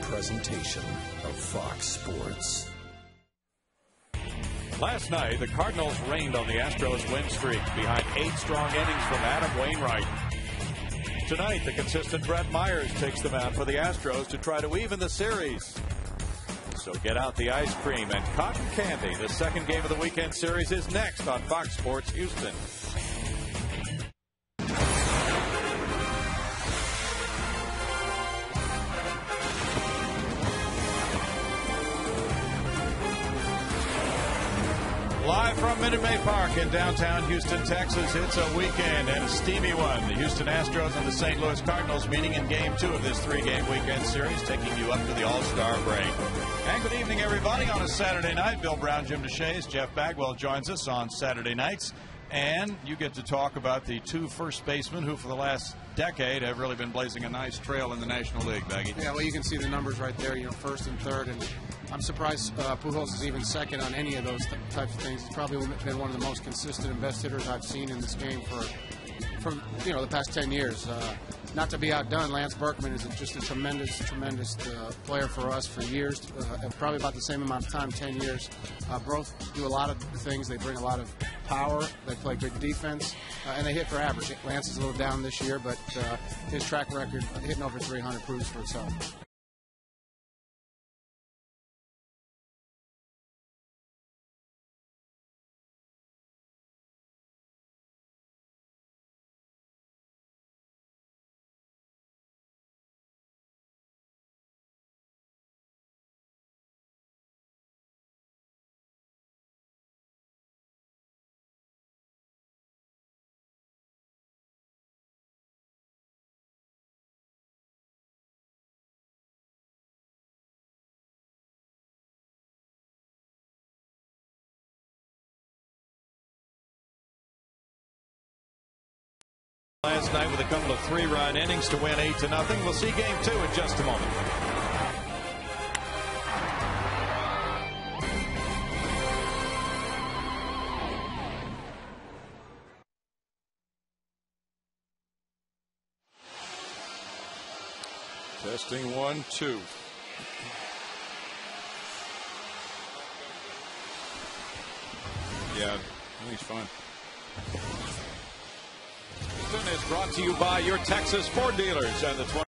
presentation of Fox Sports. Last night, the Cardinals reigned on the Astros win streak behind 8 strong innings from Adam Wainwright. Tonight, the consistent Brett Myers takes them out for the Astros to try to even the series. So get out the ice cream and cotton candy. The second game of the weekend series is next on Fox Sports Houston. Live from Minute Maid Park in downtown Houston, Texas, it's a weekend and a steamy one. The Houston Astros and the St. Louis Cardinals meeting in Game 2 of this 3-game weekend series, taking you up to the All-Star break. And good evening, everybody, on a Saturday night. Bill Brown, Jim DeShays, Jeff Bagwell joins us on Saturday nights. And you get to talk about the 2 first basemen who, for the last decade, have really been blazing a nice trail in the National League, Baggy. Yeah, well, you can see the numbers right there, first and third. And I'm surprised Pujols is even second on any of those types of things. He's probably been one of the most consistent and best hitters I've seen in this game for the past 10 years. Not to be outdone, Lance Berkman is just a tremendous player for us for years, probably about the same amount of time, 10 years. Both do a lot of things. They bring a lot of power. They play good defense, and they hit for average. Lance is a little down this year, but his track record hitting over 300 proves for itself. Last night with a couple of 3-run innings to win 8-0. We'll see Game 2 in just a moment. Testing 1, 2. Yeah, he's fine. Is brought to you by your Texas Ford dealers and the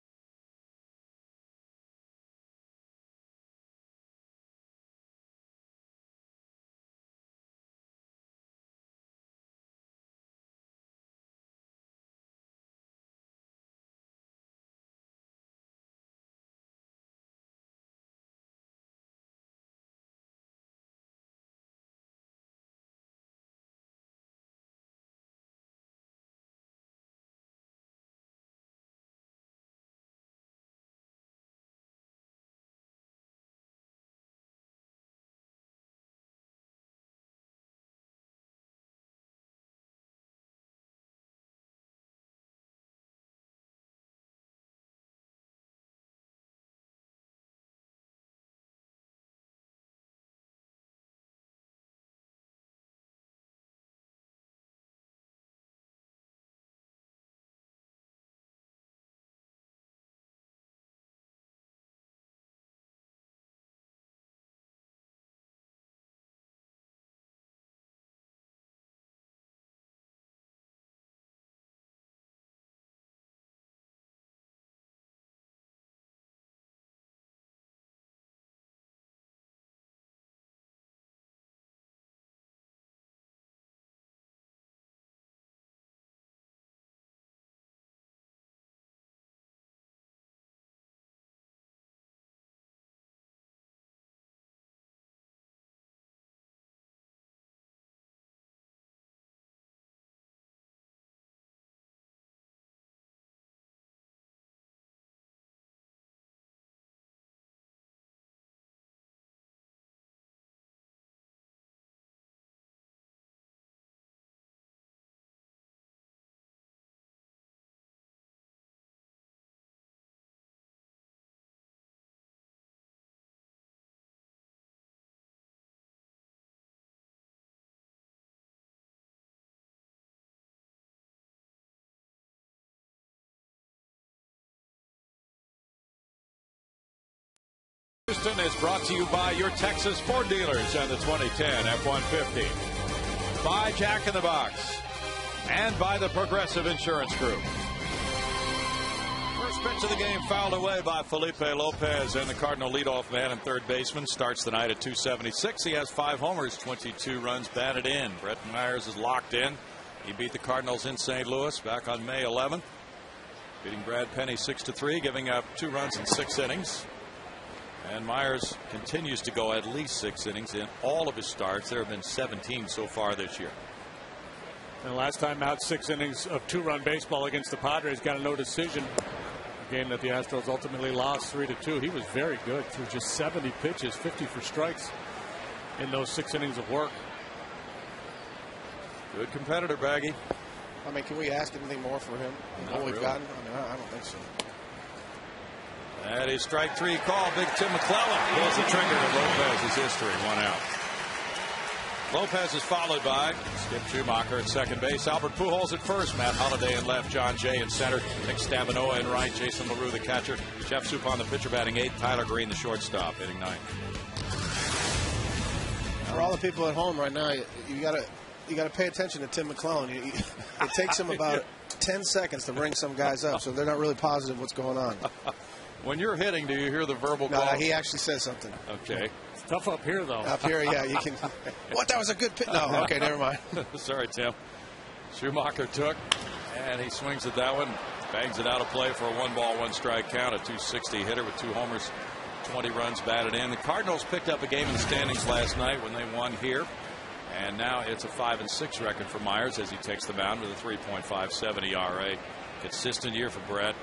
Houston is brought to you by your Texas Ford dealers and the 2010 F-150. By Jack in the Box. And by the Progressive Insurance Group. First pitch of the game fouled away by Felipe Lopez, and the Cardinal leadoff man and third baseman starts the night at 276. He has 5 homers, 22 runs batted in. Brett Myers is locked in. He beat the Cardinals in St. Louis back on May 11th, beating Brad Penny 6-3, giving up 2 runs in 6 innings. And Myers continues to go at least 6 innings in all of his starts. There have been 17 so far this year. And last time out, 6 innings of 2-run baseball against the Padres, got a no decision. A game that the Astros ultimately lost 3-2. He was very good through just 70 pitches, 50 for strikes in those 6 innings of work. Good competitor, Baggy. I mean, can we ask anything more for him? What we've gotten? I mean, I don't think so. That is strike 3 call. Big Tim McClellan pulls the trigger to Lopez's history. 1 out. Lopez is followed by Skip Schumacher at second base. Albert Pujols at first. Matt Holliday in left. John Jay in center. Nick Stabanoa in right. Jason LaRue the catcher. Jeff Suppan the pitcher batting 8th. Tyler Green the shortstop hitting 9th. For all the people at home right now, you gotta pay attention to Tim McClellan. It takes him about 10 seconds to bring some guys up, so they're not really positive what's going on. When you're hitting, do you hear the verbal No, call? he actually says something. Okay. It's tough up here, though. Up here, yeah, you can. What? That was a good pitch. No, okay, never mind. Sorry, Tim. Schumacher took, and he swings at that one, bangs it out of play for a 1-ball, 1-strike count. A 260 hitter with 2 homers, 20 runs batted in. The Cardinals picked up a game in the standings last night when they won here. And now it's a 5-6 record for Myers as he takes the mound with a 3.57 ERA. Consistent year for Brett.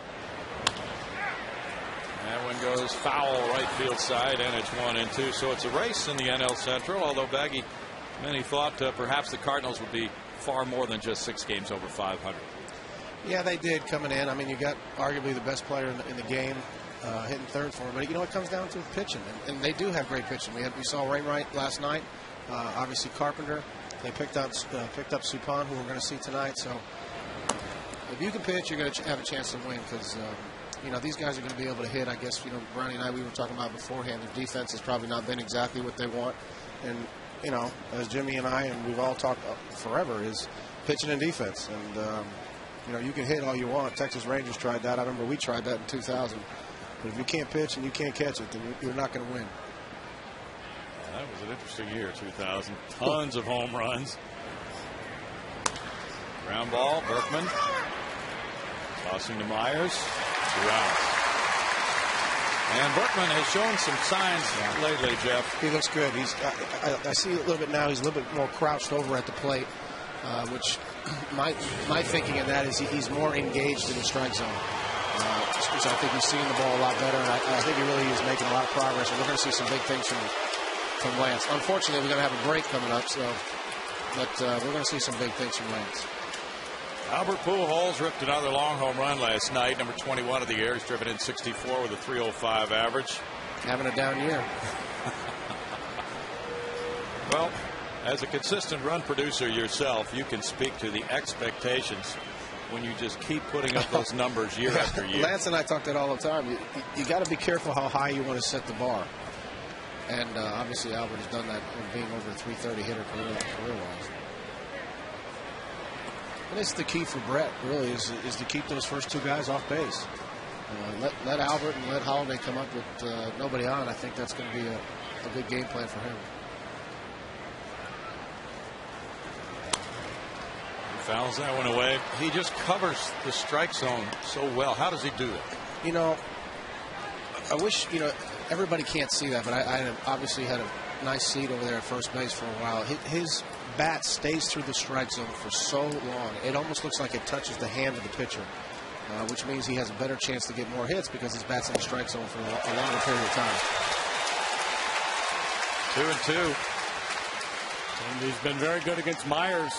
That one goes foul right field side, and it's 1-2. So it's a race in the NL Central, although Baggy, many thought perhaps the Cardinals would be far more than just 6 games over 500. Yeah, they did coming in. I mean, you got arguably the best player in the game hitting third for him. But, you know, it comes down to pitching. And they do have great pitching. We saw Wainwright last night. Obviously, Carpenter. They picked up Suppan, who we're going to see tonight. So if you can pitch, you're going to have a chance to win because, you know, these guys are going to be able to hit. I guess, you know, Ronnie and I, we were talking about beforehand, their defense has probably not been exactly what they want. And, you know, as Jimmy and I, and we've all talked forever, is pitching and defense. And, you know, you can hit all you want. Texas Rangers tried that. I remember we tried that in 2000. But if you can't pitch and you can't catch it, then you're not going to win. That was an interesting year, 2000. Tons of home runs. Ground ball, Berkman. Tossing to Myers. 2 outs. And Berkman has shown some signs lately, Jeff. He looks good. I see a little bit now. He's a little bit more crouched over at the plate, which my thinking of that is he's more engaged in the strike zone. Which I think he's seeing the ball a lot better, and I think he really is making a lot of progress. And we're going to see some big things from Lance. Unfortunately, we're going to have a break coming up, but we're going to see some big things from Lance. Albert Pujols ripped another long home run last night, number 21 of the year. He's driven in 64 with a 305 average. Having a down year. Well, as a consistent run producer yourself, you can speak to the expectations when you just keep putting up those numbers year after year. Lance and I talk that all the time. You got to be careful how high you want to set the bar. And obviously Albert has done that in being over a 330 hitter career-wise. And it's the key for Brett, really, is to keep those first 2 guys off base. Let Albert and let Holliday come up with nobody on. I think that's going to be a good game plan for him. Fouls that one away. He just covers the strike zone so well. How does he do that? You know, I wish, you know, everybody can't see that, but I obviously had a nice seat over there at first base for a while. His bat stays through the strike zone for so long. It almost looks like it touches the hand of the pitcher, which means he has a better chance to get more hits because his bat's in the strike zone for a longer period of time. 2-2. And he's been very good against Myers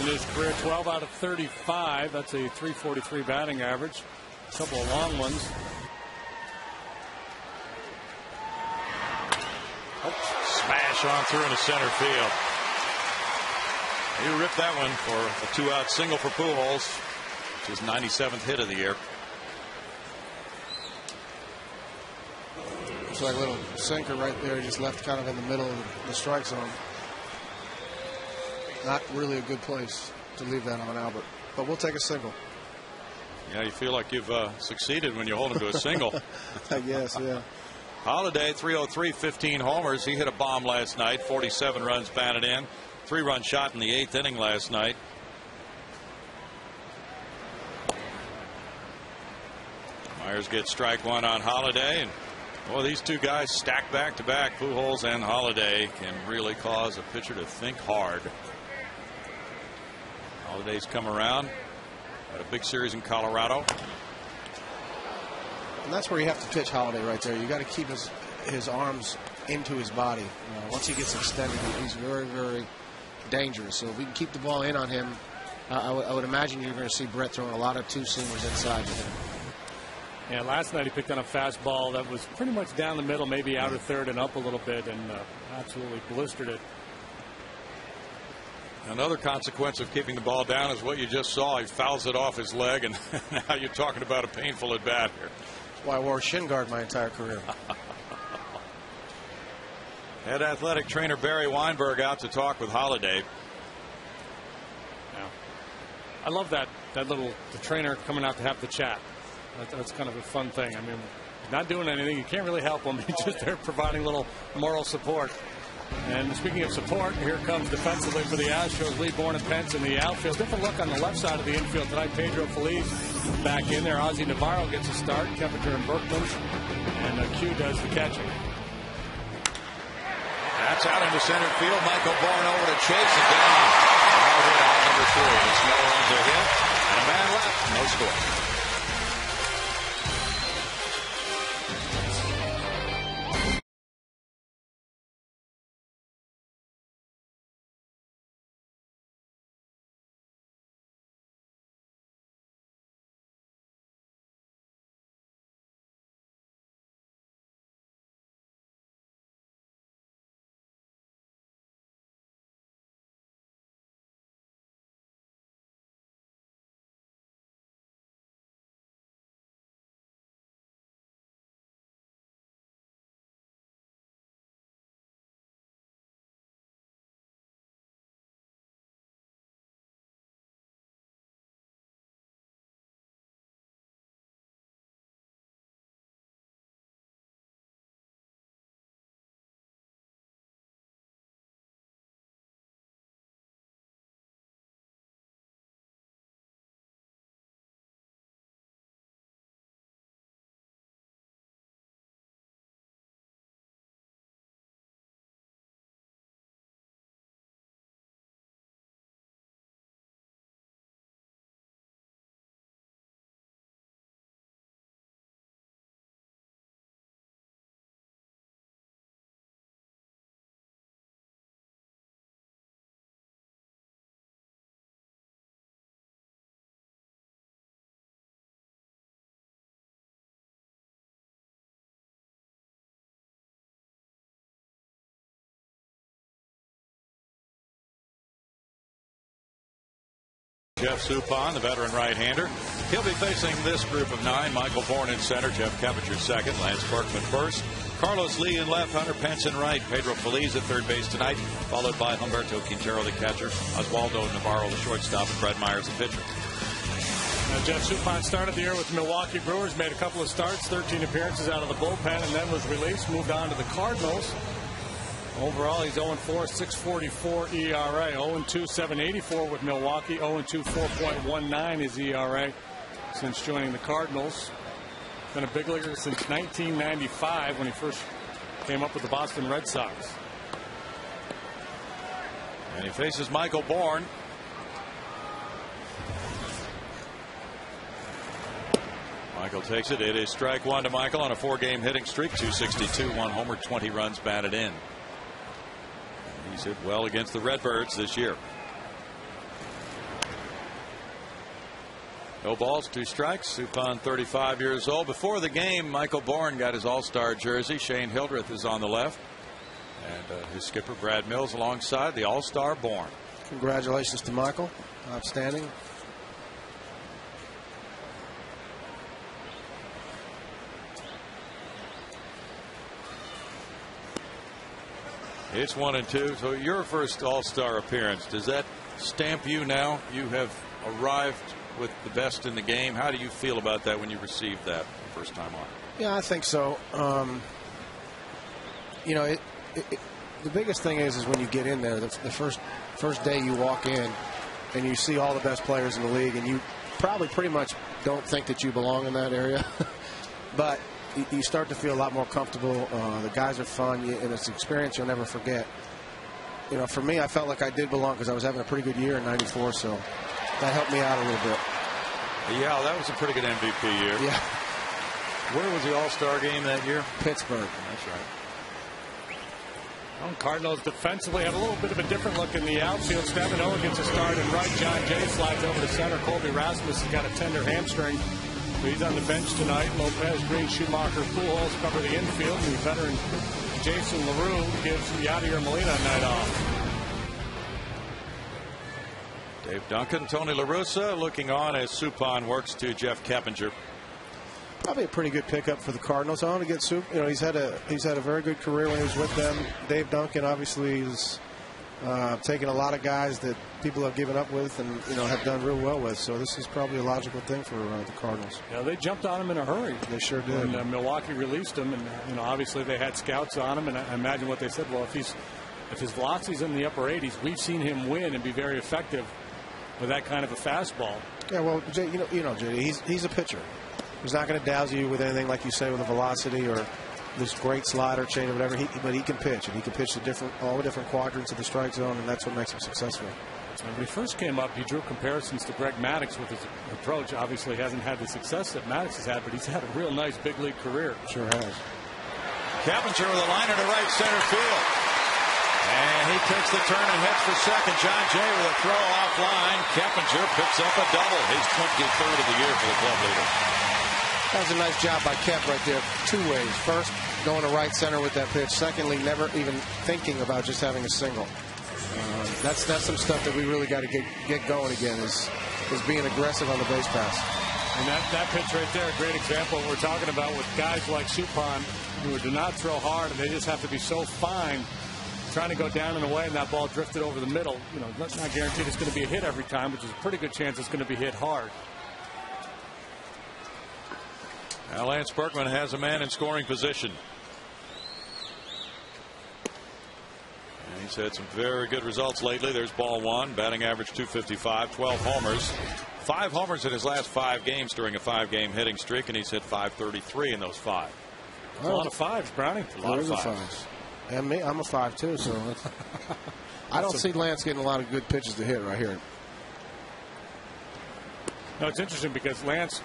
in his career, 12 out of 35. That's a 343 batting average. A couple of long ones. Smash on through into center field. He ripped that one for a 2-out single for Pujols. His 97th hit of the year. Looks like a little sinker right there, just left kind of in the middle of the strike zone. Not really a good place to leave that on, Albert. But we'll take a single. Yeah, you feel like you've succeeded when you hold him to a single. I guess, yeah. Holiday, 303, 15 homers. He hit a bomb last night. 47 runs batted in. 3-run shot in the 8th inning last night. Myers gets strike one on Holiday, and well, these two guys stacked back to back. Pujols and Holiday can really cause a pitcher to think hard. Holiday's come around. Had a big series in Colorado. And that's where you have to pitch Holiday right there. You got to keep his arms into his body. Once he gets extended, he's very, very dangerous. So if we can keep the ball in on him, I would imagine you're going to see Brett throwing a lot of two-seamers inside to him. Yeah, last night he picked on a fastball that was pretty much down the middle, maybe out of third and up a little bit, and absolutely blistered it. Another consequence of keeping the ball down is what you just saw. He fouls it off his leg, and now you're talking about a painful at bat here. That's why I wore a shin guard my entire career. Head athletic trainer Barry Weinberg out to talk with Holiday. Yeah. I love that little the trainer coming out to have the chat. That's kind of a fun thing. I mean, not doing anything. You can't really help him. He's just there providing a little moral support. And speaking of support, here comes defensively for the Astros, Lee Bourne and Pence in the outfield. Different look on the left side of the infield tonight. Pedro Feliz back in there. Ozzie Navarro gets a start. Keppinger and Berkman. And Q does the catching. That's out into center field. Michael Bourne over to chase it down. Now hit out number 3. It's no runs are hit. And a man left. No score. Jeff Suppan, the veteran right-hander. He'll be facing this group of 9. Michael Bourne in center, Jeff Keppinger second, Lance Berkman first, Carlos Lee in left, Hunter Pence in right, Pedro Feliz at third base tonight, followed by Humberto Quintero, the catcher, Oswaldo Navarro, the shortstop, and Fred Myers, the pitcher. Now, Jeff Suppan started the year with the Milwaukee Brewers, made a couple of starts, 13 appearances out of the bullpen, and then was released, moved on to the Cardinals. Overall, he's 0-4, 6.44 ERA, 0-2, 7.84 with Milwaukee, 0-2, 4.19 is ERA since joining the Cardinals. Been a big leaguer since 1995 when he first came up with the Boston Red Sox. And he faces Michael Bourne. Michael takes it. It is strike one to Michael on a 4-game hitting streak, 262, 1 homer, 20 runs batted in. He's hit well against the Redbirds this year. No balls, 2 strikes. Suppan, 35 years old. Before the game, Michael Bourne got his all-star jersey. Shane Hildreth is on the left. And his skipper, Brad Mills, alongside the all-star Bourne. Congratulations to Michael. Outstanding. It's 1-2. So your first All-Star appearance, does that stamp you now? You have arrived with the best in the game. How do you feel about that when you received that first time on? Yeah, I think so. You know, the biggest thing is when you get in there, the first day you walk in and you see all the best players in the league, and you probably pretty much don't think that you belong in that area. But you start to feel a lot more comfortable. The guys are fun, and it's an experience you'll never forget. You know, for me, I felt like I did belong because I was having a pretty good year in '94, so that helped me out a little bit. Yeah, that was a pretty good MVP year. Yeah. Where was the All-Star game that year? Pittsburgh. That's right. Well, Cardinals defensively have a little bit of a different look in the outfield. Stavinoa gets a start in right. John Jay slides over to center. Colby Rasmus has got a tender hamstring. He's on the bench tonight. Lopez, Green, Schumacher, Pujols cover the infield. The veteran Jason LaRue gives Yadier Molina a night off. Dave Duncan, Tony La Russa looking on as Suppan works to Jeff Keppinger. Probably a pretty good pickup for the Cardinals. I want to get Soup. You know, he's had a very good career when he was with them. Dave Duncan obviously is taking a lot of guys that people have given up with and have done real well with. So this is probably a logical thing for the Cardinals. Yeah, they jumped on him in a hurry. They sure did. And Milwaukee released him, and obviously they had scouts on him. And I imagine what they said. Well, if his velocity's in the upper 80s, we've seen him win and be very effective with that kind of a fastball. Yeah, well, Jay, JD, he's a pitcher. He's not going to dazzle you with anything like you say with a velocity or this great slider, change, or whatever. But he can pitch, and he can pitch all the different quadrants of the strike zone, and that's what makes him successful. When he first came up, he drew comparisons to Greg Maddux with his approach. Obviously, he hasn't had the success that Maddux has had, but he's had a real nice big league career. Sure has. Keppinger with a liner to right center field. And he takes the turn and heads for second. John Jay with a throw offline. Keppinger picks up a double. His 23rd of the year for the club leader. That was a nice job by Kep right there. Two ways. First, going to right center with that pitch. Secondly, never even thinking about just having a single. That's some stuff that we really got to get going again is being aggressive on the base pass. And that pitch right there, a great example of what we're talking about with guys like Suppan who do not throw hard, and they just have to be so fine trying to go down and away, and that ball drifted over the middle. That's not guaranteed it's going to be a hit every time, which is a pretty good chance it's going to be hit hard. Now Lance Berkman has a man in scoring position. And he's had some very good results lately. There's ball one. Batting average 255, 12 homers. 5 homers in his last 5 games during a 5-game hitting streak, and he's hit 533 in those 5. A lot of 5s, Brownie. A lot of 5s. And me, I'm a 5 too, so I don't see Lance getting a lot of good pitches to hit right here. No, it's interesting because Lance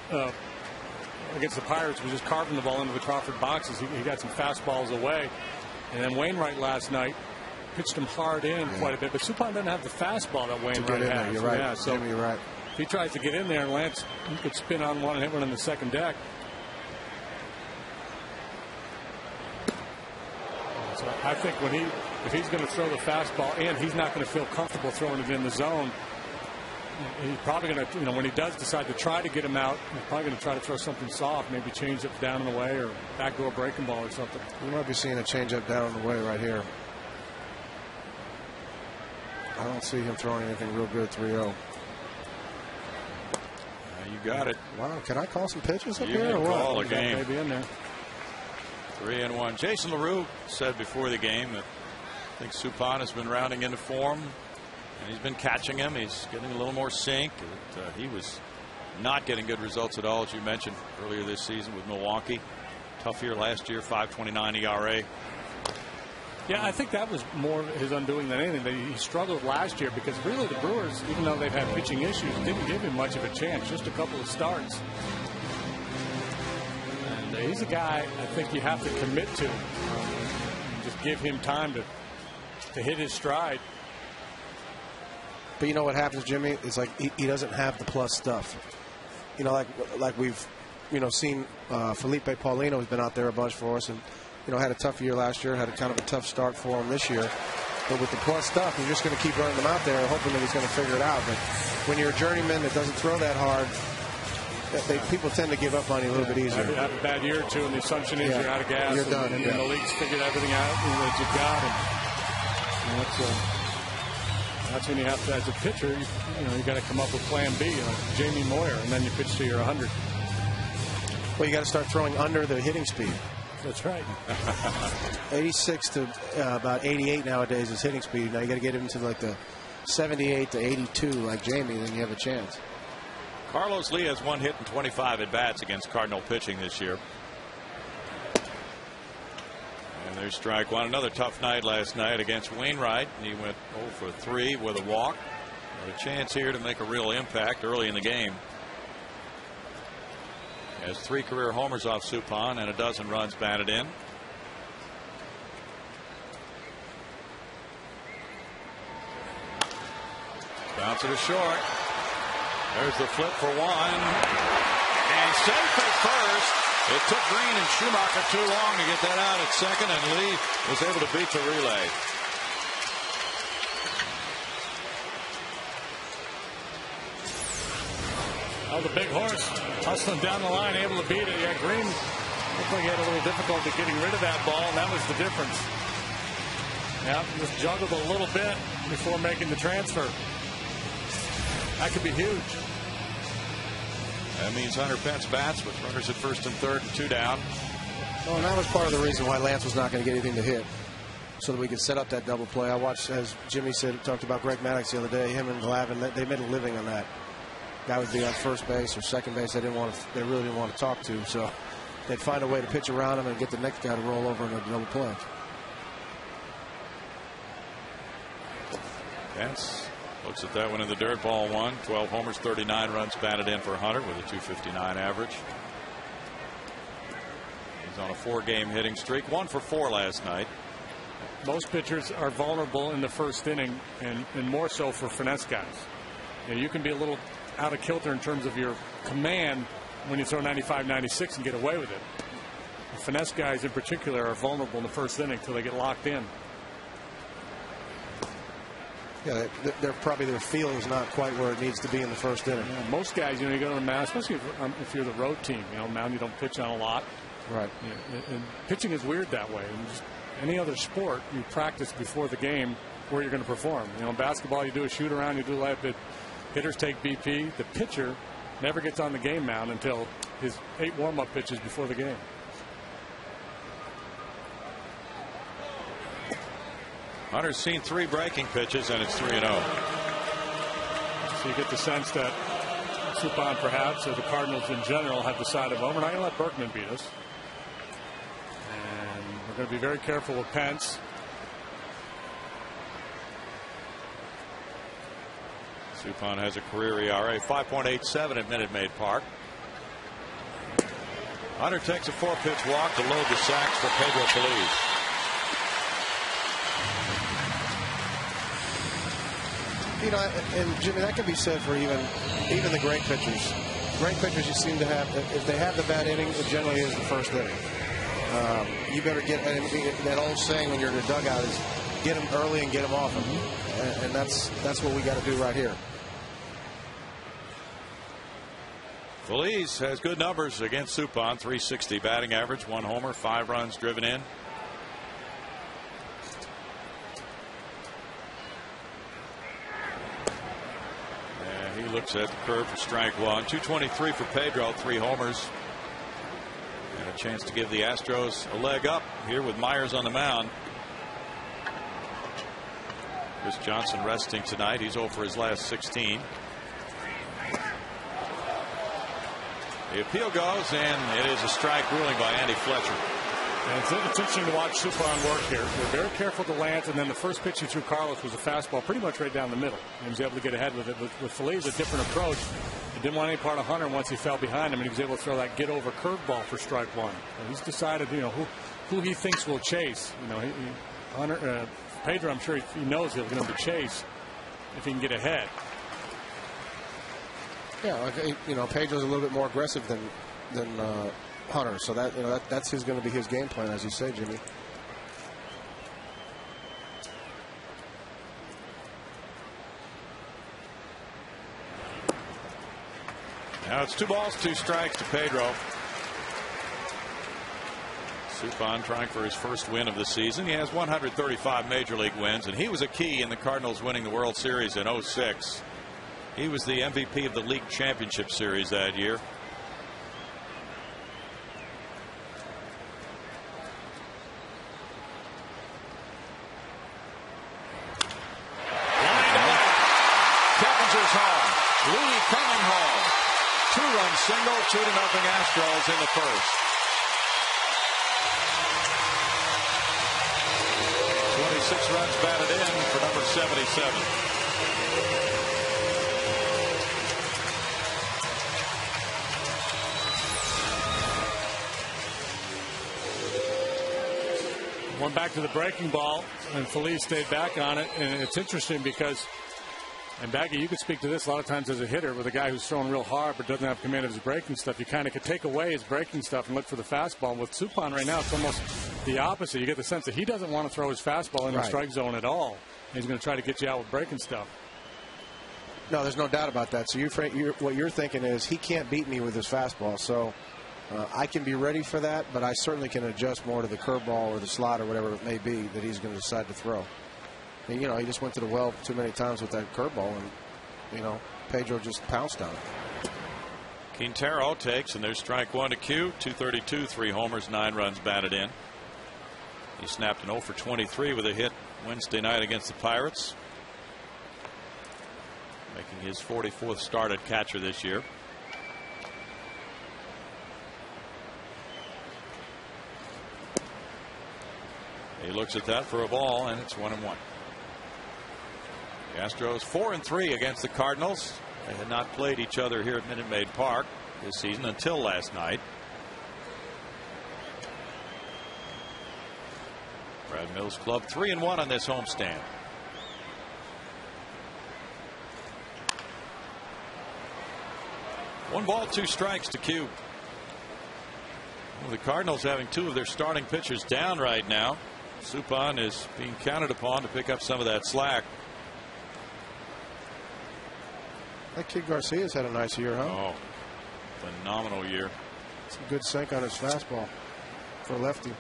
against the Pirates was just carving the ball into the Crawford boxes. He got some fastballs away. And then Wainwright last night pitched him hard in quite a bit. But Suppan doesn't have the fastball that Wainwright has. You're right. Yeah, so you're right. If he tries to get in there, and Lance, he could spin on one and hit one in the second deck. So I think if he's going to throw the fastball and he's not going to feel comfortable throwing it in the zone, he's probably going to, when he does decide to try to get him out, he's probably going to try to throw something soft, maybe change it down and away or backdoor breaking ball or something. You might be seeing a changeup down and away right here. I don't see him throwing anything real good 3-0. You got it. Wow, can I call some pitches up you here? You can call a game. Maybe in there. 3-1. Jason LaRue said before the game that I think Suppan has been rounding into form, and he's been catching him. He's getting a little more sink. He was not getting good results at all, as you mentioned earlier this season with Milwaukee. Tough year last year, 5.29 ERA. Yeah, I think that was more his undoing than anything. He struggled last year because really the Brewers, even though they've had pitching issues, didn't give him much of a chance, just a couple of starts. And he's a guy I think you have to commit to. Just give him time to hit his stride. But you know what happens, Jimmy? It's like he doesn't have the plus stuff. Like we've seen Felipe Paulino has been out there a bunch for us and had a tough year last year, had a kind of a tough start for him this year. But with the plus stuff, you're just going to keep running them out there, hoping that he's going to figure it out. But when you're a journeyman that doesn't throw that hard, people tend to give up on you a little bit easier. Have a bad year or two, and the assumption is you're out of gas. You're done. And the league's figured everything out that you've got. And And that's when you have to, as a pitcher, you got to come up with plan B, Jamie Moyer, and then you pitch to your 100. Well, you got to start throwing under the hitting speed. That's right. 86 to about 88 nowadays is hitting speed. Now you got to get into like the 78 to 82 like Jamie, then you have a chance. Carlos Lee has 1 hit and 25 at bats against Cardinal pitching this year. And there's strike one. Another tough night last night against Wainwright. He went 0 for 3 with a walk. A chance here to make a real impact early in the game. Has 3 career homers off Suppan and a dozen runs batted in. Bounce it to short. There's the flip for 1. And safe at first. It took Green and Schumacher too long to get that out at second, and Lee was able to beat the relay. Oh, the big horse hustling down the line, able to beat it. Yeah, Green looked like he had a little difficulty getting rid of that ball, and that was the difference. Yeah, just juggled a little bit before making the transfer. That could be huge. That means Hunter Pence bats with runners at first and third and 2 down. Well, and that was part of the reason why Lance was not going to get anything to hit, so that we could set up that double play. I watched, as Jimmy said, talked about Greg Maddox the other day. Him and Glavine, they made a living on that. Guy would be on first base or second base. They really didn't want to talk to, so they'd find a way to pitch around him and get the next guy to roll over in a double play. Pence looks at that one in the dirt. Ball 1. 12 homers, 39 runs batted in for Hunter with a .259 average. He's on a 4-game hitting streak. 1 for 4 last night. Most pitchers are vulnerable in the first inning, and more so for finesse guys. You can be a little out of kilter in terms of your command when you throw 95, 96 and get away with it. The finesse guys in particular are vulnerable in the first inning until they get locked in. Yeah, they're probably their feeling's not quite where it needs to be in the first inning. Yeah, most guys, you go to the mound, especially if you're the road team, mound you don't pitch on a lot. Right. And pitching is weird that way. And just any other sport, you practice before the game where you're going to perform. In basketball, you do a shoot around, you do like that. Hitters take BP. The pitcher never gets on the game mound until his 8 warm-up pitches before the game. Hunter's seen 3 breaking pitches, and it's 3-0. So you get the sense that Suppan, perhaps, or the Cardinals in general, have decided, well, we're not going to let Berkman beat us. And we're going to be very careful with Pence. Suppan has a career ERA 5.87 at Minute Maid Park. Hunter takes a 4-pitch walk to load the sacks for Pedro Feliz. And Jimmy, that can be said for even the great pitchers. Great pitchers, you seem to have, if they have the bad inning, it generally is the first inning. You better get, that old saying when you're in the dugout is get them early and get them off them. And that's what we got to do right here. Feliz has good numbers against Suppan. .360 batting average, 1 homer, 5 runs driven in. And he looks at the curve for strike 1. 223 for Pedro, 3 homers. And a chance to give the Astros a leg up here with Myers on the mound. Chris Johnson resting tonight. He's 0 for his last 16. The appeal goes, and it is a strike ruling by Andy Fletcher. And it's interesting to watch Suppan work here. They're very careful to Lance, and then the first pitch he threw Carlos was a fastball pretty much right down the middle. He was able to get ahead with it. With Feliz, a different approach. He didn't want any part of Hunter once he fell behind him, and he was able to throw that get-over curveball for strike 1. And he's decided, who he thinks will chase. Hunter, Pedro, I'm sure he knows he's going to chase if he can get ahead. Yeah, Pedro's a little bit more aggressive than Hunter, so that's going to be his game plan, as you say, Jimmy. Now it's 2 balls, 2 strikes to Pedro. Suppan trying for his first win of the season. He has 135 major league wins, and he was a key in the Cardinals winning the World Series in '06. He was the MVP of the league championship series that year. Lee coming home. 2-run single, 2-0 Astros in the first. 26 runs batted in for number 77. Went back to the breaking ball, and Feliz stayed back on it. And it's interesting because, and Baggy, you could speak to this a lot of times as a hitter with a guy who's throwing real hard but doesn't have command of his breaking stuff. You kind of could take away his breaking stuff and look for the fastball. With Suppan right now, it's almost the opposite. You get the sense that he doesn't want to throw his fastball in the strike zone at all. He's going to try to get you out with breaking stuff. No, there's no doubt about that. So what you're thinking is he can't beat me with his fastball. So I can be ready for that, but I certainly can adjust more to the curveball or the slot or whatever it may be that he's going to decide to throw. And, you know, he just went to the well too many times with that curveball, and, you know, Pedro just pounced on it. Quintero takes, and there's strike one to Q. 232, 3 homers, 9 runs batted in. He snapped an 0 for 23 with a hit Wednesday night against the Pirates, making his 44th start at catcher this year. He looks at that for a ball, and it's 1-1. The Astros 4-3 against the Cardinals. They had not played each other here at Minute Maid Park this season until last night. Brad Mills Club 3-1 on this homestand. One ball, 2 strikes to Q. Well, the Cardinals having 2 of their starting pitchers down right now. Suppan is being counted upon to pick up some of that slack. That kid Garcia's had a nice year, huh? Oh, phenomenal year. Some good sink on his fastball for a lefty.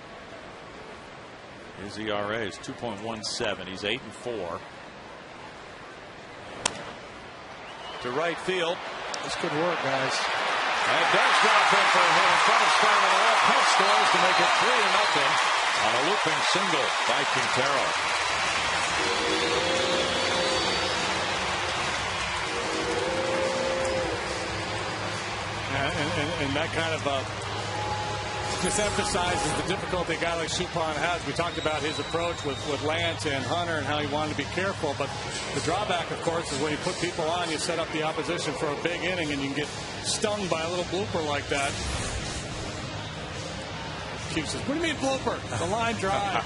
His ERA is 2.17. He's 8-4. To right field. This could work, guys. And it does drop in for a hit in front of Starman. All Pence scores to make it 3-0 on a looping single by Quintero. And that kind of just emphasizes the difficulty a guy like Suppan has. We talked about his approach with Lance and Hunter and how he wanted to be careful. But the drawback, of course, is when you put people on, you set up the opposition for a big inning, and you can get stung by a little blooper like that. Keith says, what do you mean blooper? The line drive.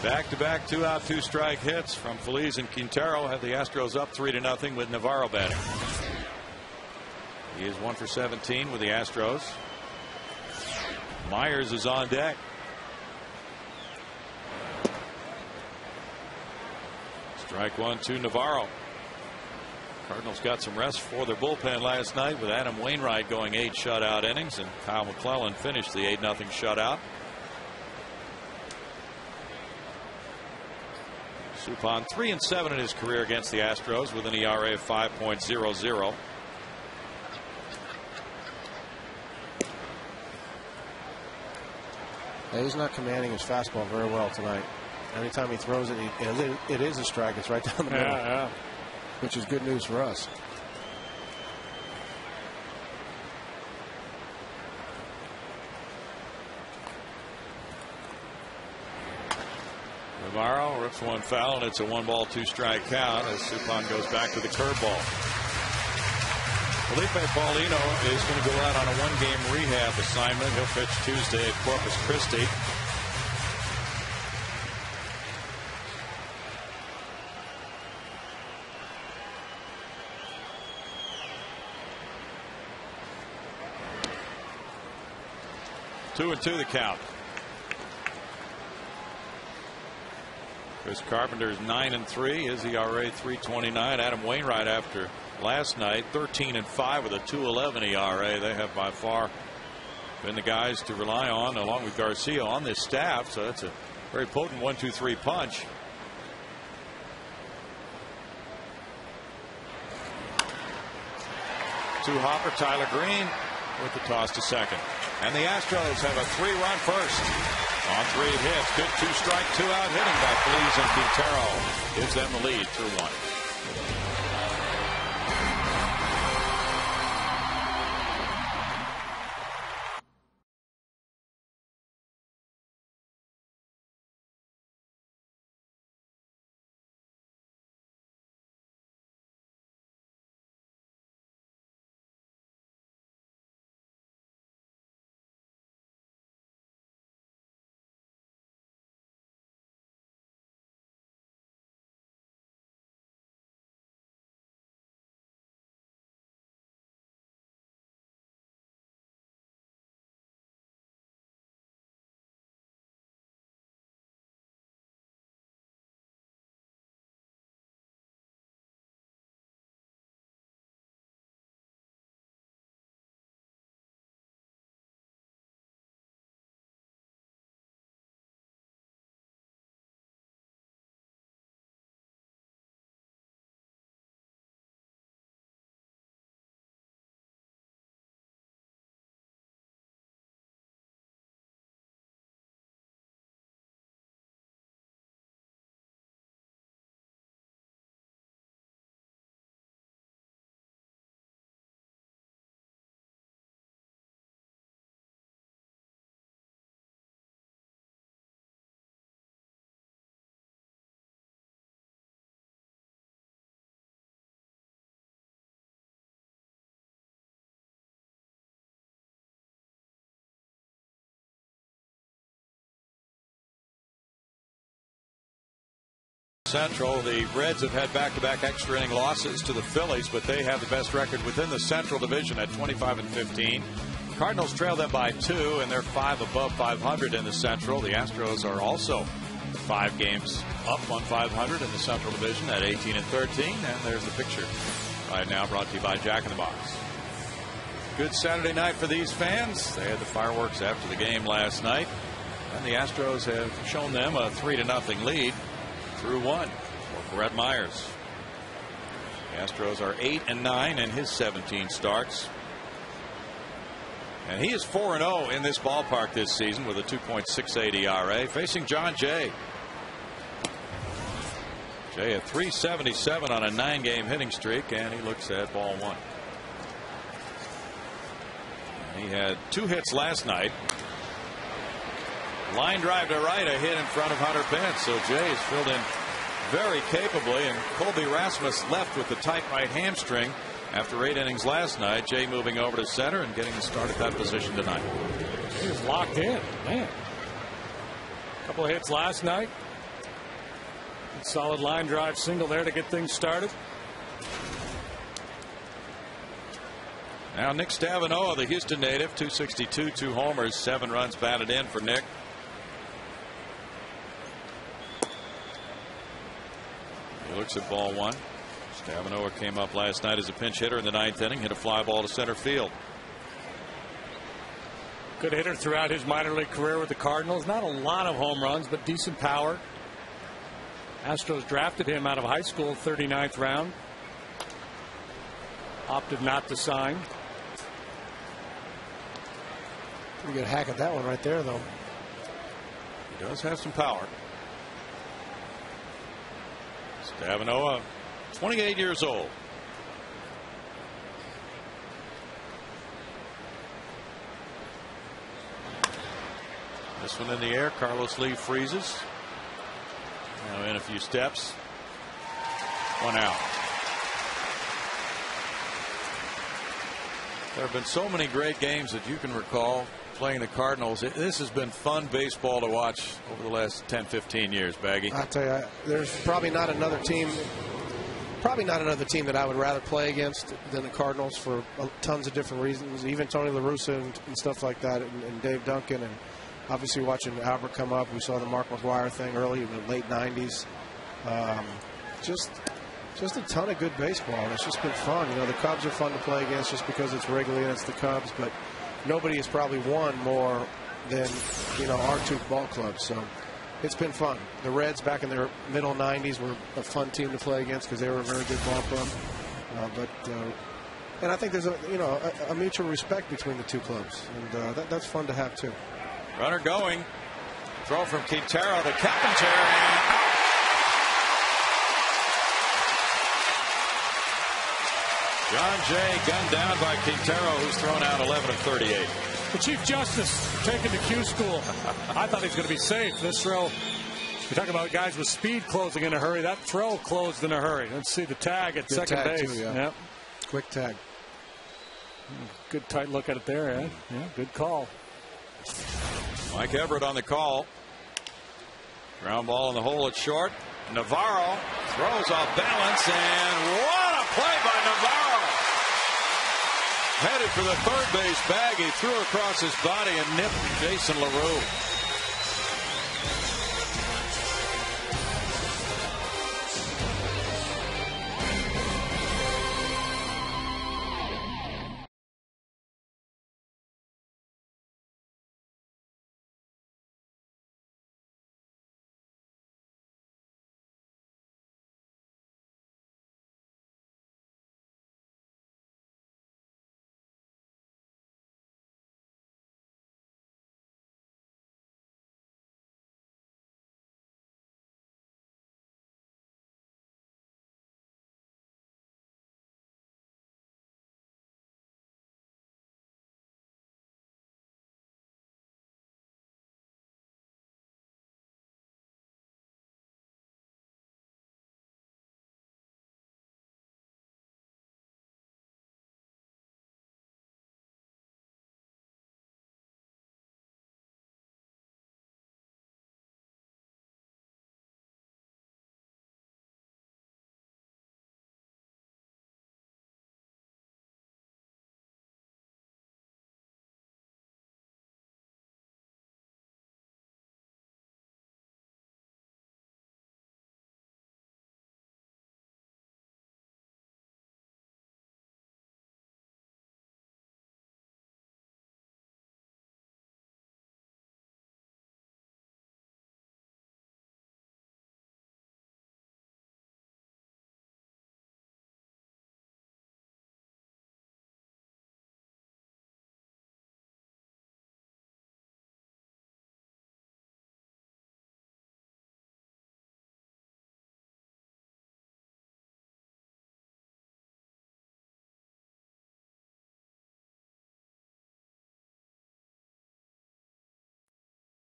Back-to-back 2-out, 2-strike hits from Feliz and Quintero have the Astros up 3-0 with Navarro batting. He is 1 for 17 with the Astros. Myers is on deck. Strike 1 to Navarro. Cardinals got some rest for their bullpen last night with Adam Wainwright going 8 shutout innings, and Kyle McClellan finished the 8-0 shutout. Suppan 3-7 in his career against the Astros with an ERA of 5.00. Yeah, he's not commanding his fastball very well tonight. Anytime he throws it, it is a strike. It's right down the middle. Yeah. Which is good news for us. Navarro rips one foul, and it's a 1-ball, 2-strike count as Suppan goes back to the curveball. Felipe Paulino is going to go out on a 1-game rehab assignment. He'll pitch Tuesday at Corpus Christi. Two and 2 the count. Chris Carpenter's 9-3. His ERA 3.29. Adam Wainwright after last night 13-5 with a 2.11 ERA. They have by far been the guys to rely on, along with Garcia, on this staff. So that's a very potent 1-2-3 punch. To Hopper, Tyler Green with the toss to second. And the Astros have a 3-run first on 3 hits. Good 2-strike, 2-out hitting by Feliz and Quintero gives them the lead through 1. Central, the Reds have had back-to-back extra inning losses to the Phillies, but they have the best record within the Central Division at 25-15. Cardinals trail them by 2, and they're 5 above 500 in the Central. The Astros are also 5 games up on 500 in the Central Division at 18-13. And there's the picture right now, brought to you by Jack in the Box. Good Saturday night for these fans. They had the fireworks after the game last night, and the Astros have shown them a 3-0 lead through 1 for Brett Myers. The Astros are 8-9 in his 17 starts. And he is 4-0 in this ballpark this season with a 2.68 ERA, facing John Jay. Jay at 377 on a 9-game hitting streak, and he looks at ball 1. He had 2 hits last night. Line drive to right, a hit in front of Hunter Pence. So Jay is filled in very capably, and Colby Rasmus left with the tight right hamstring after 8 innings last night. Jay moving over to center and getting the start at that position tonight. Jay is locked in, man. A couple of hits last night. Solid line drive single there to get things started. Now Nick Stavinoa, the Houston native, 262, 2 homers, 7 runs batted in for Nick. He looks at ball 1. Stavinoa came up last night as a pinch hitter in the 9th inning, hit a fly ball to center field. Good hitter throughout his minor league career with the Cardinals. Not a lot of home runs, but decent power. Astros drafted him out of high school, 39th round. Opted not to sign. Pretty good hack at that one right there, though. He does have some power. Stavinoa, 28 years old. This one in the air. Carlos Lee freezes. Now in a few steps. 1 out. There have been so many great games that you can recall playing the Cardinals. This has been fun baseball to watch over the last 10-15 years, Baggy. I tell you, there's probably not another team that I would rather play against than the Cardinals for tons of different reasons. Even Tony La Russa and stuff like that, and Dave Duncan, and obviously watching Albert come up. We saw the Mark McGwire thing early in the late 90s. Just a ton of good baseball, and it's just been fun. You know, the Cubs are fun to play against just because it's Wrigley and it's the Cubs, but nobody has probably won more than, our two ball clubs. So it's been fun. The Reds back in their middle 90s were a fun team to play against because they were a very good ball club. And I think there's a mutual respect between the two clubs, and that's fun to have too. Runner going. Throw from Quintero to Carpenter, and out. John Jay gunned down by Quintero, who's thrown out 11 of 38. The Chief Justice taking the Q school. I thought he was going to be safe. This throw, you talk about guys with speed closing in a hurry. That throw closed in a hurry. Let's see the tag at second base. Too, yeah. Yep. Quick tag. Good tight look at it there, Ed. Yeah, good call. Mike Everett on the call. Ground ball in the hole at short. Navarro throws off balance, and what a play by Navarro. Headed for the third base bag. He threw across his body and nipped Jason LaRue.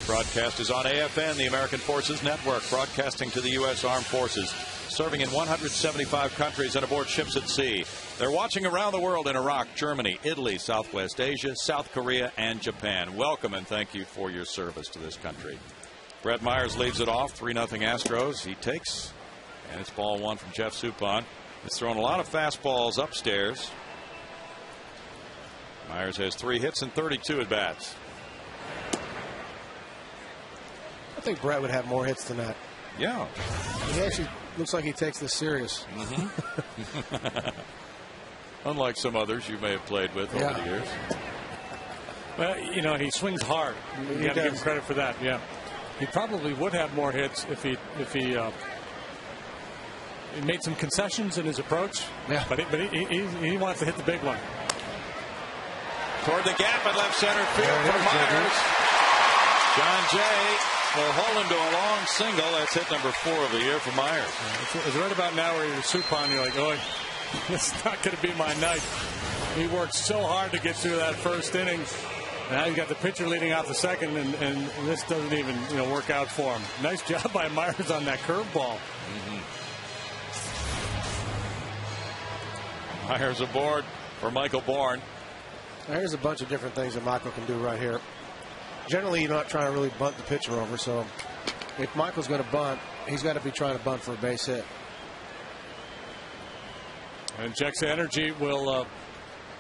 Broadcast is on AFN, the American Forces Network, broadcasting to the U.S. Armed Forces, serving in 175 countries and aboard ships at sea. They're watching around the world in Iraq, Germany, Italy, Southwest Asia, South Korea, and Japan. Welcome and thank you for your service to this country. Brett Myers leads it off, 3-0 Astros. He takes, and it's ball one from Jeff Suppan. He's thrown a lot of fastballs upstairs. Myers has 3 hits and 32 at bats. I think Brett would have more hits than that. Yeah. He actually looks like he takes this serious. Unlike some others you may have played with over the years. Well, he swings hard. You got to give him credit for that. Yeah. He probably would have more hits if he made some concessions in his approach. Yeah. But he wants to hit the big one. Toward the gap at left center field for Myers. John Jay will hold him to a long single. That's hit number 4 of the year for Myers. It's right about now where you're Suppan, you're like, oh, this is not going to be my night. He worked so hard to get through that first inning. Now he's got the pitcher leading off the second, and this doesn't even work out for him. Nice job by Myers on that curveball. Myers aboard for Michael Bourne. Now here's a bunch of different things that Michael can do right here. Generally, you're not trying to really bunt the pitcher over, so if Michael's going to bunt, he's got to be trying to bunt for a base hit. And Jexa Energy will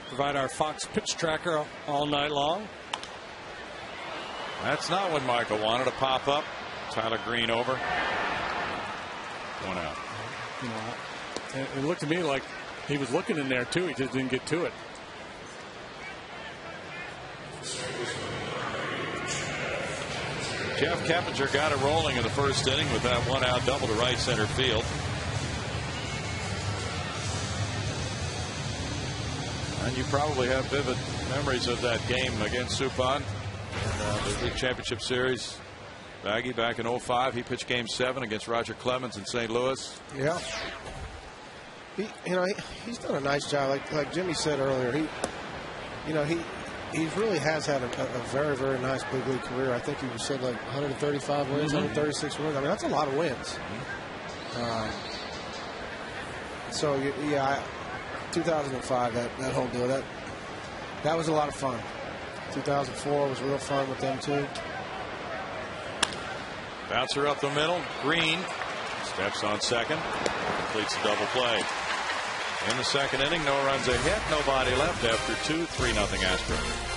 provide our Fox pitch tracker all night long. That's not what Michael wanted to pop up. Tyler Green over. 1 out. It looked to me like he was looking in there too. He just didn't get to it. Jeff Keppinger got it rolling in the first inning with that 1-out double to right center field. And you probably have vivid memories of that game against Suppan in the League Championship Series. Baggy back in 05. He pitched Game 7 against Roger Clemens in St. Louis. Yeah. He's done a nice job. Like Jimmy said earlier, he really has had a very, very nice big league career. I think he said like 135 wins, 136 wins. I mean, that's a lot of wins. So, yeah, 2005, that whole deal, that was a lot of fun. 2004 was real fun with them, too. Bouncer up the middle. Green steps on second. Completes the double play. In the second inning, no runs a hit, nobody left after 2, 3-0 Astros.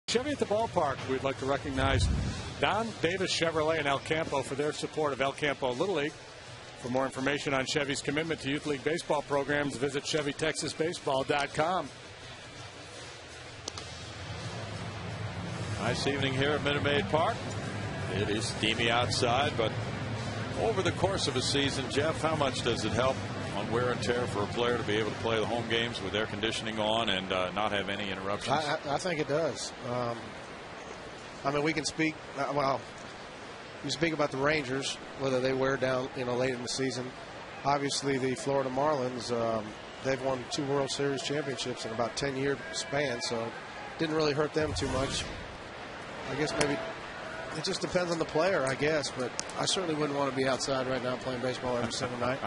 Chevy at the ballpark. We'd like to recognize Don Davis Chevrolet and El Campo for their support of El Campo Little League. For more information on Chevy's commitment to Youth League baseball programs, visit ChevyTexasBaseball.com. Nice evening here at Minute Maid Park. It is steamy outside, but over the course of a season, Jeff, how much does it help on wear and tear for a player to be able to play the home games with air conditioning on and not have any interruptions? I think it does. I mean, we can speak, you speak about the Rangers, whether they wear down, late in the season. Obviously, the Florida Marlins, they've won 2 World Series championships in about 10-year span, so it didn't really hurt them too much. I guess maybe it just depends on the player, I guess, but I certainly wouldn't want to be outside right now playing baseball every single night.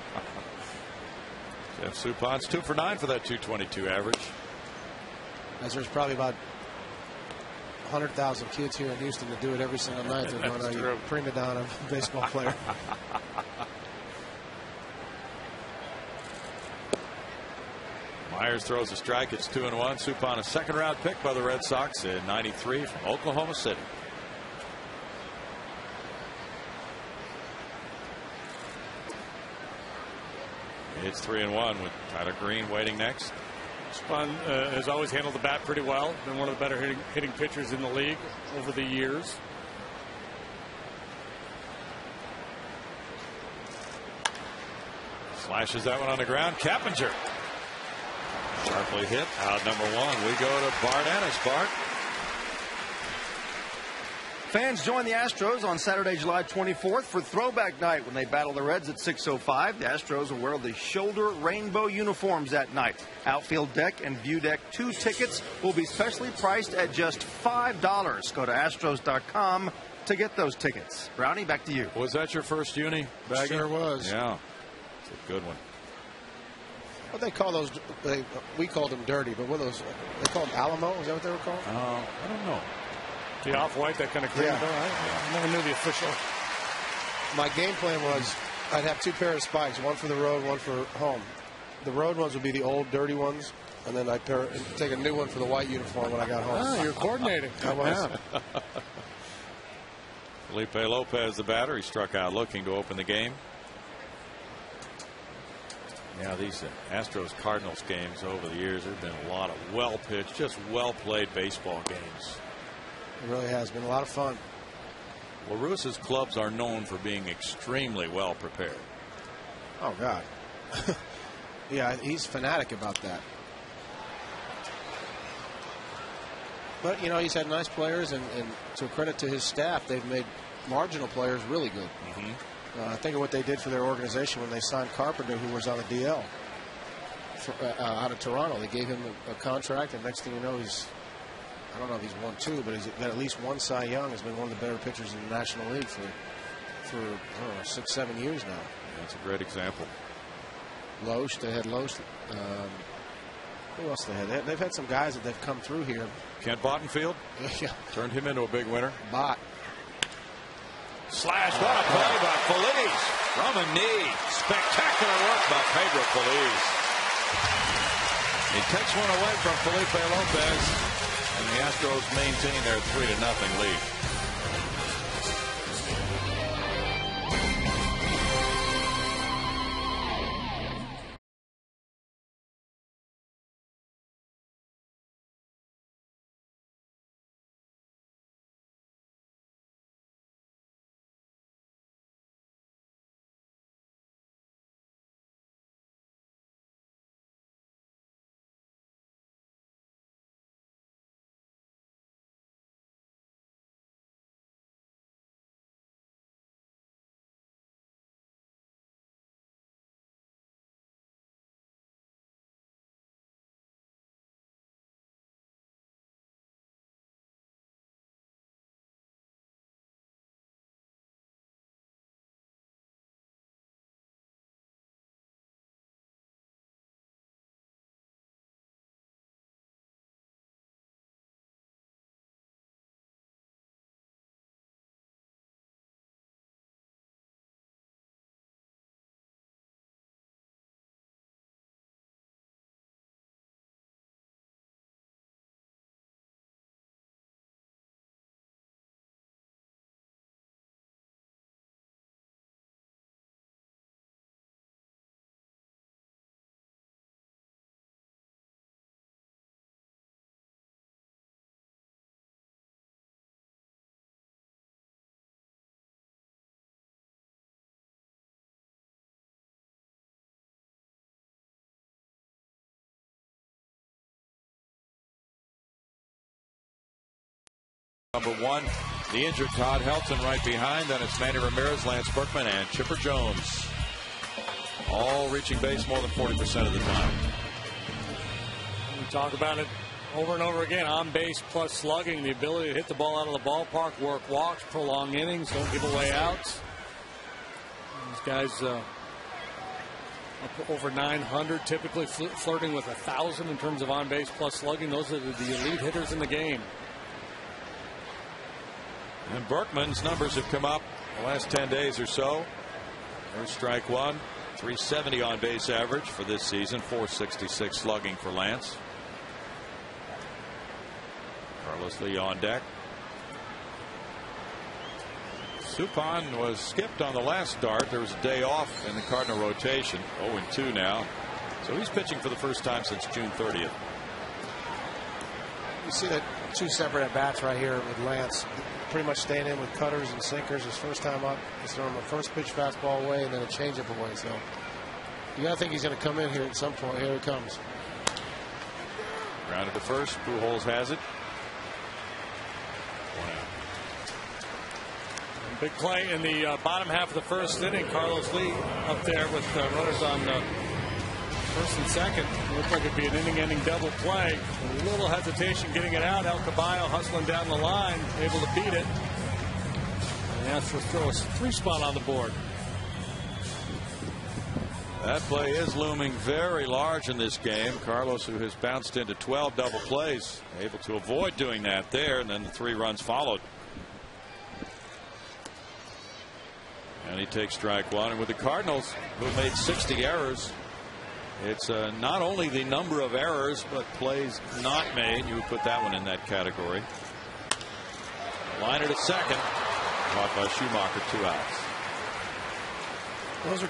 Jeff Suppan's 2 for 9 for that .222 average. As there's probably about 100,000 kids here in Houston that do it every single night. They're going to a prima donna baseball player. Myers throws a strike. It's 2-1. Suppan, a second-round pick by the Red Sox in '93 from Oklahoma City. It's 3-1 with Tyler Green waiting next. Suppan has always handled the bat pretty well. Been one of the better hitting pitchers in the league over the years. Slashes that one on the ground. Keppinger. Sharply hit. Out number 1. We go to Bart Ennis. Bart. Fans join the Astros on Saturday, July 24th for Throwback Night when they battle the Reds at 6:05. The Astros will wear the shoulder rainbow uniforms that night. Outfield deck and view deck 2 tickets will be specially priced at just $5. Go to Astros.com to get those tickets. Brownie, back to you. Was that your first uni, Baggy? Sure was. Yeah, it's a good one. What they call those? We called them dirty, but what are those? They called them Alamo. Is that what they were called? I don't know. The off-white, that kind of cream. Yeah. I never knew the official. My game plan was I'd have 2 pairs of spikes, one for the road, one for home. The road ones would be the old dirty ones, and then I'd take a new one for the white uniform when I got home. Ah, you're coordinating. I was. Yeah. Felipe Lopez, the batter, he struck out looking to open the game. Yeah, these Astros Cardinals games over the years, there have been a lot of well-pitched, just well-played baseball games. It really has been a lot of fun. La Russa's clubs are known for being extremely well prepared. Oh, God. Yeah, he's fanatic about that. But, you know, he's had nice players, and to credit to his staff, they've made marginal players really good. Think of what they did for their organization when they signed Carpenter, who was on the DL out of Toronto. They gave him a contract, and next thing you know, I don't know if he's won 2, but he's got at least 1 Cy Young. Has been one of the better pitchers in the National League for I don't know, 6-7 years now. Yeah, that's a great example. Loesch, they had Loesch. Who else they had? They've had some guys that they've come through here. Kent Bottenfield? Yeah. Turned him into a big winner. Bott. Slash, what a play by Feliz from a knee. Spectacular work by Pedro Feliz. He takes one away from Felipe Lopez, and the Astros maintain their 3-0 lead. Number 1, the injured Todd Helton right behind. Then it's Manny Ramirez, Lance Berkman, and Chipper Jones. All reaching base more than 40% of the time. We talk about it over and over again. On base plus slugging, the ability to hit the ball out of the ballpark, work walks, prolong innings, don't give away outs. These guys up over 900, typically flirting with 1,000 in terms of on base plus slugging. Those are the elite hitters in the game. And Berkman's numbers have come up the last 10 days or so. There's strike 1, 370 on base average for this season, 466 slugging for Lance. Carlos Lee on deck. Suppan was skipped on the last start. There was a day off in the Cardinal rotation. 0-2 now. So he's pitching for the first time since June 30th. You see that 2 separate at-bats right here with Lance. Pretty much staying in with cutters and sinkers. His first time up, he's throwing a first pitch fastball away and then a changeup away. So you got to think he's going to come in here at some point. Here he comes. Grounded to first. Pujols has it. 1 out. Big play in the bottom half of the first inning. Carlos Lee up there with runners on first and second. Looked like it'd be an inning-ending double play. A little hesitation getting it out. El Caballo hustling down the line, able to beat it. And the Astros throw a 3-spot on the board. That play is looming very large in this game. Carlos, who has bounced into 12 double plays, able to avoid doing that there, and then the 3 runs followed. And he takes strike 1. And with the Cardinals, who made 60 errors, it's not only the number of errors, but plays not made. You would put that one in that category. Line it at second. Caught by Schumacher, 2 outs. Those are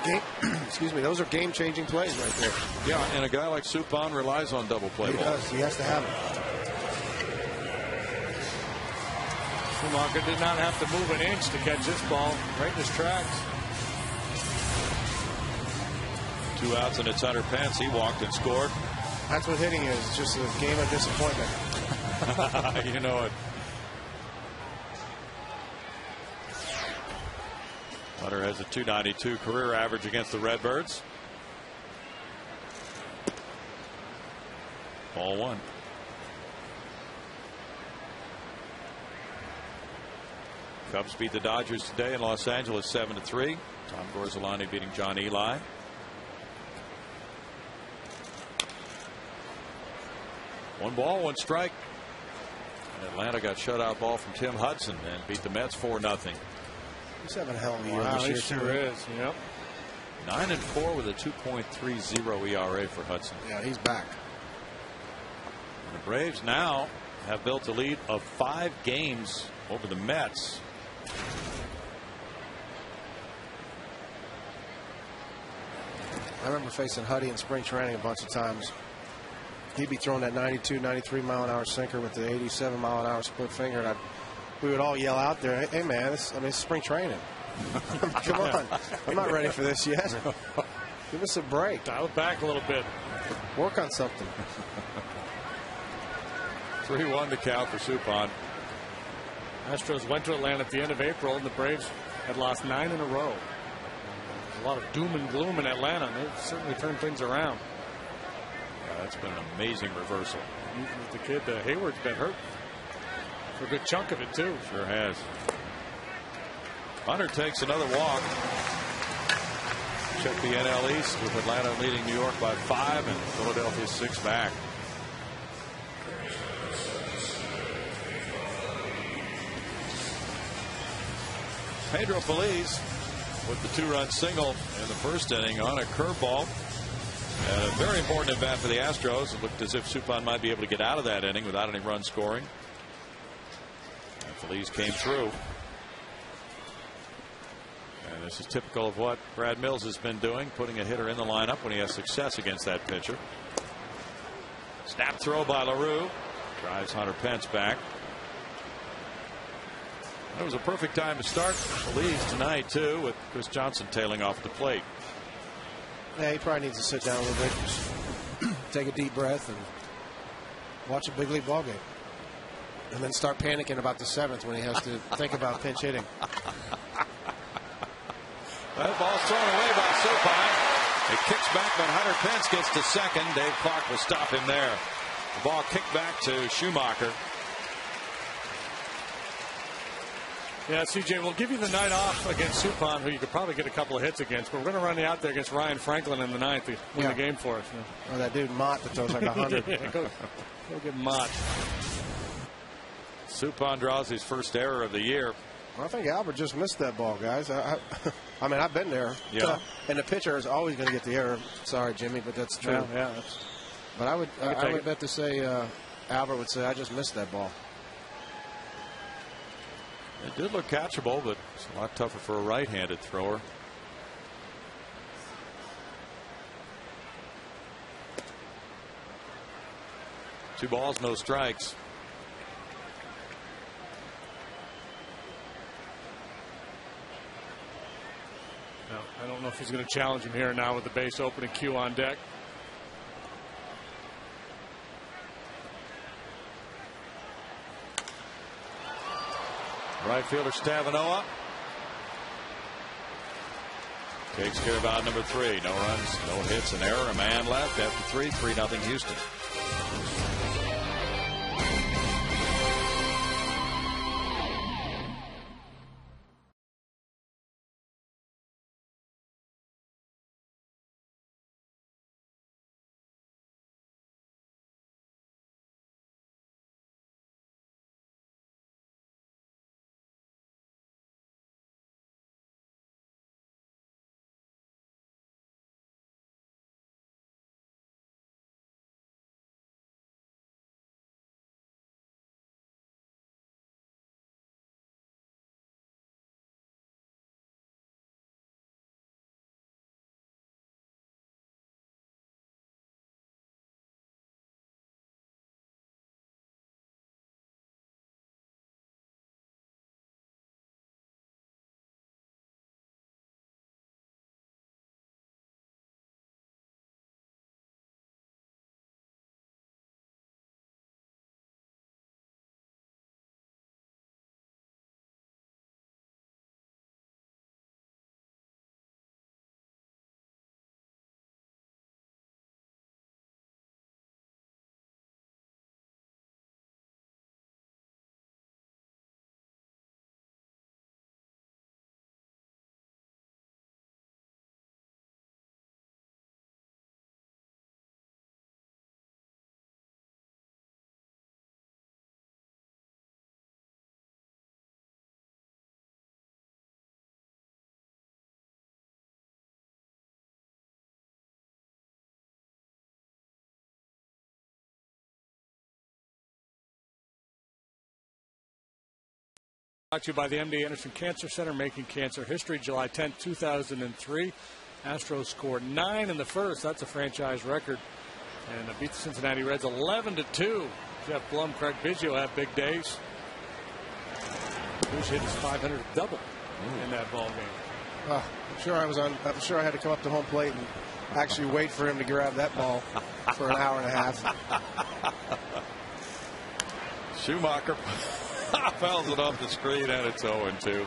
those are game-changing plays right there. Yeah, and a guy like Suppan relies on double play He balls. does. He has to have it. Schumacher did not have to move an inch to catch this ball right in his tracks. 2 outs, and it's Hunter Pence. He walked and scored. That's what hitting is. It's just a game of disappointment. You know it. Hunter has a .292 career average against the Redbirds. Ball 1. Cubs beat the Dodgers today in Los Angeles 7-3. Tom Gorzolani beating John Eli. One ball, 1 strike. And Atlanta got shutout ball from Tim Hudson and beat the Mets 4-0. He's having a hell of a year Wow, this he year. sure is. Yep. 9-4 with a 2.30 ERA for Hudson. Yeah, he's back. And the Braves now have built a lead of 5 games over the Mets. I remember facing Huddy in spring training a bunch of times. He'd be throwing that 92, 93 mile an hour sinker with the 87 mile an hour split finger, and we would all yell out there, "Hey man, it's spring training. Come on, I'm not ready for this yet. Give us a break. Dial it back a little bit. Work on something." 3-1 to count for Suppan. Astros went to Atlanta at the end of April, and the Braves had lost 9 in a row. A lot of doom and gloom in Atlanta, and they've certainly turned things around. Yeah, that's been an amazing reversal. The kid, Hayward's been hurt for a good chunk of it, too. Sure has. Hunter takes another walk. Check the NL East with Atlanta leading New York by 5 and Philadelphia 6 back. Pedro Feliz with the 2-run single in the first inning on a curveball. And a very important at bat for the Astros. It looked as if Suppan might be able to get out of that inning without any run scoring. And Feliz came through. And this is typical of what Brad Mills has been doing, putting a hitter in the lineup when he has success against that pitcher. Snap throw by LaRue. Drives Hunter Pence back. It was a perfect time to start Feliz tonight, too, with Chris Johnson tailing off the plate. Yeah, he probably needs to sit down a little bit, take a deep breath, and watch a big league ball game. And then start panicking about the 7th when he has to think about pinch hitting. That ball's thrown away by Suppan. It kicks back, but Hunter Pence gets to second. Dave Clark will stop him there. The ball kicked back to Schumacher. Yeah, CJ, we'll give you the night off against Suppan, who you could probably get a couple of hits against, but we're going to run you out there against Ryan Franklin in the 9th to win the game for us. Yeah. Or that dude Mott that throws like 100. Yeah, go get Mott. Suppan draws his first error of the year. Well, I think Albert just missed that ball, guys. I mean, I've been there. Yeah. And the pitcher is always going to get the error. Sorry, Jimmy, but that's true. Yeah. But I would bet to say Albert would say, I just missed that ball. It did look catchable, but it's a lot tougher for a right-handed thrower. Two balls, no strikes. No, I don't know if he's going to challenge him here now with the base opening cue on deck. Right fielder Stavinoa Takes care of out number 3. No runs, no hits, an error, a man left after 3. 3-0 Houston. Brought to you by the MD Anderson Cancer Center, making cancer history. July 10, 2003. Astros scored 9 in the first. That's a franchise record. And beat the Cincinnati Reds 11-2. Jeff Blum, Craig Biggio have big days. Bush hit his 500th double in that ball game. I'm sure I'm sure I had to come up to home plate and actually wait for him to grab that ball for an hour and a half. Schumacher fouls it off the screen, and it's 0-2.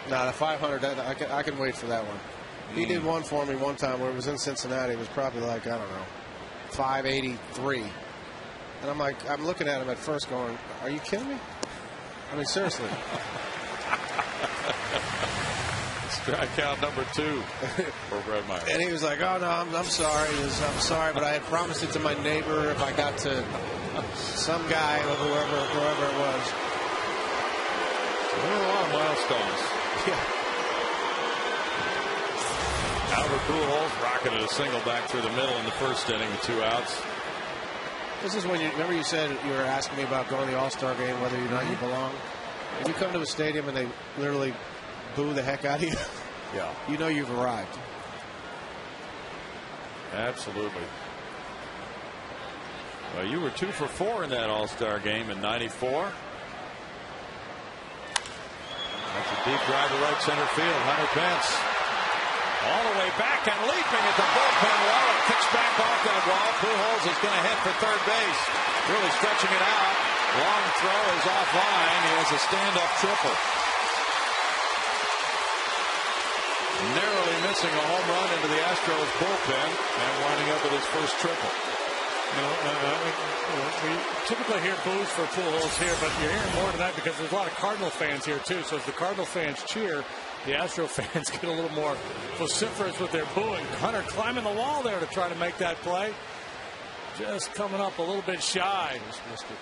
Nah, the 500, I can wait for that one. He did one for me one time where it was in Cincinnati. It was probably like, I don't know, 583. And I'm looking at him at first going, are you kidding me? I mean, seriously. Strikeout number 2 for Brett Meyer. And he was like, oh, no, I'm sorry. I'm sorry, but I had promised it to my neighbor if I got to some guy or whoever it was. There are a lot of milestones. Yeah. Albert Pujols rocketed a single back through the middle in the first inning with 2 outs. This is when remember you said you were asking me about going to the All-Star game, whether or not you belong. If you come to a stadium and they literally boo the heck out of you, yeah, you know you've arrived. Absolutely. Well, you were 2 for 4 in that All-Star game in '94. That's a deep drive to right center field. Hunter Pence all the way back and leaping at the bullpen wall. It kicks back off that wall. Pujols is going to head for third base. Really stretching it out. Long throw is offline. He has a stand-up triple. Narrowly missing a home run into the Astros bullpen and winding up with his first triple. We typically hear boos for Pujols here, but you're hearing more tonight because there's a lot of Cardinal fans here too. So as the Cardinal fans cheer, the Astro fans get a little more vociferous with their booing. Hunter climbing the wall there to try to make that play. Just coming up a little bit shy. Just missed it.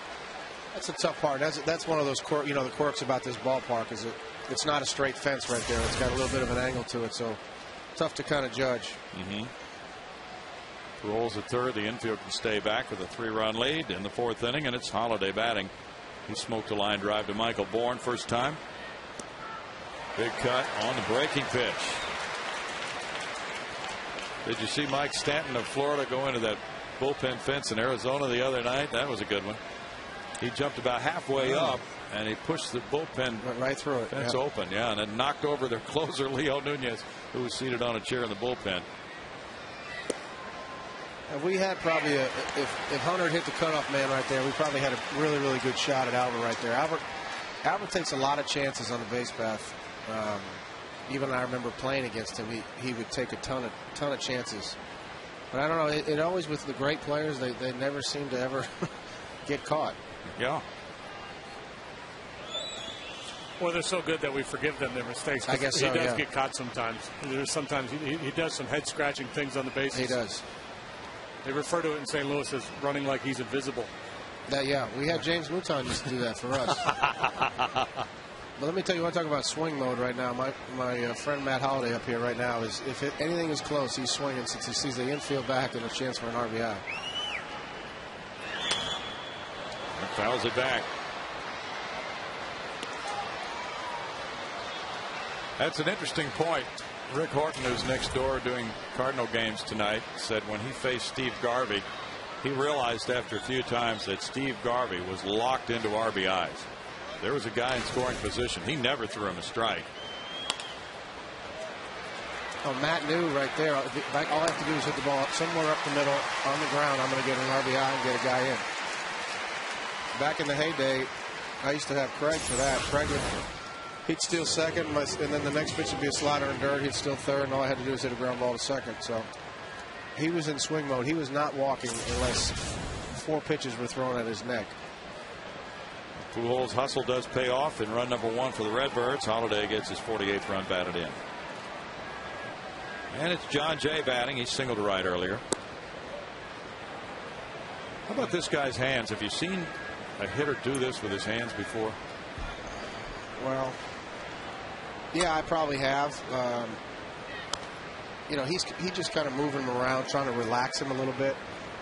That's a tough part. That's one of those the quirks about this ballpark is it's not a straight fence right there. It's got a little bit of an angle to it, so tough to kind of judge. Rolls at third. The infield can stay back with a 3-run lead in the 4th inning, and it's Holiday batting. He smoked a line drive to Michael Bourne first time. Big cut on the breaking pitch. Did you see Mike Stanton of Florida go into that bullpen fence in Arizona the other night? That was a good one. He jumped about halfway up and he pushed the bullpen right through it. Fence open, and then knocked over their closer Leo Nunez, who was seated on a chair in the bullpen. If we had probably if Hunter had hit the cutoff man right there, we probably had a really good shot at Albert right there. Albert takes a lot of chances on the base path. Even I remember playing against him. He would take a ton of chances. But I don't know. It always with the great players, they never seem to ever get caught. Yeah. Well, they're so good that we forgive them their mistakes. I guess so, he does yeah. get caught sometimes. There's sometimes he does some head scratching things on the bases. He does. They refer to it in St. Louis as running like he's invisible. Yeah, we had James Mouton used to do that for us. But let me tell you, I talk about swing mode right now. My friend Matt Holliday up here right now is, if anything is close, he's swinging since he sees the infield back and a chance for an RBI. And fouls it back. That's an interesting point. Rick Horton, who's next door doing Cardinal games tonight, said when he faced Steve Garvey, he realized after a few times that Steve Garvey was locked into RBIs. There was a guy in scoring position. He never threw him a strike. Oh, Matt knew right there. All I have to do is hit the ball somewhere up the middle on the ground. I'm going to get an RBI and get a guy in. Back in the heyday, I used to have Craig for that. Craig he'd steal second, and then the next pitch would be a slider and dirt. He'd steal third, and all I had to do was hit a ground ball to second. So he was in swing mode. He was not walking unless 4 pitches were thrown at his neck. Pujols' hustle does pay off in run number 1 for the Redbirds. Holiday gets his 48th run batted in. And it's John Jay batting. He singled to right earlier. How about this guy's hands? Have you seen a hitter do this with his hands before? Well, yeah, I probably have. You know, he just kind of moving him around, trying to relax him a little bit.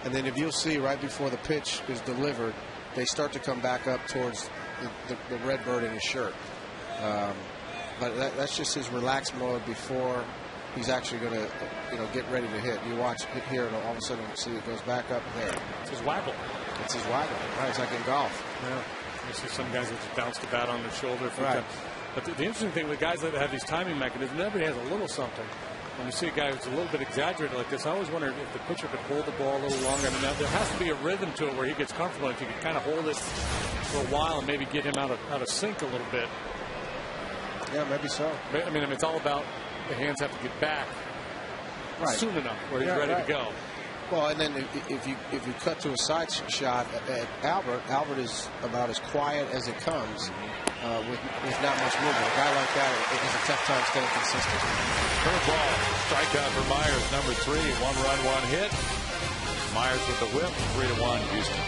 And then if you'll see right before the pitch is delivered, they start to come back up towards the Redbird in his shirt. But that's just his relaxed mode before he's actually going to, get ready to hit. You watch it here, and all of a sudden you see it goes back up there. It's his waggle. It's his waggle. Right, it's like in golf. Yeah. You see some guys that just bounce the bat on their shoulder. Right. But the interesting thing with guys that have these timing mechanisms, everybody has a little something. When you see a guy who's a little bit exaggerated like this, I always wonder if the pitcher could hold the ball a little longer. I mean, there has to be a rhythm to it where he gets comfortable. If you can kind of hold it for a while and maybe get him out of sync a little bit. Yeah, maybe so. I mean, it's all about the hands have to get back soon enough where he's ready to go. Well, and then if you cut to a side shot at Albert is about as quiet as it comes with not much movement. A guy like that is a tough time staying consistent. Curveball, strikeout for Myers, number 3, 1 run, 1 hit. Myers with the whip, 3-1 Houston.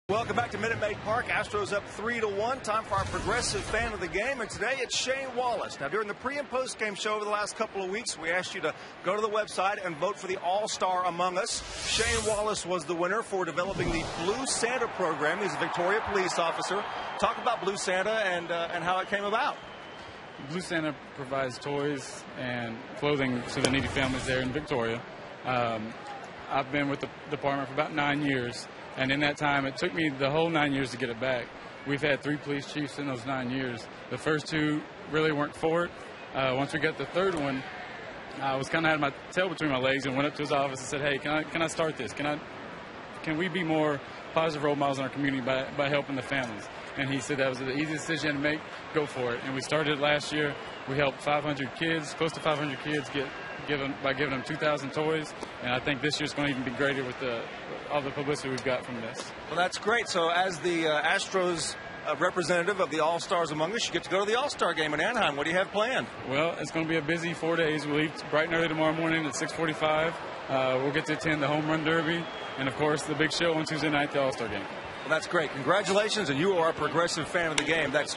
Welcome back to Minute Maid Park. Astros up 3-1. Time for our progressive fan of the game, and today it's Shane Wallace. Now, during the pre- and post-game show over the last couple of weeks, we asked you to go to the website and vote for the All-Star Among Us. Shane Wallace was the winner for developing the Blue Santa program. He's a Victoria police officer. Talk about Blue Santa and how it came about. Blue Santa provides toys and clothing to the needy families there in Victoria. I've been with the department for about 9 years. And in that time, it took me the whole 9 years to get it back. We've had 3 police chiefs in those 9 years. The first 2 really weren't for it. Once we got the third one, I was kind of had my tail between my legs and went up to his office and said, "Hey, can I start this? Can we be more positive role models in our community by helping the families?" And he said that was the easiest decision to make. Go for it. And we started last year. We helped 500 kids, close to 500 kids, by giving them 2,000 toys. And I think this year's going to even be greater with all the publicity we've got from this. Well, that's great. So as the Astros representative of the All-Stars Among Us, you get to go to the All-Star game in Anaheim. What do you have planned? Well, it's going to be a busy 4 days. We'll leave bright and early tomorrow morning at 6:45. We'll get to attend the Home Run Derby and, of course, the big show on Tuesday night, the All-Star game. Well, that's great. Congratulations, and you are a progressive fan of the game. That's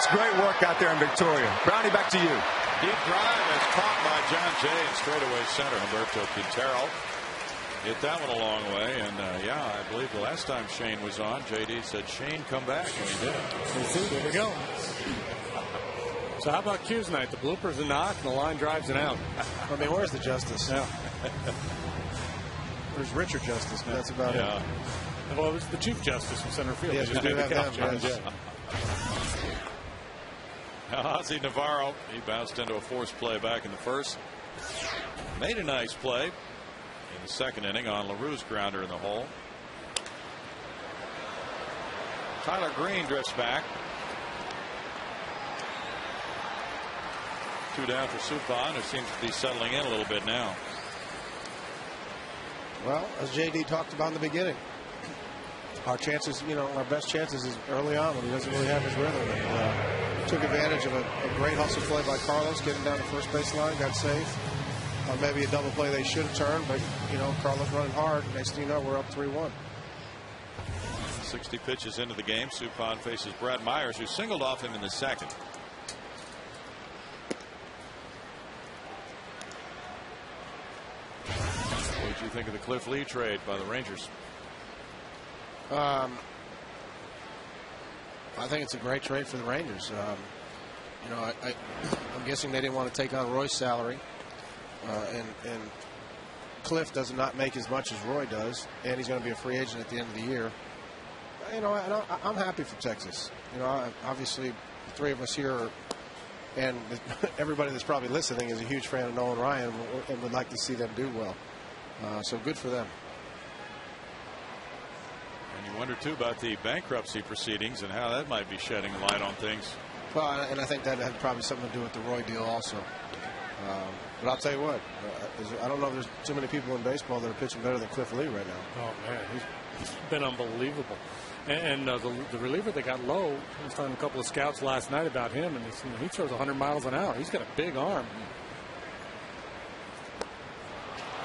great work out there in Victoria. Brownie, back to you. Deep drive is caught by John Jay in straightaway center. Humberto Quintero hit that one a long way. And, I believe the last time Shane was on, JD said, "Shane, come back." And he did. There we go. So how about Q's night? The bloopers a knock, and the line drives it out. I mean, where's the justice? Yeah. There's Richard Justice, but that's about it. Well, it was the Chief Justice from center field. Yes, we do have them, John yes. Jay. Ozzie Navarro, he bounced into a forced play back in the first. Made a nice play in the second inning on LaRue's grounder in the hole. Tyler Green drifts back. 2 down for Suppan, who seems to be settling in a little bit now. Well, as JD talked about in the beginning, our chances, our best chances is early on when he doesn't really have his rhythm. And, took advantage of a great hustle play by Carlos, getting down the first base line, got safe. Maybe a double play they should have turned, but, Carlos running hard. Next thing you know, we're up 3-1. 60 pitches into the game. Suppan faces Brad Myers, who singled off him in the second. What did you think of the Cliff Lee trade by the Rangers? I think it's a great trade for the Rangers. I'm guessing they didn't want to take on Roy's salary, and Cliff does not make as much as Roy does, and he's going to be a free agent at the end of the year. I'm happy for Texas. Obviously, the 3 of us here, and everybody that's probably listening is a huge fan of Nolan Ryan and would like to see them do well. So good for them. And you wonder, too, about the bankruptcy proceedings and how that might be shedding light on things. Well, and I think that had probably something to do with the Roy deal also. But I'll tell you what, I don't know if there's too many people in baseball that are pitching better than Cliff Lee right now. Oh, man, he's been unbelievable. And the reliever that got low, I was talking to a couple of scouts last night about him, and he throws 100 miles an hour. He's got a big arm.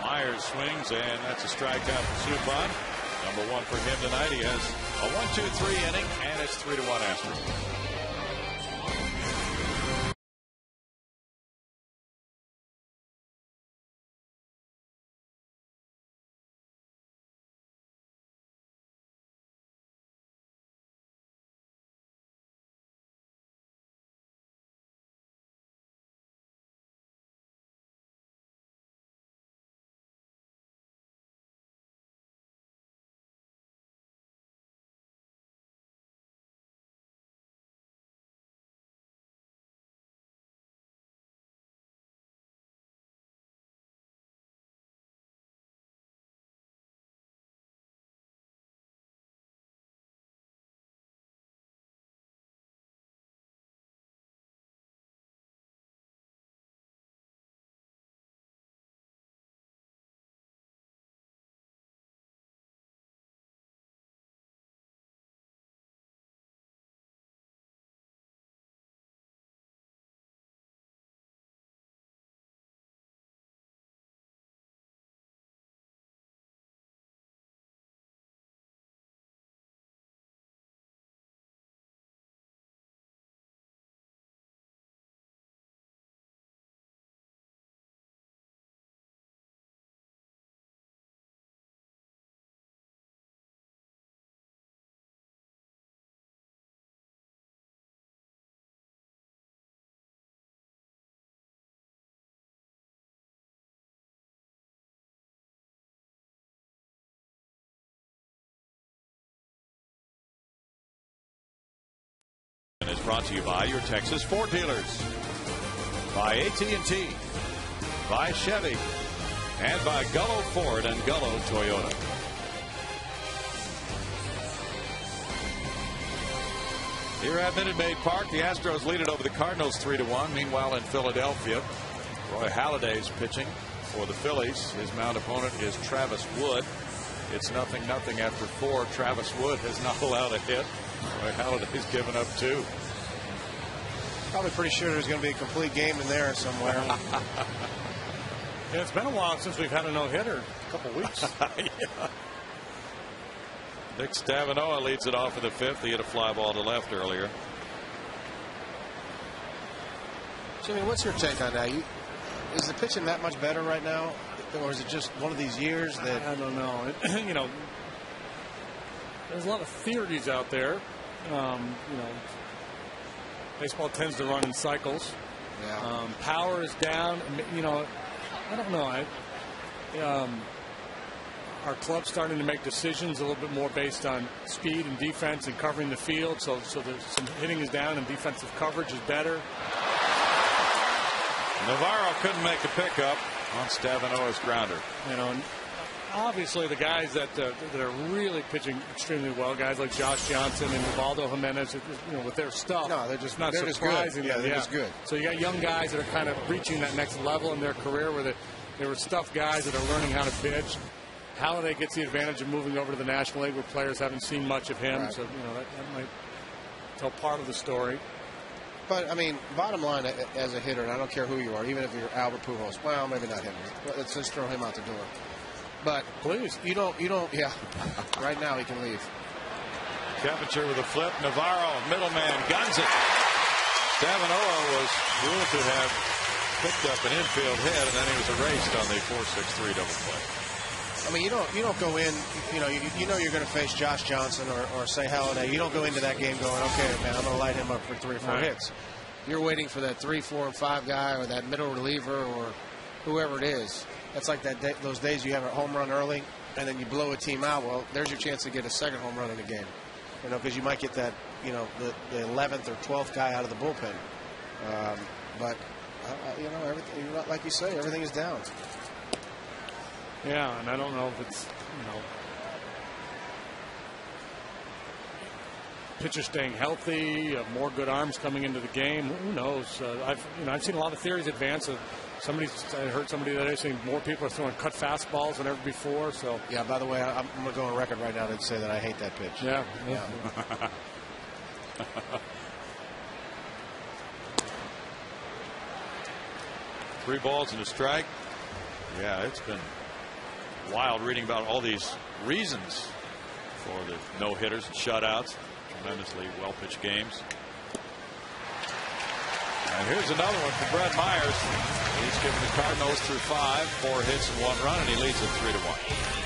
Myers swings, and that's a strikeout for Suppan. Number 1 for him tonight. He has a 1-2-3 inning, and it's 3-1 Astros. Brought to you by your Texas Ford dealers, by AT&T, by Chevy, and by Gullo Ford and Gullo Toyota. Here at Minute Maid Park, the Astros lead it over the Cardinals 3-1. Meanwhile, in Philadelphia, Roy Halladay's pitching for the Phillies. His mound opponent is Travis Wood. It's 0-0 after 4. Travis Wood has not allowed a hit. Roy Halladay's given up 2. Probably pretty sure there's going to be a complete game in there somewhere. Yeah, it's been a while since we've had a no-hitter. A couple weeks. Yeah. Nick Stavinoa leads it off in the 5th. He hit a fly ball to left earlier. Jimmy, what's your take on that? Is the pitching that much better right now, or is it just one of these years that I don't know? You know, there's a lot of theories out there. You know, baseball tends to run in cycles. Yeah. Power is down. You know, I don't know. Our club's starting to make decisions a little bit more based on speed and defense and covering the field. So there's some hitting is down and defensive coverage is better. Navarro couldn't make a pickup on Stavinoa's grounder. You know, and obviously the guys that are really pitching extremely well, guys like Josh Johnson and Ubaldo Jimenez, you know, with their stuff. No, they're just not surprising. Good. Yeah, they're just good. So you got young guys that are kind of reaching that next level in their career, where they were stuffed guys that are learning how to pitch. Halladay gets the advantage of moving over to the National League, where players haven't seen much of him. Right. So you know that might tell part of the story. But I mean, bottom line, as a hitter, and I don't care who you are, even if you're Albert Pujols, well, maybe not him. Let's just throw him out the door. But please, you don't. Yeah, right now he can leave. Capiture with a flip. Navarro, middleman, guns it. Stavinoa was ruled to have picked up an infield hit, and then he was erased on the 4-6-3 double play. I mean, you don't go in. You know you're going to face Josh Johnson or say Halladay. You don't go into that game going, okay, man, I'm going to light him up for 3 or 4 hits. You're waiting for that 3, 4, and 5 guy, or that middle reliever, or whoever it is. That's like those days you have a home run early, and then you blow a team out. Well, there's your chance to get a second home run in the game. You know, because you might get that, you know, the 11th or 12th guy out of the bullpen. But you know, everything, like you say, everything is down. Yeah, and I don't know if it's, you know, pitcher staying healthy, more good arms coming into the game. Who knows? I've seen a lot of theories advance. I heard somebody the other day saying more people are throwing cut fastballs than ever before. So yeah. By the way, I'm going to go on record right now to say that I hate that pitch. Yeah. Yeah. 3 balls and a strike. Yeah, it's been wild reading about all these reasons for the no-hitters and shutouts. Tremendously well-pitched games. And here's another one for Brett Myers. He's given the Cardinals through 5, 4 hits and 1 run, and he leads it 3-1.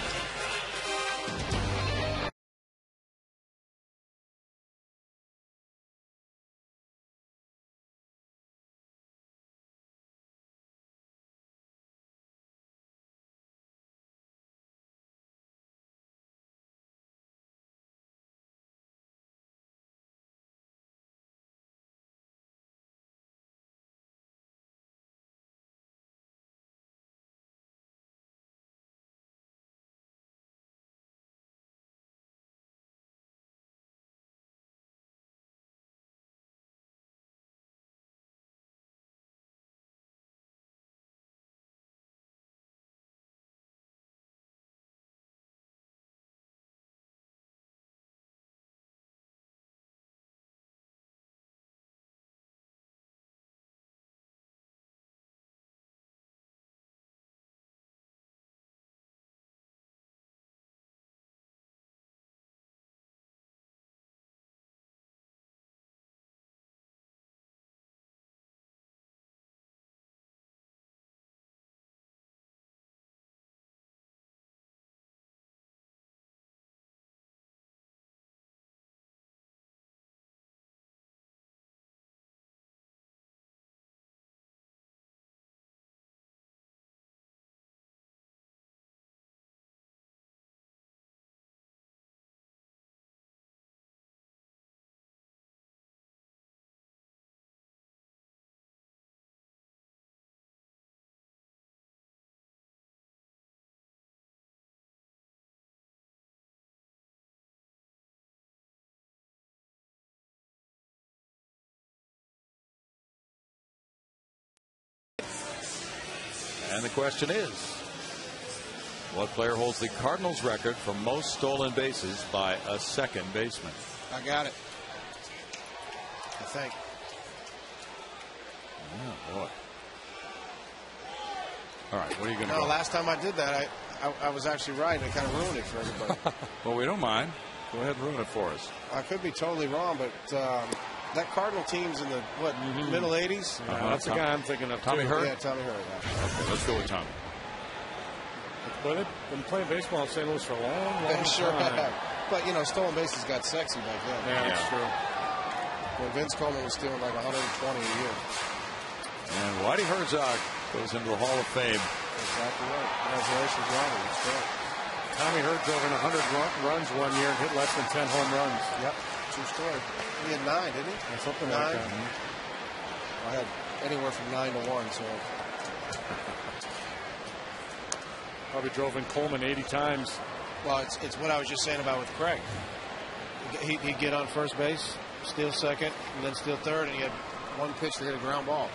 And the question is, what player holds the Cardinals record for most stolen bases by a second baseman? I got it. I think. Oh, boy. All right, what are you going to No, go? last time I did that, I was actually right, and it kind of ruined it for everybody. Well, we don't mind. Go ahead and ruin it for us. I could be totally wrong, but that Cardinal team's in the, middle 80s? Yeah, that's the guy I'm thinking of. Tommy Hurt? Yeah, Tommy Hurt. Yeah. Okay, let's go with Tommy. But they've been playing baseball in St. Louis for a long, long They sure time. have. But, stolen bases got sexy back then. Yeah, that's true. When Vince Coleman was stealing like 120 a year. And Whitey Herzog goes into the Hall of Fame. Exactly right. Congratulations, Whitey. That's great. Tommy Hurt drove in 100 runs one year and hit less than 10 home runs. Yep. True story. He had 9, didn't he? Or something 9. like that. I had anywhere from 9 to 1, so. Probably drove in Coleman 80 times. Well, it's what I was just saying about with Craig. He'd get on first base, steal second, and then steal third, and he had one pitch to hit a ground ball.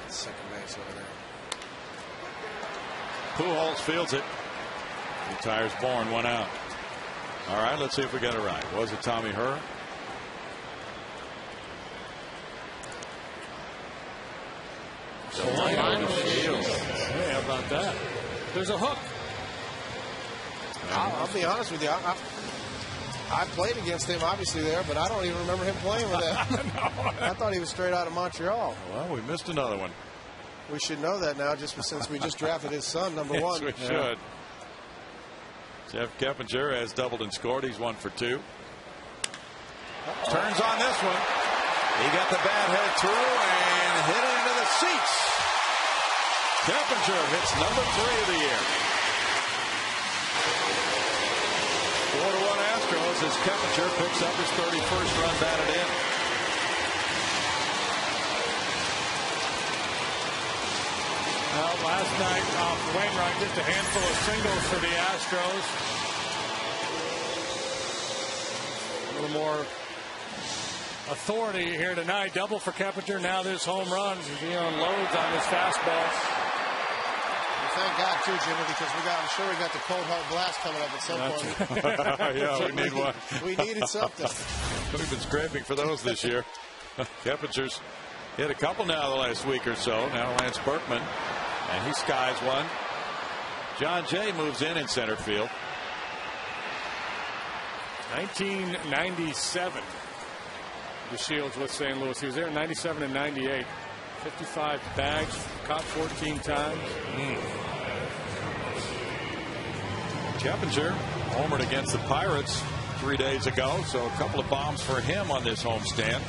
Second base over there. Pujols fields it. Retires Bourne, 1 out. All right, let's see if we get it right. Was it Tommy Hurt? Hey, how about that? There's a hook. I'll be honest with you. I played against him, obviously, there, but I don't even remember him playing with that. I thought he was straight out of Montreal. Well, we missed another one. We should know that now, since we just drafted his son, number 1. Yes, we should. Jeff Keppinger has doubled and scored. He's 1 for 2. Turns on this one. He got the bat headed through and hit it into the seats. Keppinger hits number 3 of the year. 4-1 Astros as Keppinger picks up his 31st run batted in. Well, last night off Wainwright, just a handful of singles for the Astros. A little more authority here tonight. Double for Keppinger. Now this home run. He unloads on his fastball. Well, thank God, too, Jimmy, because I'm sure we got the cold hard blast coming up at some point. Yeah, we need one. We needed something. We've been scraping for those this year. Keppinger's hit a couple now the last week or so. Now Lance Berkman, and he skies one. John Jay moves in center field. 1997. The Shields with St. Louis. He was there in 97 and 98. 55 bags, caught 14 times. Keppinger homered against the Pirates 3 days ago, so a couple of bombs for him on this homestand.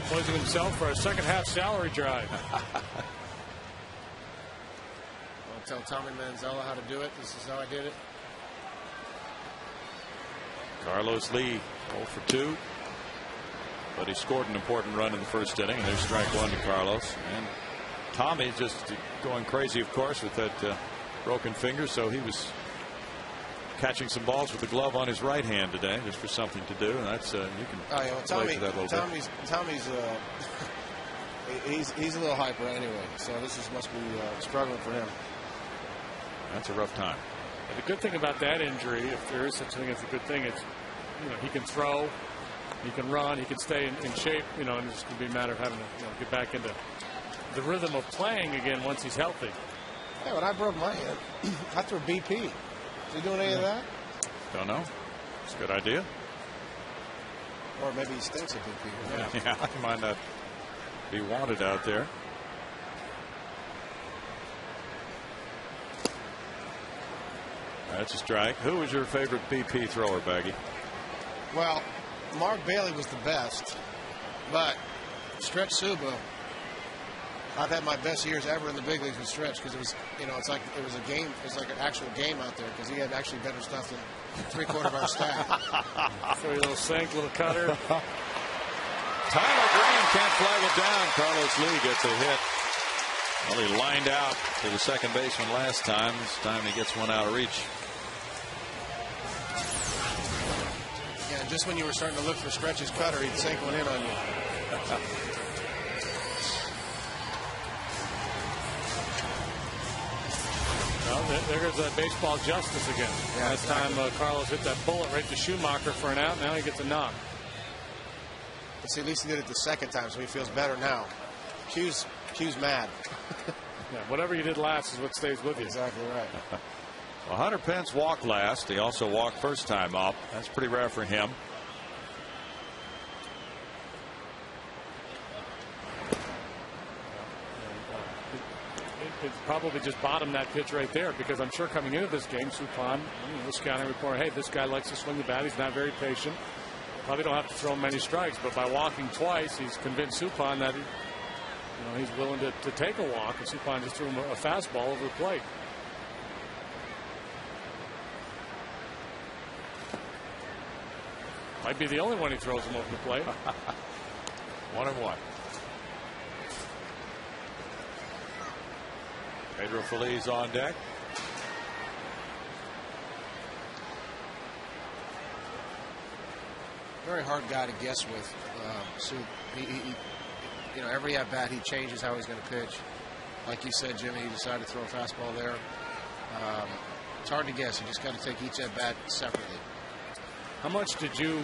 Poisoned himself for a second half salary drive. I'll tell Tommy Manzella how to do it. This is how I did it. Carlos Lee 0 for 2. But he scored an important run in the first inning. And there's strike 1 to Carlos. And Tommy's just going crazy, of course, with that broken finger. So he was catching some balls with the glove on his right hand today, just for something to do. And that's you can relate to that a little bit. Tommy's he's a little hyper anyway. So this must be struggling for him. That's a rough time. And the good thing about that injury, if there is such a thing as a good thing, it's he can throw. He can run. He can stay in shape, and it's going to be a matter of having to get back into the rhythm of playing again once he's healthy. Yeah, when I broke my hand, I threw BP. Is he doing any of that? Don't know. It's a good idea. Or maybe he stinks at BP. Yeah, he might not be wanted out there. That's a strike. Who was your favorite BP thrower, Baggy? Well, Mark Bailey was the best, but Stretch Suba, I've had my best years ever in the big leagues with Stretch because it was, it's like it was a game. It was like an actual game out there because he had actually better stuff than 3/4 of our staff. So a little sink, little cutter. Tyler Green can't flag it down. Carlos Lee gets a hit. Well, he lined out to the second baseman last time. This time he gets one out of reach. Yeah, just when you were starting to look for Stretch's cutter, he'd sink one in on you. Well, there goes that baseball justice again. Yeah, Last time Carlos hit that bullet right to Schumacher for an out. Now he gets a knock. But see, at least he did it the second time, so he feels better now. Q's mad. Yeah, whatever you did last is what stays with you. Exactly right. Well, Hunter Pence walked last. He also walked first time up. That's pretty rare for him. It probably just bottomed that pitch right there, because I'm sure coming into this game, Suppan, the scouting report, hey, this guy likes to swing the bat. He's not very patient. Probably don't have to throw him many strikes, but by walking twice, he's convinced Suppan that he's willing to take a walk, and Suppan just threw him a fastball over the plate. Might be the only one he throws him over the plate. 1-1. Pedro Feliz on deck. Very hard guy to guess with. Every at bat he changes how he's going to pitch. Like you said, Jimmy, he decided to throw a fastball there. It's hard to guess. You just got to take each at bat separately. How much did you,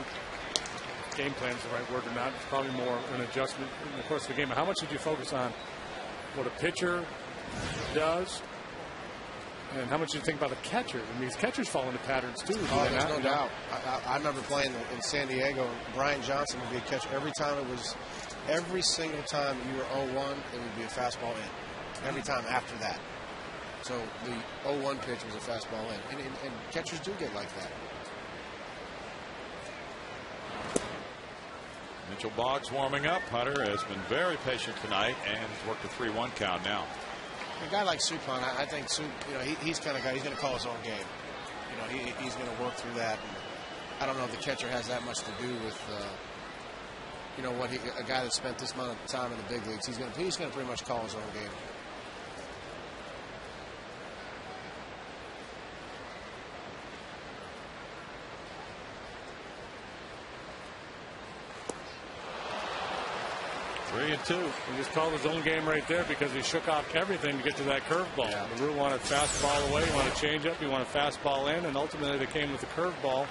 game plan is the right word or not, it's probably more an adjustment in the course of the game, but how much did you focus on what a pitcher does, and how much do you think about the catcher? I mean, these catchers fall into patterns too. Oh, there's no doubt. I remember playing in San Diego. Brian Johnson would be a catcher every single time you were 0-1, it would be a fastball in. Every time after that. So the 0-1 pitch was a fastball in. And catchers do get like that. Mitchell Boggs warming up. Hunter has been very patient tonight and has worked a 3-1 count now. A guy like Suppan, I think he's kind of guy. He's going to call his own game. He's going to work through that. And I don't know if the catcher has that much to do with a guy that spent this amount of time in the big leagues. He's going to pretty much call his own game. Three and two. He just called his own game right there because he shook off everything to get to that curveball. Yeah. LaRue wanted fastball away, he wanted changeup, he wanted fastball in, and ultimately they came with the curveball.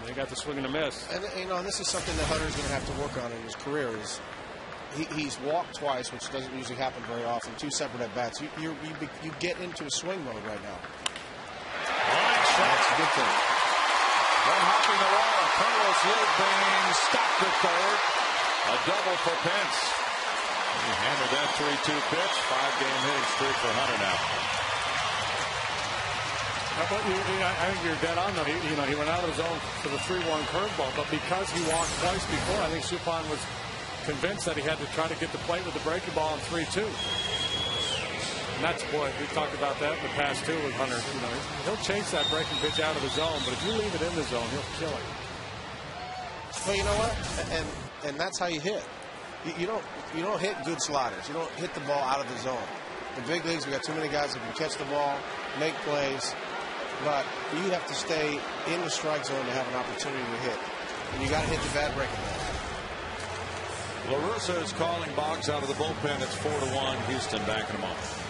They got the swing and a miss. And this is something that Hunter's going to have to work on in his career. He's walked twice, which doesn't usually happen very often. Two separate at bats. You get into a swing mode right now. That's a good thing. One hopping the wall. Carlos Lopez stopped at third. A double for Pence. He hammered that 3-2 pitch. 5-game hitting streak for Hunter now. I think you're dead on though. He went out of his zone for the 3-1 curveball, but because he walked twice before, I think Suppan was convinced that he had to try to get the plate with the breaking ball on 3-2. And that's what we talked about that in the past too with Hunter. He'll chase that breaking pitch out of the zone, but if you leave it in the zone, he'll kill it. Well, you know what? And that's how you hit. You don't hit good sliders. You don't hit the ball out of the zone. The big leagues, we got too many guys that can catch the ball, make plays. But you have to stay in the strike zone to have an opportunity to hit. And you got to hit the bad breaking ball. La Russa is calling Boggs out of the bullpen. It's 4-1. Houston back in a moment.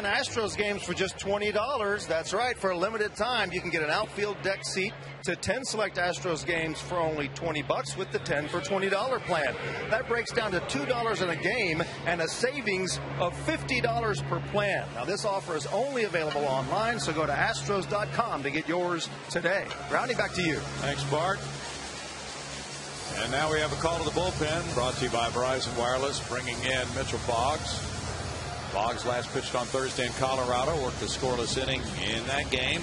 10 Astros games for just $20. That's right. For a limited time, you can get an outfield deck seat to 10 select Astros games for only $20 with the 10 for $20 plan. That breaks down to $2 in a game and a savings of $50 per plan. Now, this offer is only available online, so go to Astros.com to get yours today. Brownie, back to you. Thanks, Bart. And now we have a call to the bullpen, brought to you by Verizon Wireless, bringing in Mitchell Boggs. Boggs last pitched on Thursday in Colorado, worked a scoreless inning in that game,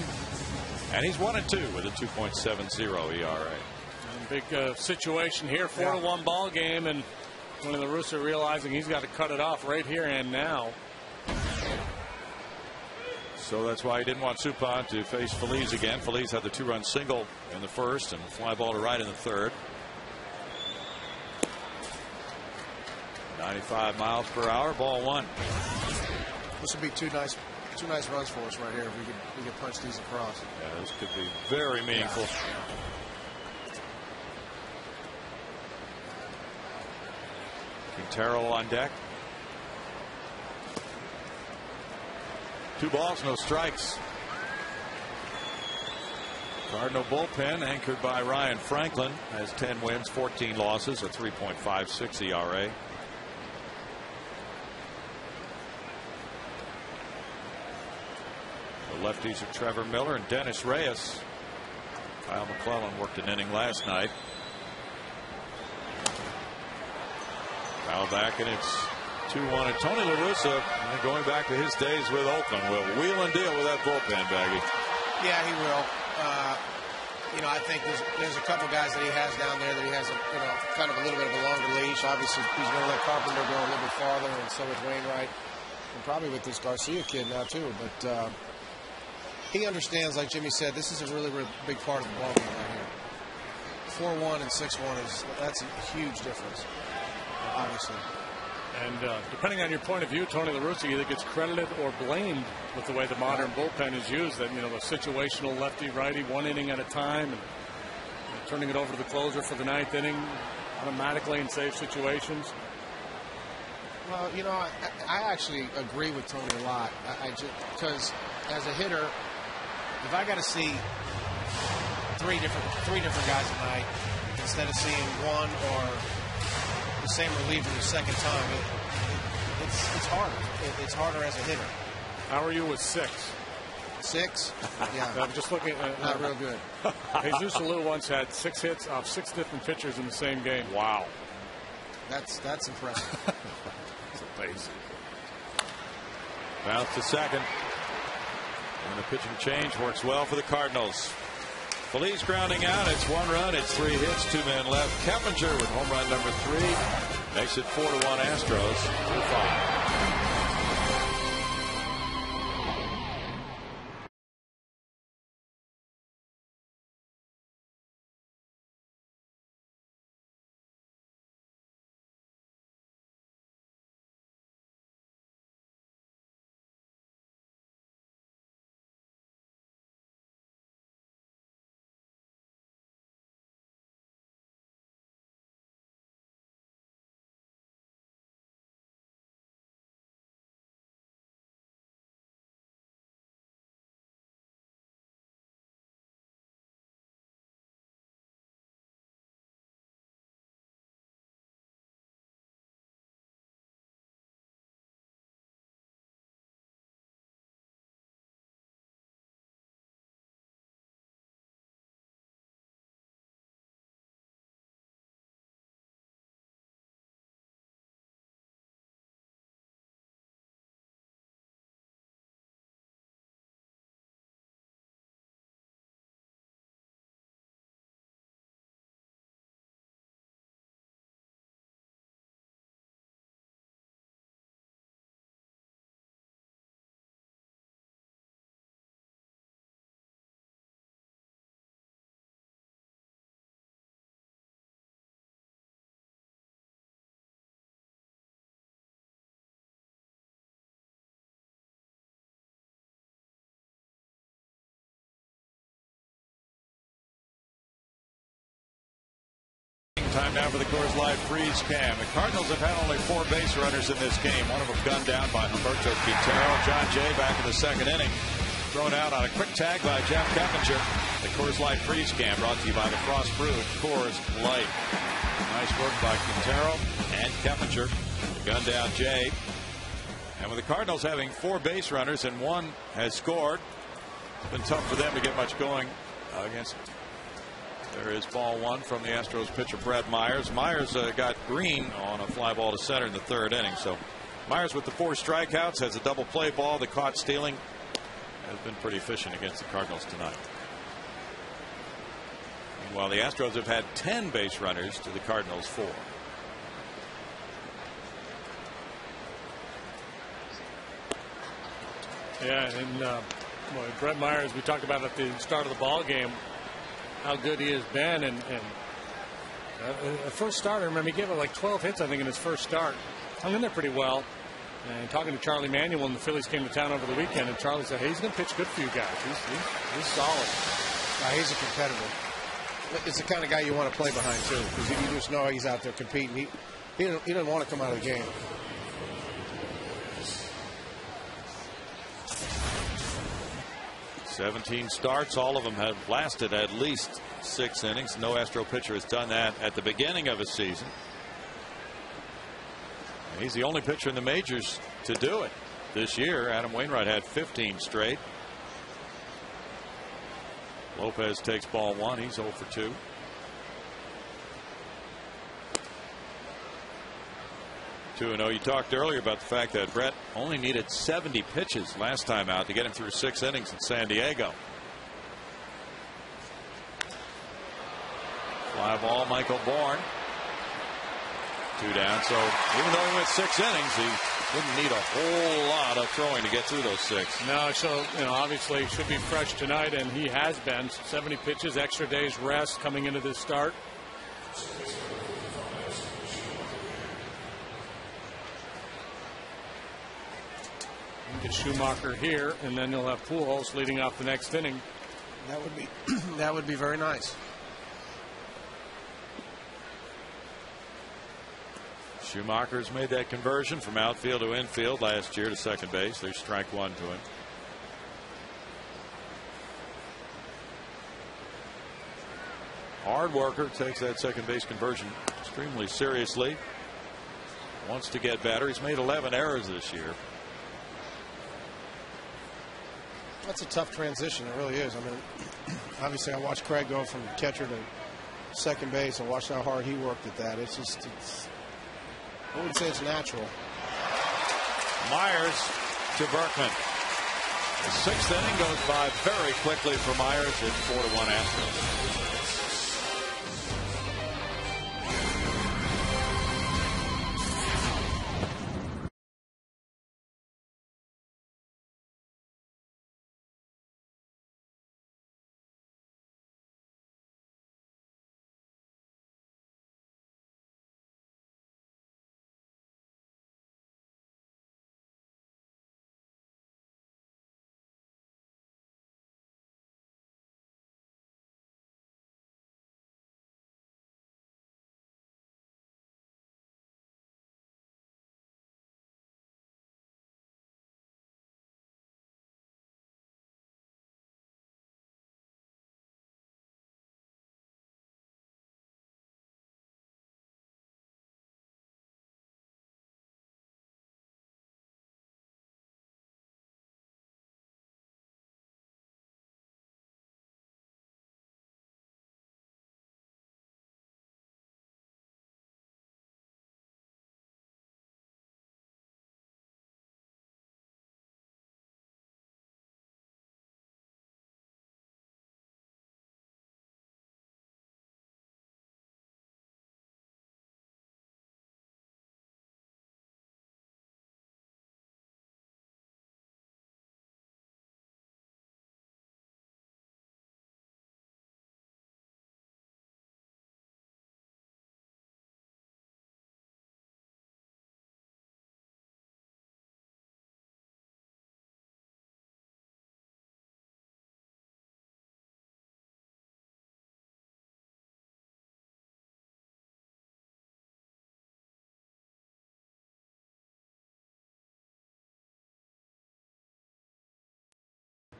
and he's 1-2 with a 2.70 ERA. And big situation here, 4-1 ball game, and Tony La Russa realizing he's got to cut it off right here and now. So that's why he didn't want Suppan to face Feliz again. Feliz had the 2-run single in the first and fly ball to right in the third. 95 miles per hour, ball one. This would be two nice runs for us right here if we could punch these across. Yeah, this could be very meaningful. Quintero on deck. 2 balls, no strikes. Cardinal bullpen, anchored by Ryan Franklin, has 10 wins, 14 losses, a 3.56 ERA. The lefties are Trevor Miller and Dennis Reyes. Kyle McClellan worked an inning last night. Kyle back, and it's 2-1. And Tony La Russa, going back to his days with Oakland, will wheel and deal with that bullpen, Baggy. Yeah, he will. I think there's a couple guys that he has down there that he has kind of a little bit of a longer leash. Obviously, he's going to let Carpenter go a little bit farther, and so is Wainwright, and probably with this Garcia kid now too. But he understands, like Jimmy said, this is a really, really big part of the ball game right here. 4-1 and 6-1 that's a huge difference, obviously. And depending on your point of view, Tony La Russa either gets credited or blamed with the way the modern bullpen is used. That, the situational lefty-righty, 1 inning at a time, and turning it over to the closer for the 9th inning automatically in safe situations. Well, I actually agree with Tony a lot. Because as a hitter, if I got to see three different guys a night instead of seeing one or the same reliever the second time, it's harder. It's harder as a hitter. How are you with 6? 6? Yeah. I'm just looking at not real good. Jesus Alou once had 6 hits off 6 different pitchers in the same game. Wow. That's impressive. It's amazing. Bounce to second. And the pitching change works well for the Cardinals. Feliz grounding out. It's 1 run. It's 3 hits. 2 men left. Keppinger with home run number 3 makes it 4-1 Astros. 2-5. Time now for the Coors Light Freeze Cam. The Cardinals have had only 4 base runners in this game. One of them gunned down by Humberto Quintero. John Jay back in the second inning. Thrown out on a quick tag by Jeff Keppinger. The Coors Light Freeze Cam brought to you by the Frost Brewed Coors Light. Nice work by Quintero and Keppinger. Gun down Jay. And with the Cardinals having 4 base runners and 1 has scored, it's been tough for them to get much going against. There is ball 1 from the Astros pitcher Brett Myers. Myers got Green on a fly ball to center in the 3rd inning. So Myers with the 4 strikeouts has a double play ball. The caught stealing has been pretty efficient against the Cardinals tonight. Meanwhile, the Astros have had 10 base runners to the Cardinals 4. Yeah, and Brett Myers, we talked about at the start of the ball game how good he has been, and a first starter. Remember, he gave it like 12 hits, I think, in his first start. Hung in there pretty well. And talking to Charlie Manuel when the Phillies came to town over the weekend, and Charlie said, "Hey, he's going to pitch good for you guys. He's solid." He's a competitor. It's the kind of guy you want to play behind too, because you just know he's out there competing. He didn't want to come out of the game. "17 starts, all of them have lasted at least 6 innings. No Astro pitcher has done that at the beginning of a season. He's the only pitcher in the majors to do it this year. Adam Wainwright had 15 straight. Lopez takes ball 1. He's 0 for 2. You talked earlier about the fact that Brett only needed 70 pitches last time out to get him through 6 innings in San Diego. Fly ball, Michael Bourne. 2 down. So even though he went 6 innings, he didn't need a whole lot of throwing to get through those 6. No, so obviously should be fresh tonight, and he has been. 70 pitches, extra day's rest coming into this start. Get Schumacher here, and then you'll have Pujols leading off the next inning. That would be very nice. Schumacher's made that conversion from outfield to infield last year to second base. There's strike 1 to him. Hard worker, takes that second base conversion extremely seriously. Wants to get better. He's made 11 errors this year. That's a tough transition. It really is. I mean, obviously, I watched Craig go from catcher to second base. I watched how hard he worked at that. It's I wouldn't say it's natural. Myers to Berkman. The 6th inning goes by very quickly for Myers. It's 4-1 Astros.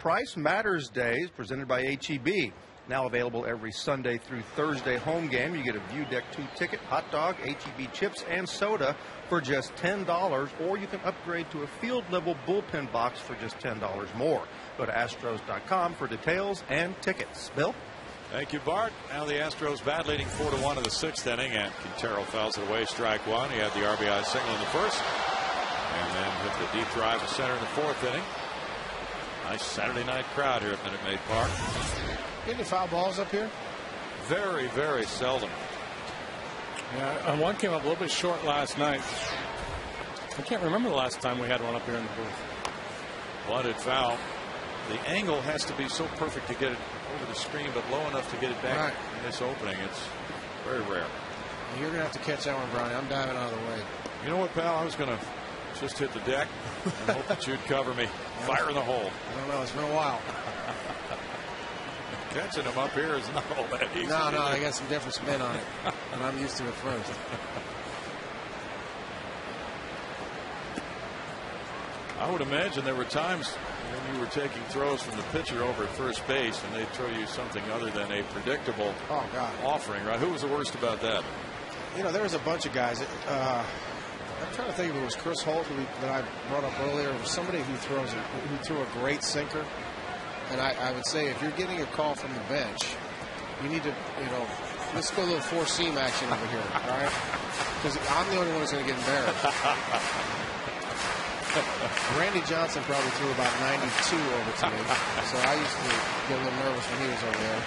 Price Matters Days presented by HEB. Now available every Sunday through Thursday home game. You get a View Deck 2 ticket, hot dog, HEB chips, and soda for just $10, or you can upgrade to a field-level bullpen box for just $10 more. Go to Astros.com for details and tickets. Bill? Thank you, Bart. Now the Astros bat leading 4-1 in the 6th inning, and Quintero fouls it away, strike one. He had the RBI single in the first, and then hit the deep drive to center in the 4th inning. Nice Saturday night crowd here at Minute Maid Park. Any foul balls up here? Very, very seldom. Yeah, and one came up a little bit short last night. I can't remember the last time we had one up here in the booth. Bunted foul. The angle has to be so perfect to get it over the screen, but low enough to get it back in this opening. It's very rare. You're going to have to catch that one, Brownie. I'm diving out of the way. You know what, pal? I was going to just hit the deck and hope that you'd cover me. Fire in the hole. I don't know. It's been a while. Catching them up here is not all that easy. No, they got some different spin on it, and I'm used to it first. I would imagine there were times when you were taking throws from the pitcher over at first base, and they'd throw you something other than a predictable offering, right? Who was the worst about that? You know, there was a bunch of guys. I'm trying to think if it was Chris Holt that I brought up earlier. It was somebody who threw a great sinker. And I would say if you're getting a call from the bench, you need to, let's go a little four-seam action over here, all right? Because I'm the only one who's going to get embarrassed. Randy Johnson probably threw about 92 over to me, so I used to get a little nervous when he was over there.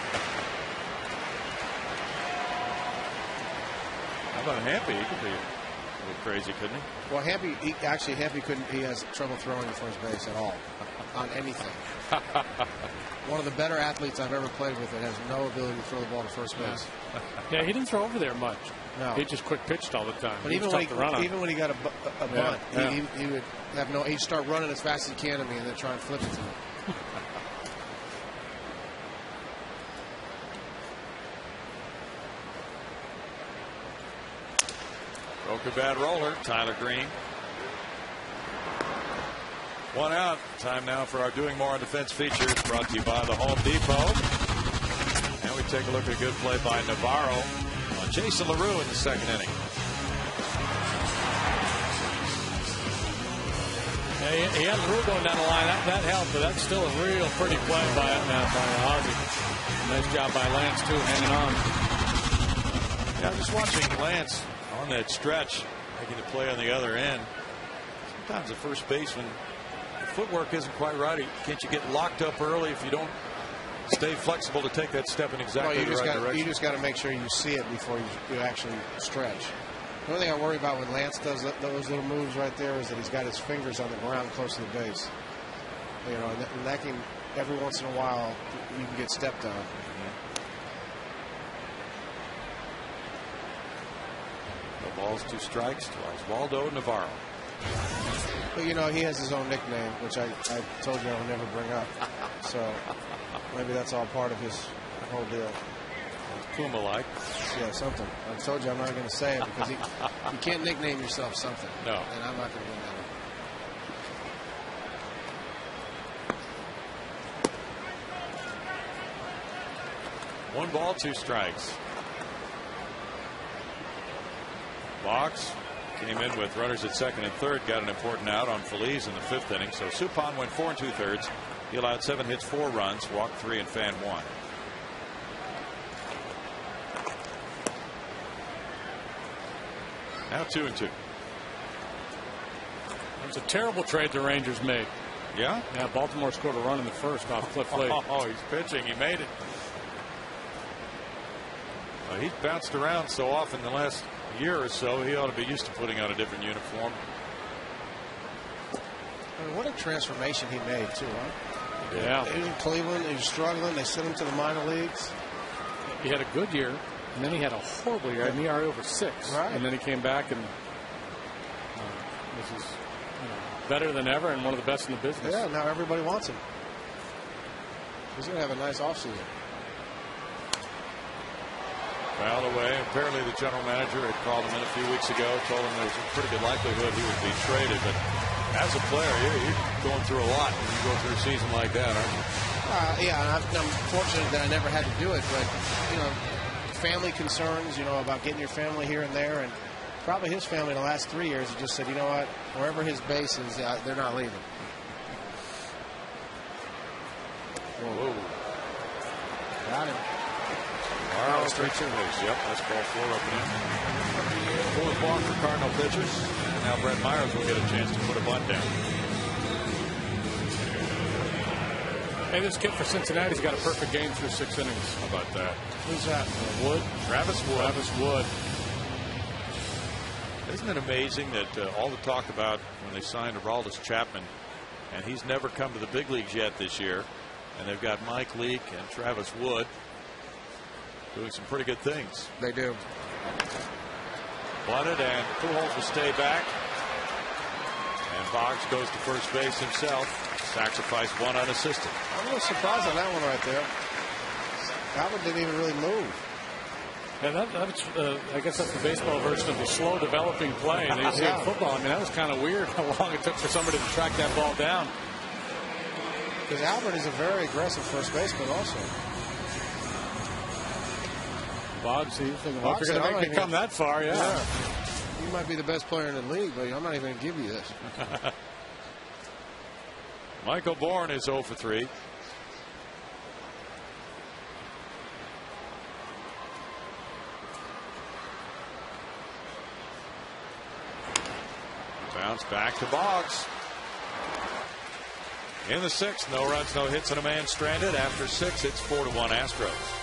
How about Hampy? He could be a little crazy, couldn't he? Well, Hampy couldn't. He has trouble throwing at first base at all on anything. One of the better athletes I've ever played with that has no ability to throw the ball to first base. Yeah, he didn't throw over there much. No. He just quick pitched all the time. But even when he got a bunt, he would have he'd start running as fast as he can to me and then try and flip it to me. Broke a bad roller. Tyler Green. One out. Time now for our Doing More on Defense feature. Brought to you by the Home Depot. And we take a look at a good play by Navarro on Jason LaRue in the 2nd inning. Yeah, he had LaRue going down the line. That helped, but that's still a real pretty play by Ozzie. Nice job by Lance, too, hanging on. Yeah, I'm just watching Lance on that stretch, making the play on the other end. Sometimes the first baseman, the footwork isn't quite right. Can't you get locked up early if you don't stay flexible to take that step in exactly the right direction? You just got to make sure you see it before you actually stretch. The only thing I worry about when Lance does those little moves right there is that he's got his fingers on the ground close to the base. And that can, every once in a while, you can get stepped on. No balls, 2 strikes to Oswaldo Navarro. But he has his own nickname, which I told you I would never bring up. So maybe that's all part of his whole deal. Kuma-like. Yeah, something. I told you I'm not going to say it because you can't nickname yourself something. No. And I'm not going to do that. 1 ball, 2 strikes. Box came in with runners at 2nd and 3rd. Got an important out on Feliz in the 5th inning. So Suppan went 4 2/3. He allowed 7 hits, 4 runs, walked 3, and fanned 1. Now 2-2. It's a terrible trade the Rangers made. Yeah? Yeah, Baltimore scored a run in the first off Cliff Lee. Oh, he's pitching. He made it. Well, he's bounced around so often the last year or so. He ought to be used to putting on a different uniform. I mean, what a transformation he made, too, huh? Yeah. He was in Cleveland. He was struggling. They sent him to the minor leagues. He had a good year, and then he had a horrible year, an ERA over 6. Right. And then he came back, and this is better than ever and one of the best in the business. Yeah, now everybody wants him. He's going to have a nice offseason. Fouled away. Apparently the general manager had called him in a few weeks ago, told him there's a pretty good likelihood he would be traded, but As a player, you're going through a lot when you go through a season like that, aren't you? Yeah, and I'm fortunate that I never had to do it, but, you know, family concerns, you know, about getting your family here and there, and probably his family in the last 3 years have just said, you know what, wherever his base is, they're not leaving. Whoa. Got him. Wow, straight to base. Yep, that's ball 4 up and in. Fourth walk for Cardinal pitchers. And now Brett Myers will get a chance to put a bunt down. Hey, this kid for Cincinnati's got a perfect game through 6 innings. How about that? Who's that? Wood. Travis Wood. Travis Wood. Isn't it amazing that all the talk about when they signed Aroldis Chapman, and he's never come to the big leagues yet this year, and they've got Mike Leake and Travis Wood doing some pretty good things. They do. Bunted, and Pujols will stay back. And Boggs goes to first base himself. Sacrifice one unassisted. I'm a little surprised on that one right there. Albert didn't even really move. Yeah, I guess that's the baseball version of the slow developing play. And in football, I mean, that was kind of weird how long it took for somebody to track that ball down. Because Albert is a very aggressive first baseman also. Boggs, you think, well, if you're going to make me come that far, yeah. You might be the best player in the league, but I'm not even going to give you this. Michael Bourne is 0 for 3. Bounce back to Boggs. In the 6th, no runs, no hits, and a man stranded. After 6, it's 4-1 Astros.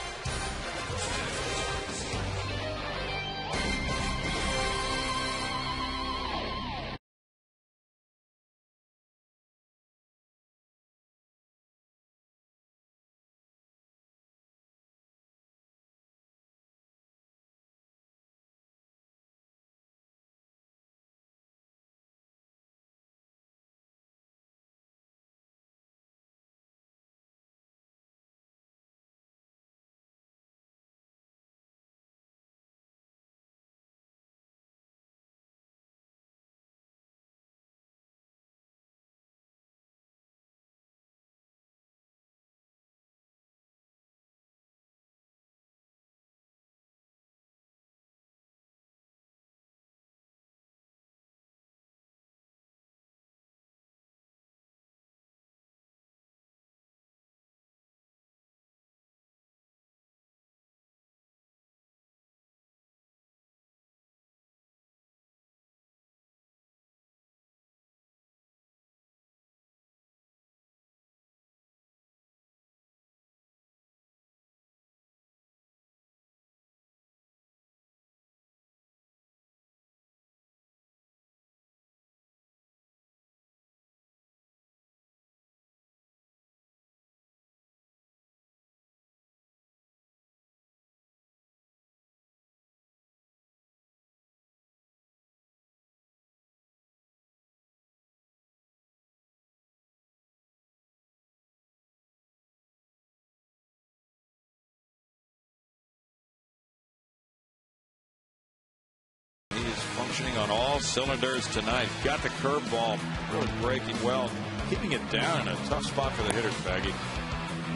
Functioning on all cylinders tonight. Got the curveball really breaking well, keeping it down in a tough spot for the hitters, Baggy.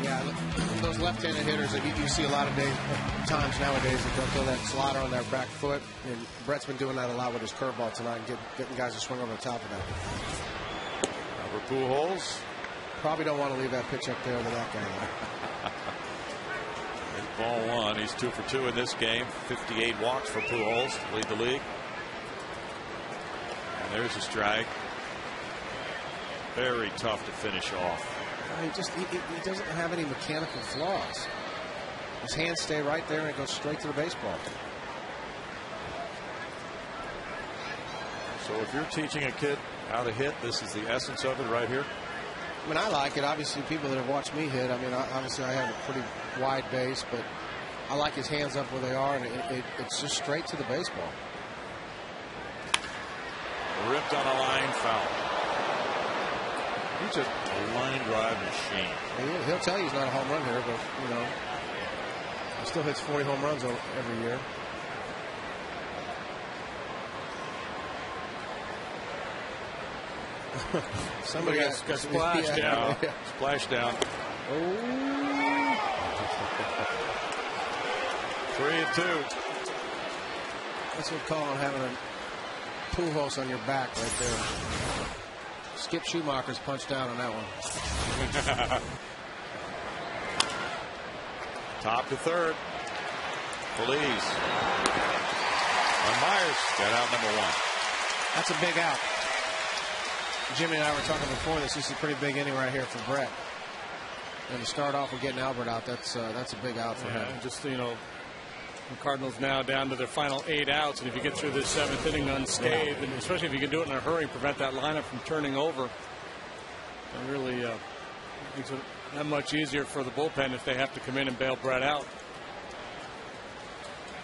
Yeah, those left-handed hitters that you see a lot of times nowadays that they'll throw that slider on their back foot, and Brett's been doing that a lot with his curveball tonight, and getting guys to swing over the top of that. Albert Pujols. Probably don't want to leave that pitch up there to that guy. Ball 1. He's 2 for 2 in this game. 58 walks for Pujols to lead the league. And there's a strike. Very tough to finish off. He doesn't have any mechanical flaws. His hands stay right there and it goes straight to the baseball. So if you're teaching a kid how to hit, this is the essence of it right here. I mean, I like it. Obviously, people that have watched me hit, I mean, obviously I have a pretty wide base, but I like his hands up where they are, and it's just straight to the baseball. Ripped on a line foul. He's just a line drive machine. He'll tell you he's not a home run hitter, but, you know, he still hits 40 home runs every year. Somebody got splashed down. Splash down. Oh. 3-2. That's what we call on having a Pujols on your back right there. Skip Schumacher's punched out on that one. Top to third. Feliz. And Myers got out number 1. That's a big out. Jimmy and I were talking before this. This is a pretty big inning right here for Brett. And to start off with getting Albert out, that's a big out for him. And just, you know, the Cardinals now down to their final 8 outs, and if you get through this 7th inning unscathed, and especially if you can do it in a hurry, prevent that lineup from turning over, it really makes it that much easier for the bullpen if they have to come in and bail Brett out.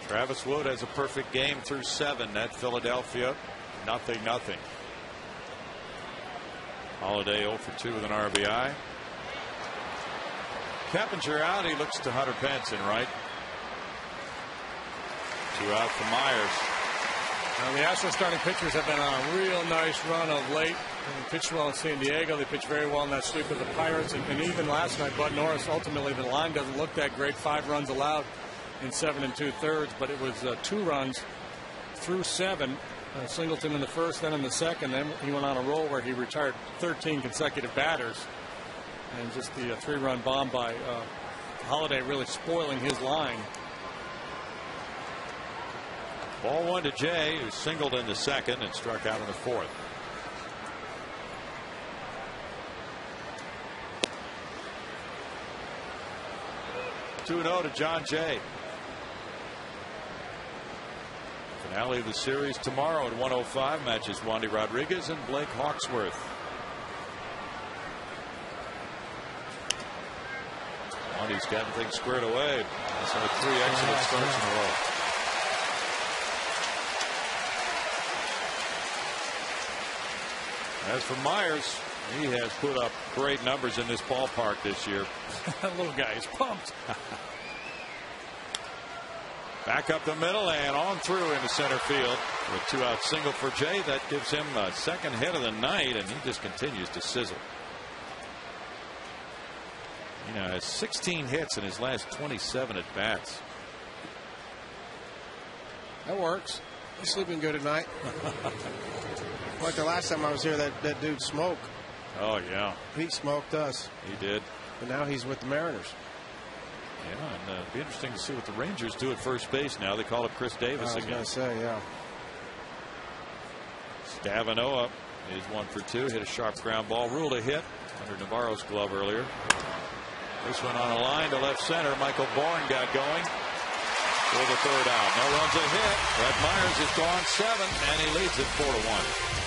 Travis Wood has a perfect game through 7 at Philadelphia. 0-0. Holiday 0 for 2 with an RBI. Keppinger out. He looks to Hunter Pence in right. 2 out for Myers. Now, the Astros starting pitchers have been on a real nice run of late. They pitched well in San Diego. They pitched very well in that sweep of the Pirates. And even last night, Bud Norris, ultimately, the line doesn't look that great. 5 runs allowed in 7 2/3, but it was 2 runs through 7. Singleton in the first, then in the second. Then he went on a roll where he retired 13 consecutive batters. And just the 3-run bomb by Holiday really spoiling his line. Ball 1 to Jay, who singled in the second and struck out in the 4th. Two 2-0 to John Jay. Finale of the series tomorrow at 1:05 matches Wandy Rodriguez and Blake Hawksworth. Wandy's gotten things squared away. That's only 3 excellent starts in a row. As for Myers, he has put up great numbers in this ballpark this year. That little guy is pumped. Back up the middle and on through into center field with 2-out single for Jay. That gives him a second hit of the night, and he just continues to sizzle. You know, has 16 hits in his last 27 at bats. That works. He's sleeping good at night. Like the last time I was here, that dude smoked. Oh, yeah. He smoked us. He did. But now he's with the Mariners. Yeah, and it'll be interesting to see what the Rangers do at first base now. They call up Chris Davis again. I was going to say, yeah. Stavanoa is 1 for 2. Hit a sharp ground ball. Ruled a hit under Navarro's glove earlier. This one on a line to left center. Michael Bourne got going for the 3rd out. No runs, a hit. Brett Myers is gone 7, and he leads it 4-1.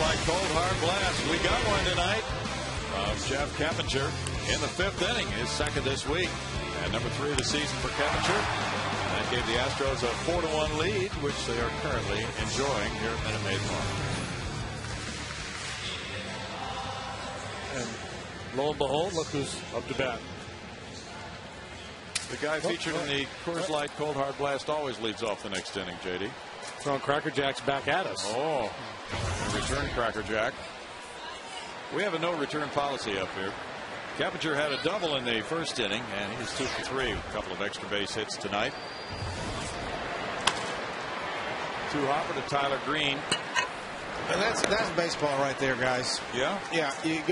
Light cold hard blast. We got one tonight from Jeff Keppinger in the 5th inning, his second this week, and number 3 of the season for Keppinger. And that gave the Astros a 4-1 lead, which they are currently enjoying here at Minute Maid Park. And lo and behold, look who's up to bat. The guy featured in the Coors Light cold hard blast always leads off the next inning, JD. Throwing Cracker Jacks back at us. Oh, a return Cracker Jack. We have a no return policy up here. Keppinger had a double in the first inning, and he's 2 for 3. A couple of extra base hits tonight. 2 hopper to Tyler Green. And that's baseball right there, guys. Yeah? Yeah, you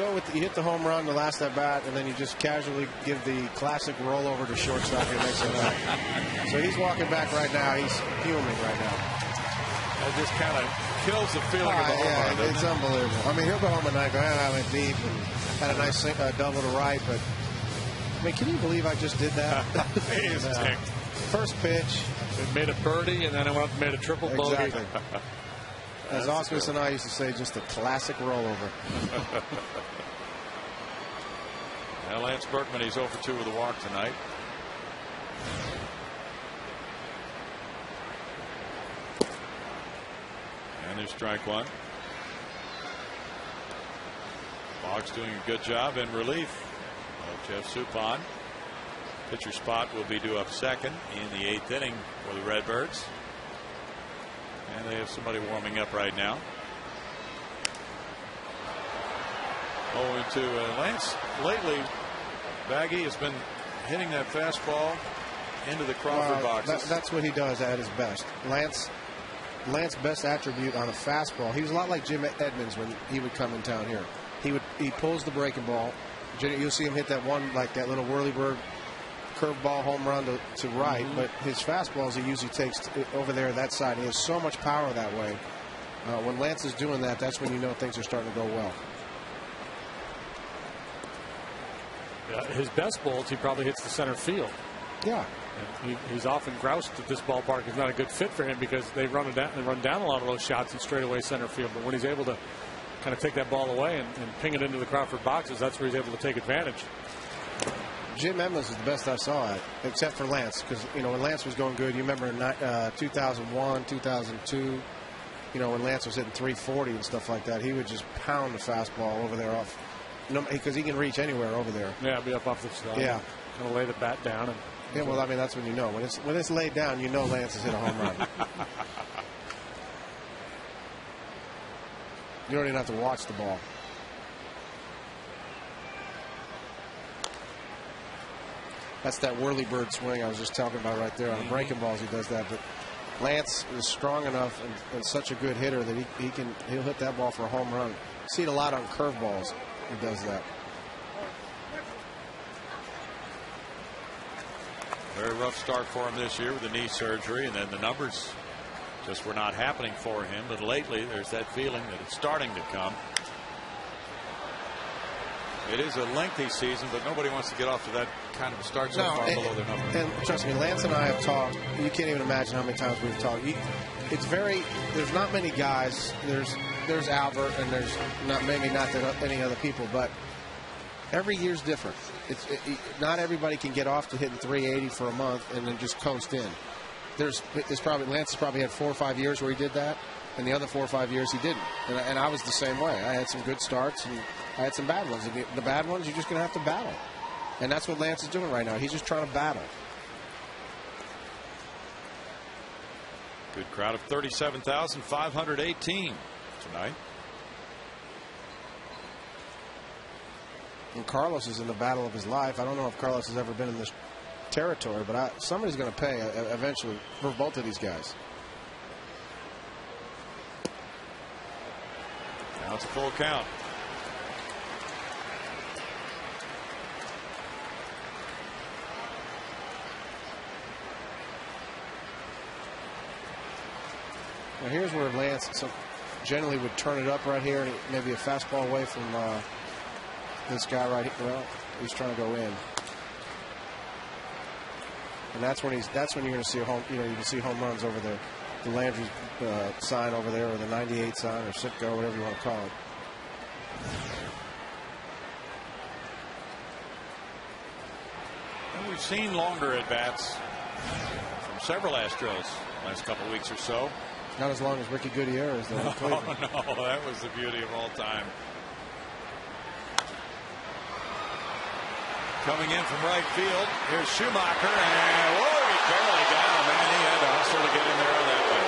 hit the home run the last at bat, and then you just casually give the classic rollover to shortstop your next at bat. So he's walking back right now. He's fuming right now. That just kind of kills the feeling of the home run. It's unbelievable. I mean, he'll go home at night, go, I went deep, and had a nice double to right, but I mean, can you believe I just did that? First pitch. It made a birdie, and then it went and made a triple bogey. Exactly. As Osmus and I used to say, just a classic rollover. Now Lance Berkman, he's 0 for 2 with a walk tonight. And there's strike 1. Boggs doing a good job in relief of Jeff Suppan. Pitcher spot will be due up second in the 8th inning for the Redbirds. And they have somebody warming up right now. 0-2. Lance lately, Baggy has been hitting that fastball into the Crawford boxes. That's what he does at his best. Lance's best attribute on a fastball. He was a lot like Jim Edmonds when he would come in town here. He pulls the breaking ball. You'll see him hit that one, like that little whirlybird curveball home run to right, but his fastballs he usually takes over there that side. He has so much power that way. When Lance is doing that, that's when you know things are starting to go well. His best balls, he probably hits the center field. Yeah. And he's often groused that this ballpark is not a good fit for him because they run down a lot of those shots in straightaway center field. But when he's able to kind of take that ball away and ping it into the Crawford boxes, that's where he's able to take advantage. Jim Edmonds is the best I saw at, except for Lance, because when Lance was going good, you remember in 2001, 2002, when Lance was hitting 340 and stuff like that, he would just pound the fastball over there off, because he can reach anywhere over there. Yeah, be up off the side. Yeah, kind of lay the bat down. And yeah, well, I mean that's when you know when it's laid down, you know Lance has hit a home run. You don't even have to watch the ball. That's that whirlybird swing I was just talking about right there. On the breaking balls, he does that. But Lance is strong enough and such a good hitter that he'll hit that ball for a home run. See it a lot on curveballs. He does that. Very rough start for him this year with the knee surgery, and then the numbers just were not happening for him. But lately, there's that feeling that it's starting to come. It is a lengthy season, but nobody wants to get off to that kind of a start so far below their numbers. And trust me, Lance and I have talked. You can't even imagine how many times we've talked. There's not many guys. There's Albert, and there's not any other people, but every year's different. Not everybody can get off to hitting 380 for a month and then just coast in. Lance has probably had 4 or 5 years where he did that, and the other 4 or 5 years he didn't. And I was the same way. I had some good starts and I had some bad ones. The bad ones, you're just going to have to battle. And that's what Lance is doing right now. He's just trying to battle. Good crowd of 37,518 tonight. And Carlos is in the battle of his life. I don't know if Carlos has ever been in this territory, but somebody's going to pay eventually for both of these guys. Now it's a full count. Now here's where Lance generally would turn it up right here, and maybe a fastball away from this guy right here. Well, he's trying to go in, and that's when you're going to see you can see home runs over there. the Landry sign over there, or the 98 sign, or Sitco, whatever you want to call it. And we've seen longer at bats from several Astros last couple of weeks or so. Not as long as Ricky Gutierrez, though. Oh, no, that was the beauty of all time. Coming in from right field, here's Schumacher, and whoa, he barely got him, man. He had to hustle to get in there on that one.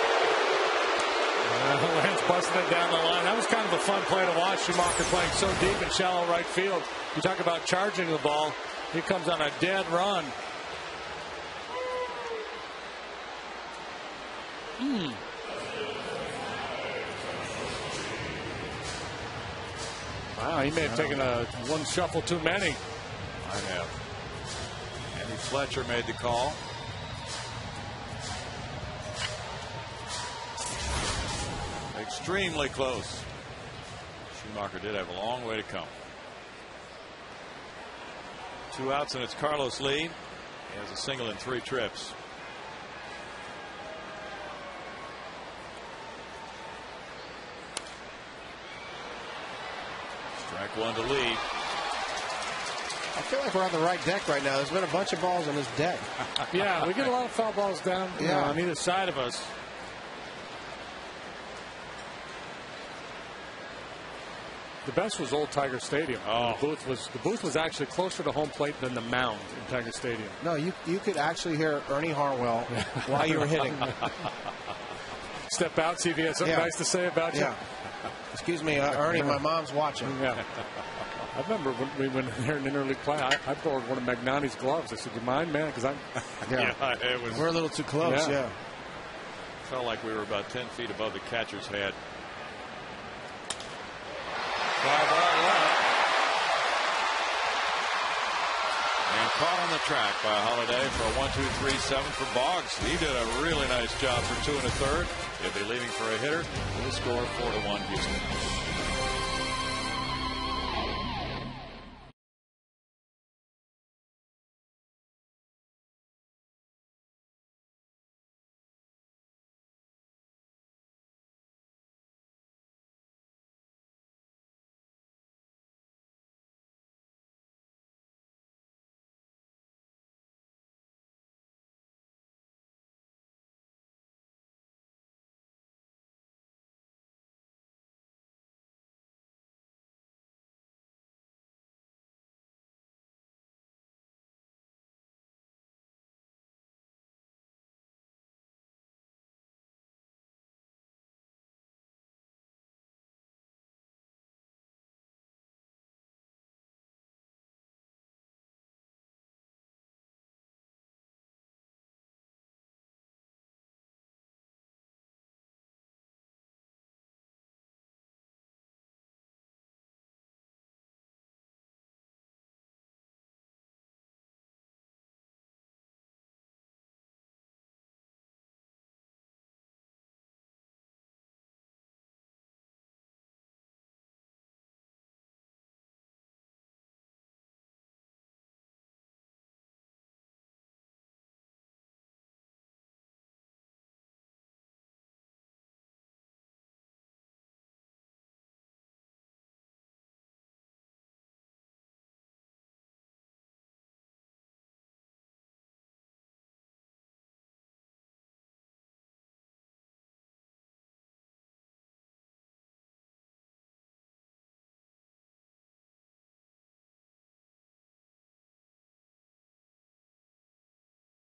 Lance busting it down the line. That was kind of a fun play to watch. Schumacher playing so deep in shallow right field. You talk about charging the ball. He comes on a dead run. Wow, he may have taken one shuffle too many. I have. Andy Fletcher made the call. Extremely close. Schumacher did have a long way to come. 2 outs, and it's Carlos Lee. He has a single in 3 trips. Strike 1 to Lee. I feel like we're on the right deck right now. There's been a bunch of balls on this deck. Yeah, we get a lot of foul balls down on either side of us. The best was Old Tiger Stadium. Oh. The booth was actually closer to home plate than the mound in Tiger Stadium. No, you could actually hear Ernie Harwell while you were hitting. Step out, see if he has something nice to say about you. Yeah. Excuse me, Ernie, my mom's watching. Yeah. I remember when we went here in interleague play, I borrowed one of Magnani's gloves. I said, "Do you mind, man?" Because it was. We're a little too close. Yeah. Felt like we were about 10 feet above the catcher's head. Fly ball left. And caught on the track by Holiday for a 1-2-3-7 for Boggs. He did a really nice job for 2 1/3. He'll be leaving for a hitter. We'll score 4-1 Houston.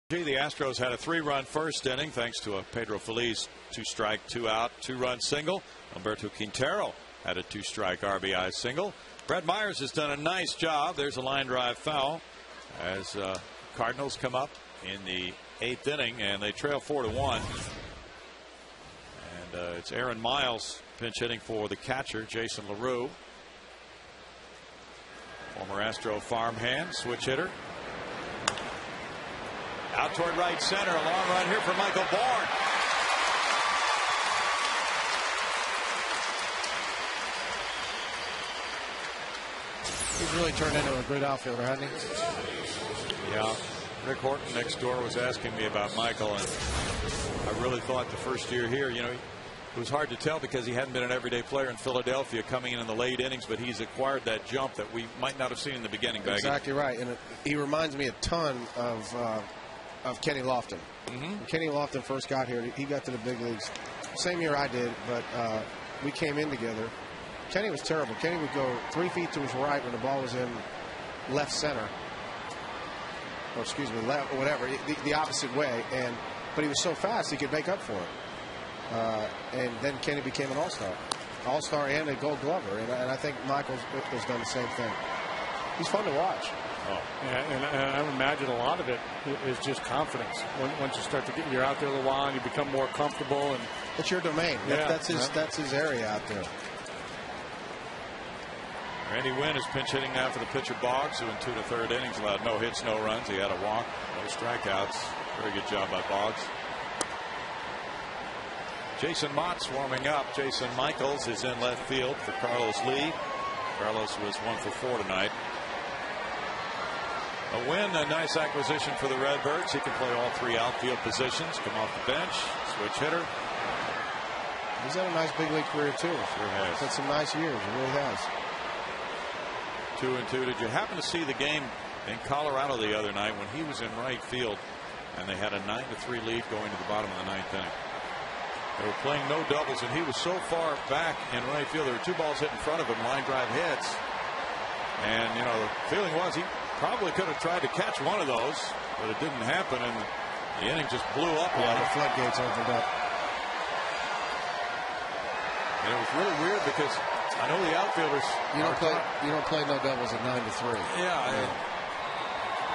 The Astros had a 3-run first inning thanks to a Pedro Feliz 2-strike, 2-out, 2-run single. Alberto Quintero had a 2-strike RBI single. Brett Myers has done a nice job. There's a line drive foul as Cardinals come up in the 8th inning and they trail 4-1. And it's Aaron Miles pinch hitting for the catcher, Jason LaRue. Former Astro farmhand, switch hitter. Out toward right center. A long run here for Michael Bourne. He's really turned into a great outfielder, hasn't he? Yeah. Rick Horton next door was asking me about Michael, and I really thought the first year here, you know, it was hard to tell because he hadn't been an everyday player in Philadelphia coming in the late innings, but he's acquired that jump that we might not have seen in the beginning. Baggy. Exactly right, and he reminds me a ton of Kenny Lofton. When Kenny Lofton first got here, he got to the big leagues same year I did, but we came in together. Kenny was terrible. Kenny would go 3 feet to his right when the ball was in left center, or excuse me, left, or whatever, the opposite way, but he was so fast he could make up for it. And then Kenny became an all-star and a Gold Glover, and I think Michael has done the same thing. He's fun to watch. Oh. And I would imagine a lot of it is just confidence. Once you start to get, you're out there a little while and you become more comfortable, and it's your domain. Yeah, that's his area out there. Randy Wynn is pinch hitting now for the pitcher Boggs, who in 2 1/3 innings allowed no hits, no runs. He had a walk, no strikeouts. Very good job by Boggs. Jason Mott's warming up. Jason Michaels is in left field for Carlos Lee. Carlos was 1 for 4 tonight. A Win, a nice acquisition for the Redbirds. He can play all 3 outfield positions, come off the bench, switch hitter. He's had a nice big league career too. Sure has. He's had some nice years. He really has. 2-2. Did you happen to see the game in Colorado the other night when he was in right field and they had a 9-3 lead going to the bottom of the 9th inning? They were playing no doubles, and he was so far back in right field. There were 2 balls hit in front of him, line drive hits. And, you know, the feeling was he probably could have tried to catch one of those, but it didn't happen, and the inning just blew up. Yeah, the floodgates opened up. And it was really weird because I know the outfielders. You don't play no doubles at 9-3. Yeah,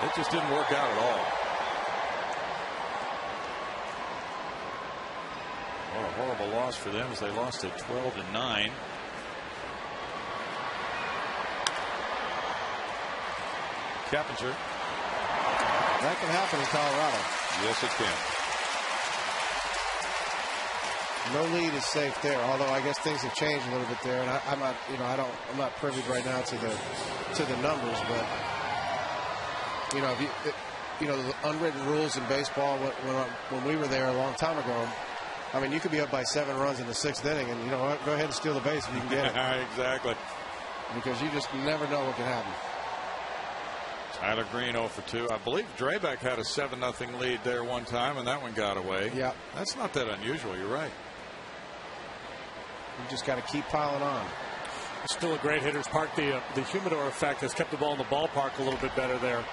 it just didn't work out at all. What a horrible loss for them as they lost at 12-9. Cappinger. That can happen in Colorado. Yes, it can. No lead is safe there. Although I guess things have changed a little bit there, and I'm not, I'm not privy right now to the numbers, but the unwritten rules in baseball. When we were there a long time ago, I mean, you could be up by 7 runs in the 6th inning, and go ahead and steal the base if you can get it. Exactly. Because you just never know what can happen. Tyler Green 0 for 2. I believe Drabek had a 7-0 lead there one time, and that one got away. Yeah. That's not that unusual. You're right. You just got to keep piling on. It's still a great hitter's park. The humidor effect has kept the ball in the ballpark a little bit better there.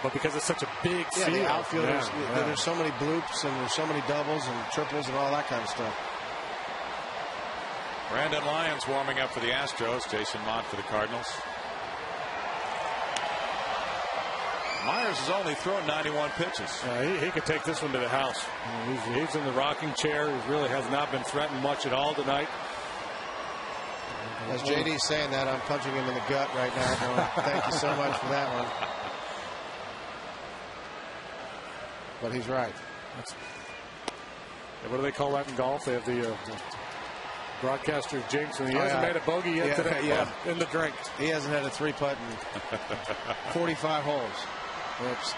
But because it's such a big field. The outfielders, there's so many bloops and there's so many doubles and triples and all that kind of stuff. Brandon Lyons warming up for the Astros. Jason Mott for the Cardinals. Myers has only thrown 91 pitches. He could take this one to the house. He's in the rocking chair. He really has not been threatened much at all tonight. As JD's saying that, I'm punching him in the gut right now. Going, thank you so much for that one. But he's right. What do they call that in golf? They have the broadcaster's jinx, and he hasn't made a bogey yet today. Yeah. In the drink. He hasn't had a 3-putt in 45 holes. Whoops.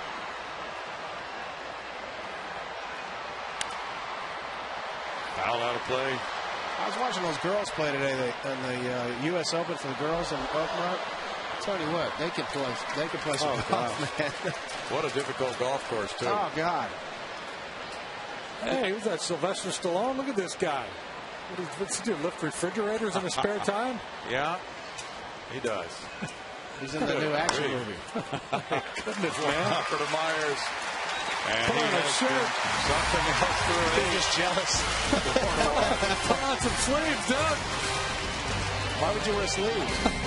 Foul out of play. I was watching those girls play today in the U.S. Open for the girls in Oakmont. Tell you what, they can play some golf, man. What a difficult golf course, too. Oh, God. Hey, who's that, Sylvester Stallone? Look at this guy. What's he do, lift refrigerators in his spare time? Yeah, he does. He's in the new action movie. Goodness, man. For the Myers. And put on a shirt. Something else through it. He's just jealous. Put on some sleeves, Doug. Why would you wear sleeves?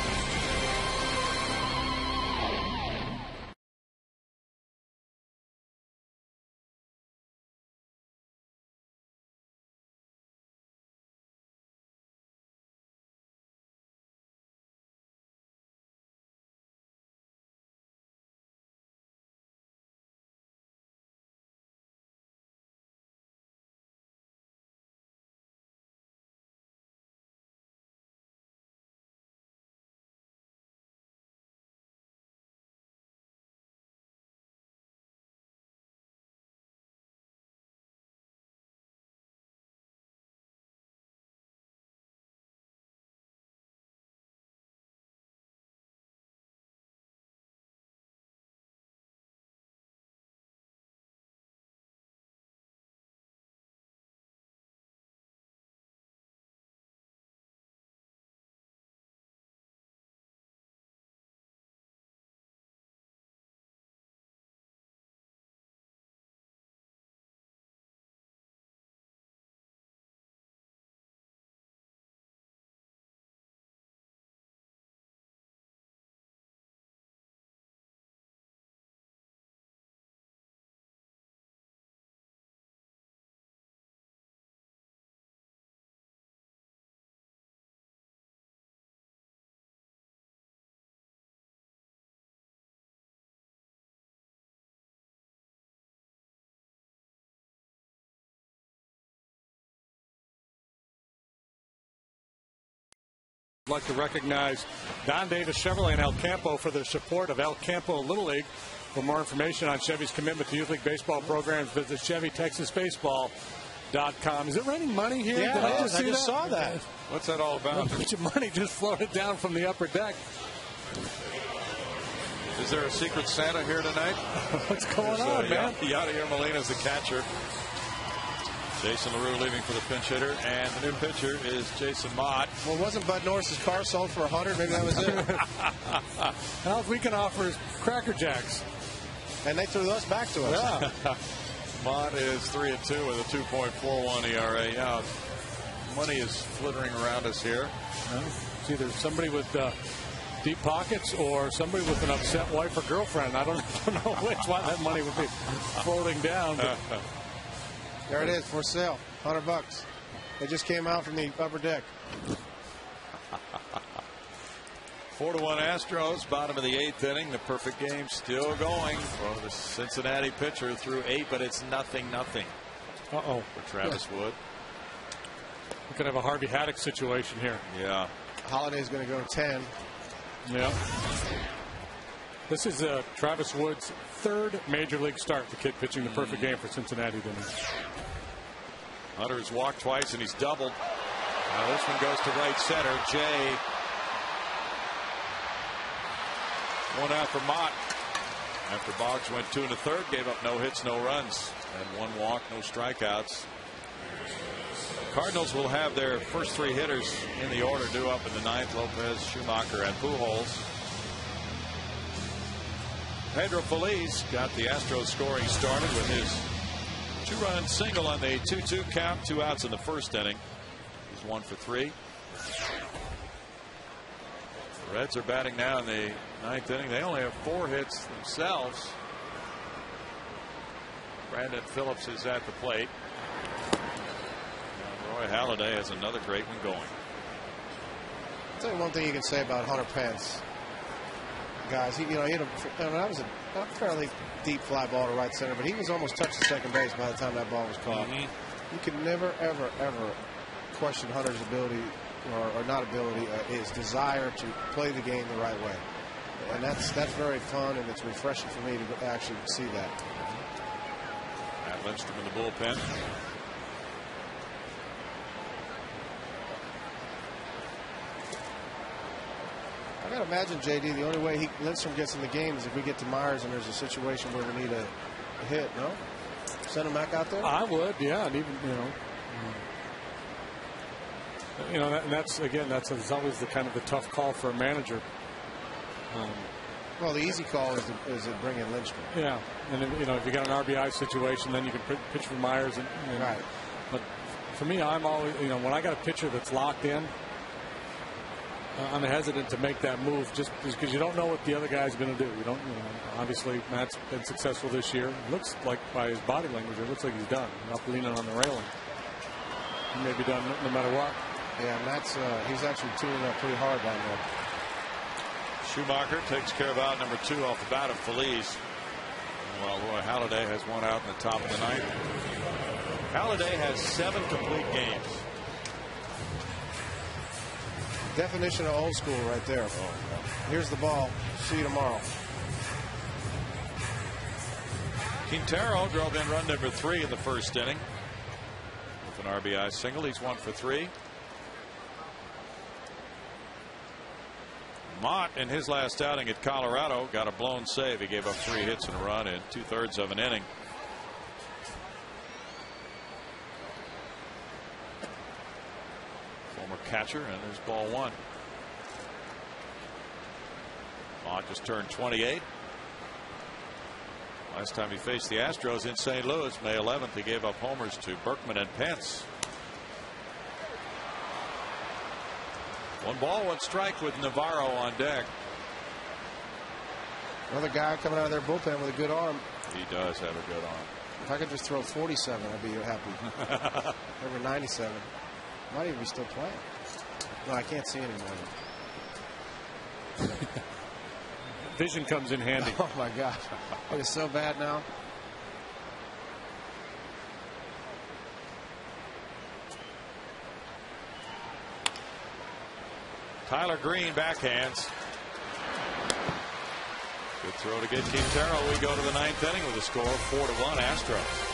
I'd like to recognize Don Davis Chevrolet and El Campo for their support of El Campo Little League. For more information on Chevy's commitment to Youth League baseball programs, visit ChevyTexasBaseball.com. Is it raining money here? Yeah, Did I just saw that. What's that all about? A bunch of money just floated down from the upper deck. Is there a secret Santa here tonight? What's going on, man? Yadier Molina's the catcher. Jason LaRue leaving for the pinch hitter, and the new pitcher is Jason Mott. Well, wasn't Bud Norris's car sold for $100? Maybe that was it. All we can offer is Cracker Jacks. And they threw those back to us. Yeah. Mott is 3-2 with a 2.41 ERA. Yeah, money is flittering around us here. It's either somebody with deep pockets or somebody with an upset wife or girlfriend. I don't know which. Why that money would be floating down. There it is for sale, $100. It just came out from the upper deck. 4-1 Astros, bottom of the 8th inning. The perfect game still going for the Cincinnati pitcher through 8, but it's 0-0. Uh-oh. For Travis Wood. We could have a Harvey Haddock situation here. Yeah. Holiday's going to go 10. Yeah. This is Travis Wood's third major league start. The kid pitching the perfect game for Cincinnati tonight. Hunter's walked twice and he's doubled. Now this one goes to right center. Jay. One out for Mott. After Boggs went 2 1/3, gave up no hits, no runs, and 1 walk, no strikeouts. Cardinals will have their first 3 hitters in the order due up in the 9th. Lopez, Schumacher, and Pujols. Pedro Feliz got the Astros scoring started with his 2-run single on the 2-2 count. 2 outs in the first inning. He's 1 for 3. The Reds are batting now in the 9th inning. They only have 4 hits themselves. Brandon Phillips is at the plate. Roy Halladay has another great one going. I'll tell you one thing you can say about Hunter Pence. Guys, he hit that was a fairly deep fly ball to right center, but he was almost touching second base by the time that ball was caught. You can never, ever, ever question Hunter's ability or not ability, his desire to play the game the right way. And that's very fun, and it's refreshing for me to actually see that. Matt Lindstrom in the bullpen. I got to imagine, JD, the only way Lindstrom gets in the game is if we get to Myers and there's a situation where we need a hit, no? Send him back out there? I would, yeah. And even, and that's always the kind of the tough call for a manager. Well, the easy call is to bring in Lindstrom. Yeah, and if you got an RBI situation, then you can pitch for Myers. And right. But for me, I'm always, when I got a pitcher that's locked in, I'm hesitant to make that move just because you don't know what the other guy's going to do. Obviously Matt's been successful this year. It looks like by his body language, it looks like he's done. Not leaning on the railing. He may be done no matter what. Yeah, Matt's he's actually tuning up pretty hard down there. Schumacher takes care of out number 2 off the bat of Feliz. While Roy Halladay has 1 out in the top of the 9th. Halladay has 7 complete games. Definition of old school right there. Here's the ball. See you tomorrow. Quintero drove in run number 3 in the first inning with an RBI single. He's 1 for 3. Mott in his last outing at Colorado got a blown save. He gave up 3 hits and a run in 2/3 of an inning. Former catcher, and there's ball 1. Mott just turned 28. Last time he faced the Astros in St. Louis, May 11th, he gave up homers to Berkman and Pence. 1 ball, 1 strike with Navarro on deck. Another guy coming out of their bullpen with a good arm. He does have a good arm. If I could just throw 47, I'd be happy. Over 97. Might even be still playing. No, I can't see anymore. Vision comes in handy. Oh my gosh, it is so bad now. Tyler Green backhands. Good throw to get Quintero. We go to the 9th inning with a score of 4-1 Astros.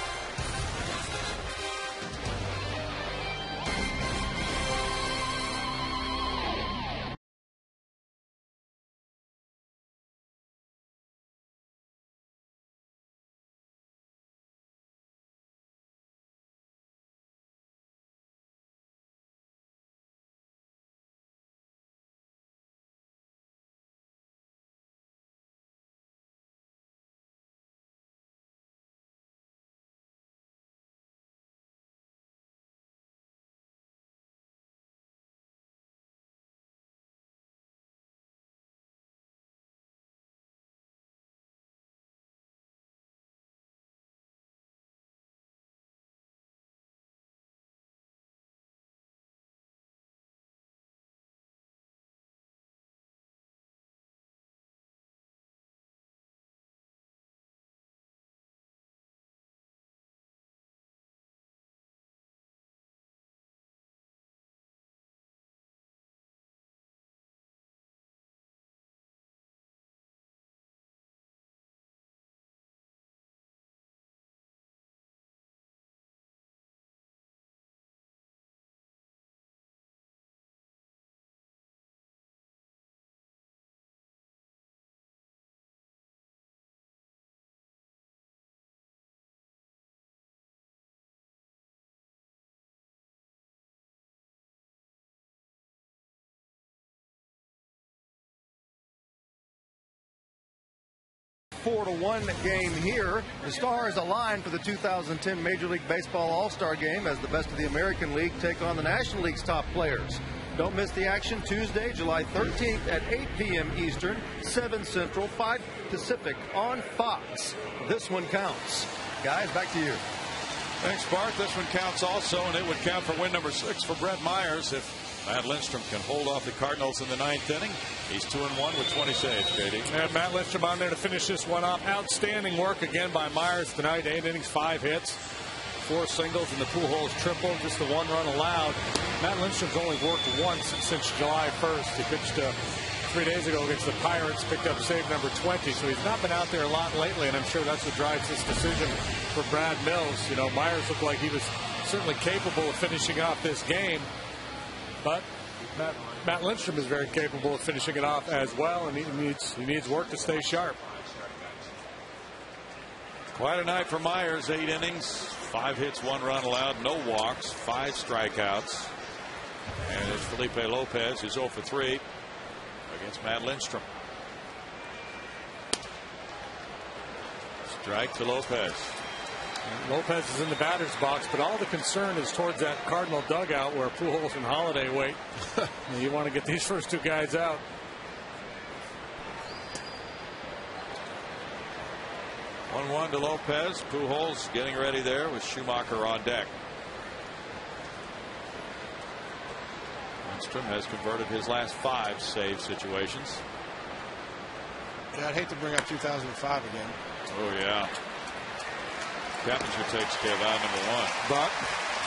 A 4-1 game here. The Stars align for the 2010 Major League Baseball All-Star Game as the best of the American League take on the National League's top players. Don't miss the action Tuesday, July 13th at 8 p.m. Eastern, 7 Central, 5 Pacific on Fox. This one counts. Guys, back to you. Thanks, Bart. This one counts also, and it would count for win number 6 for Brett Myers if Matt Lindstrom can hold off the Cardinals in the 9th inning. He's 2-1 with 20 saves, JD. And Matt Lindstrom on there to finish this one off. Outstanding work again by Myers tonight. 8 innings, 5 hits, 4 singles, and the Pujols triple. Just the 1 run allowed. Matt Lindstrom's only worked once since July 1st. He pitched 3 days ago against the Pirates, picked up save number 20. So he's not been out there a lot lately, and I'm sure that's what drives this decision for Brad Mills. You know, Myers looked like he was certainly capable of finishing off this game. But Matt Lindstrom is very capable of finishing it off as well, and he needs work to stay sharp. Quite a night for Myers. 8 innings, 5 hits, 1 run allowed, no walks, 5 strikeouts. And it's Felipe Lopez, who's 0 for 3 against Matt Lindstrom. Strike to Lopez. And Lopez is in the batter's box, but all the concern is towards that Cardinal dugout where Pujols and Holiday wait. You want to get these first 2 guys out. One to Lopez. Pujols getting ready there with Schumacher on deck. Lindstrom has converted his last 5 save situations. Yeah, I'd hate to bring up 2005 again. Oh, yeah. Keppinger takes care of out number 1. But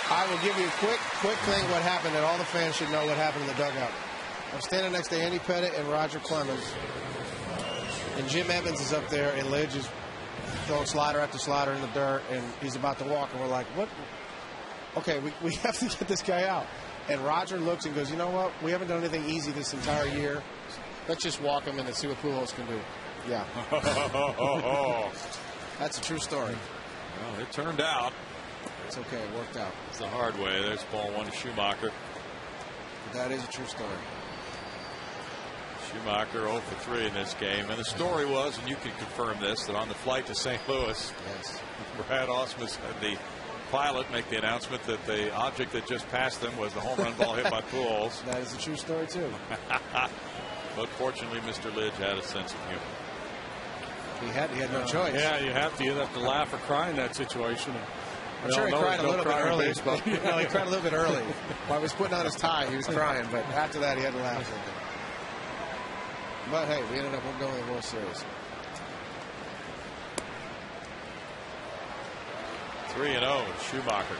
I will give you a quick thing what happened, and all the fans should know what happened in the dugout. I'm standing next to Andy Pettit and Roger Clemens, and Jim Evans is up there, and Lidge is throwing slider after slider in the dirt, and he's about to walk, and we're like, what? Okay, we have to get this guy out. And Roger looks and goes, you know what? We haven't done anything easy this entire year. Let's just walk him in and see what Pujols can do. Yeah. That's a true story. Well, it turned out. It's okay. It worked out. It's the hard way. There's ball 1 to Schumacher. But that is a true story. Schumacher 0 for 3 in this game. And the story was, and you can confirm this, that on the flight to St. Louis, yes, Brad Ausmus had the pilot make the announcement that the object that just passed them was the home run ball hit by Pujols. That is a true story, too. But fortunately, Mr. Lidge had a sense of humor. He had no choice. Yeah, you have to laugh or cry in that situation. I'm sure he cried a little bit early. He cried a little bit early. While he was putting on his tie, he was crying. But after that, he had to laugh. But hey, we ended up going to the World Series. 3-0, Schumacher.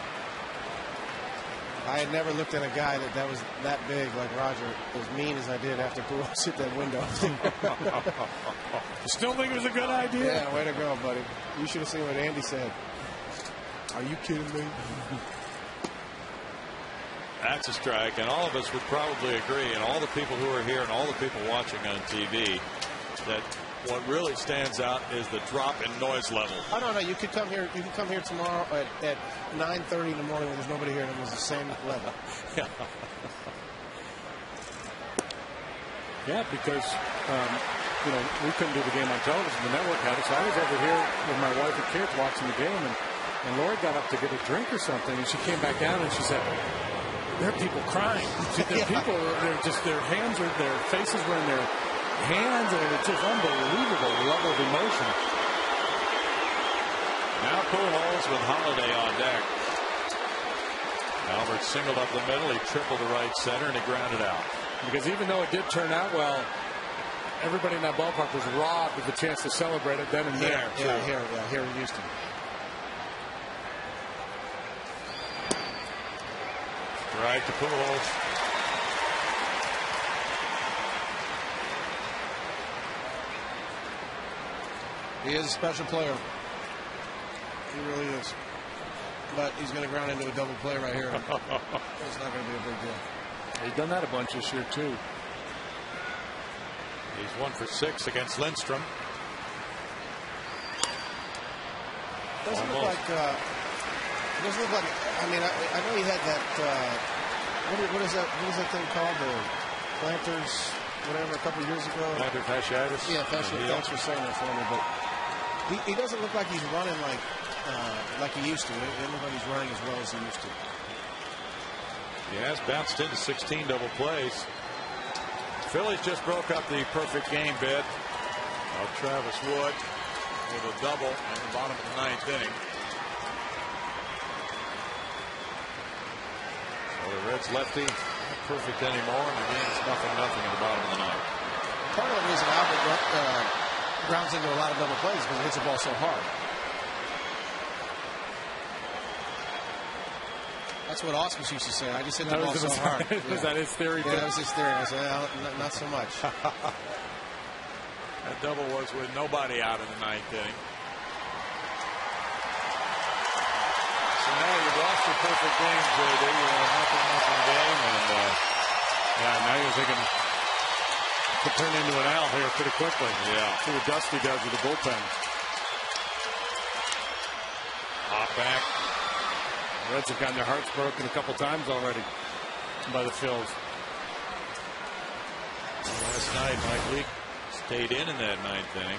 I had never looked at a guy that was that big like Roger, as mean as I did after Pujols hit that window. You still think it was a good idea? Yeah, way to go, buddy. You should have seen what Andy said. Are you kidding me? That's a strike, and all of us would probably agree, and all the people who are here and all the people watching on TV, that what really stands out is the drop in noise level. Oh, no, you could come here. You can come here tomorrow at 9:30 in the morning when there's nobody here, and it was the same level. Yeah. Yeah, because we couldn't do the game on television. The network had it, so I was over here with my wife and kids watching the game, and Lori got up to get a drink or something, and she came back down and she said, "There are people crying. There are people. They're just their faces were in their hands, and it's just unbelievable level of emotion." Now Pujols with Holiday on deck. Albert singled up the middle. He tripled to right center, and he grounded out. Because even though it did turn out well, everybody in that ballpark was robbed of the chance to celebrate it then and there. Here in Houston. Right to Pujols. He is a special player. He really is. But he's going to ground into a double play right here. It's not going to be a big deal. He's done that a bunch this year, too. He's 1 for 6 against Lindstrom. Doesn't look like. Doesn't look like. I mean, I know he had that. What is that? What is that thing called? The planters, whatever, a couple of years ago. Plantar fasciitis. Yeah, fasciitis. Thanks for saying that for me. But he doesn't look like he's running like he used to. It doesn't look like he's running as well as he used to. He has bounced into 16 double plays. Phillies just broke up the perfect game bid of Travis Wood with a double in the bottom of the 9th inning. So the Reds lefty not perfect anymore, and the game is 0-0 in the bottom of the 9th. Part of the reason Albert grounds into a lot of double plays is because he hits the ball so hard. That's what Ausmus used to say. I just hit the ball so hard. Was that his theory? Yeah, that was his theory. I said, not so much. That double was with nobody out in the 9th inning. So now you've lost your perfect game, JD. You're in a 0-0 game, and now you're thinking it could turn into an L here pretty quickly. Yeah. See what Dusty does with the bullpen. Hop back. The Reds have gotten their hearts broken a couple times already by the Phils. Last night, Mike Leake stayed in that 9th inning,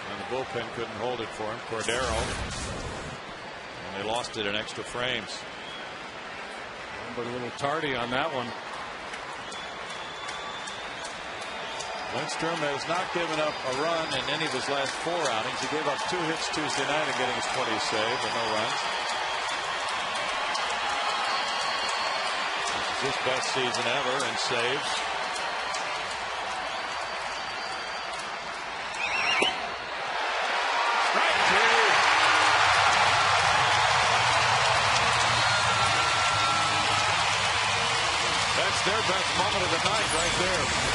and the bullpen couldn't hold it for him. Cordero, and they lost it in extra frames. But a little tardy on that one. Lindstrom has not given up a run in any of his last 4 outings. He gave up 2 hits Tuesday night and getting his 20th save, but no runs. This is his best season ever in saves. Strike 2. That's their best moment of the night right there.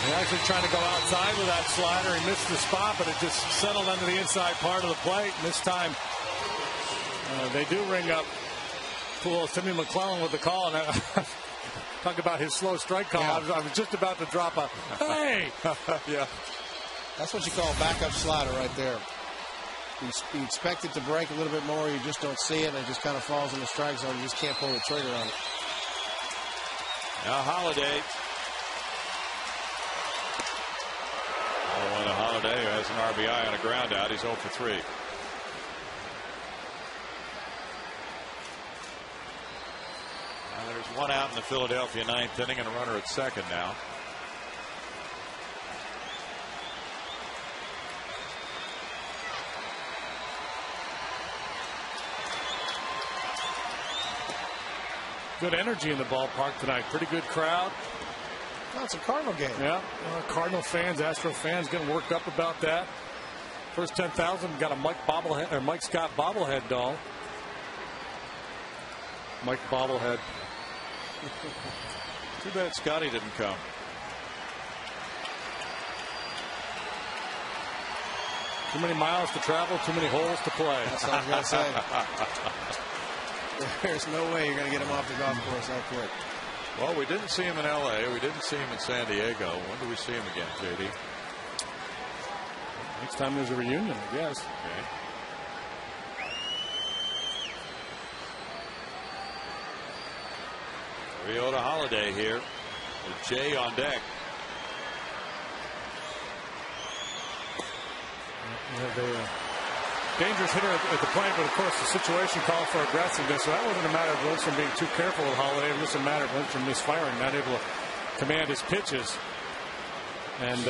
He's actually trying to go outside with that slider. He missed the spot, but it just settled under the inside part of the plate. And this time, they do ring up Pujols. Timmy McClellan with the call. And talk about his slow strike call. Yeah. I was just about to drop a, hey! Yeah. That's what you call a backup slider right there. You expect it to break a little bit more. You just don't see it, and it just kind of falls in the strike zone. You just can't pull the trigger on it. Now Holiday. Holiday, who has an RBI on a ground out. He's 0 for 3. Now there's 1 out in the Philadelphia 9th inning and a runner at second now. Good energy in the ballpark tonight. Pretty good crowd. Well, it's a Cardinal game. Yeah, Cardinal fans, Astro fans getting worked up about that. First 10,000 got a Mike Scott bobblehead doll. Mike bobblehead. Too bad Scotty didn't come. Too many miles to travel, too many holes to play. That's what I was going to say. There's no way you're going to get him off the golf course that quick. Well, we didn't see him in L.A. We didn't see him in San Diego. When do we see him again, J.D.? Next time there's a reunion, I guess. Okay. Toyota Holiday here with Jay on deck. You have a dangerous hitter at the plate, but of course the situation called for aggressiveness. So that wasn't a matter of Lindstrom being too careful with Holiday. It was just a matter of Lindstrom misfiring, not able to command his pitches. And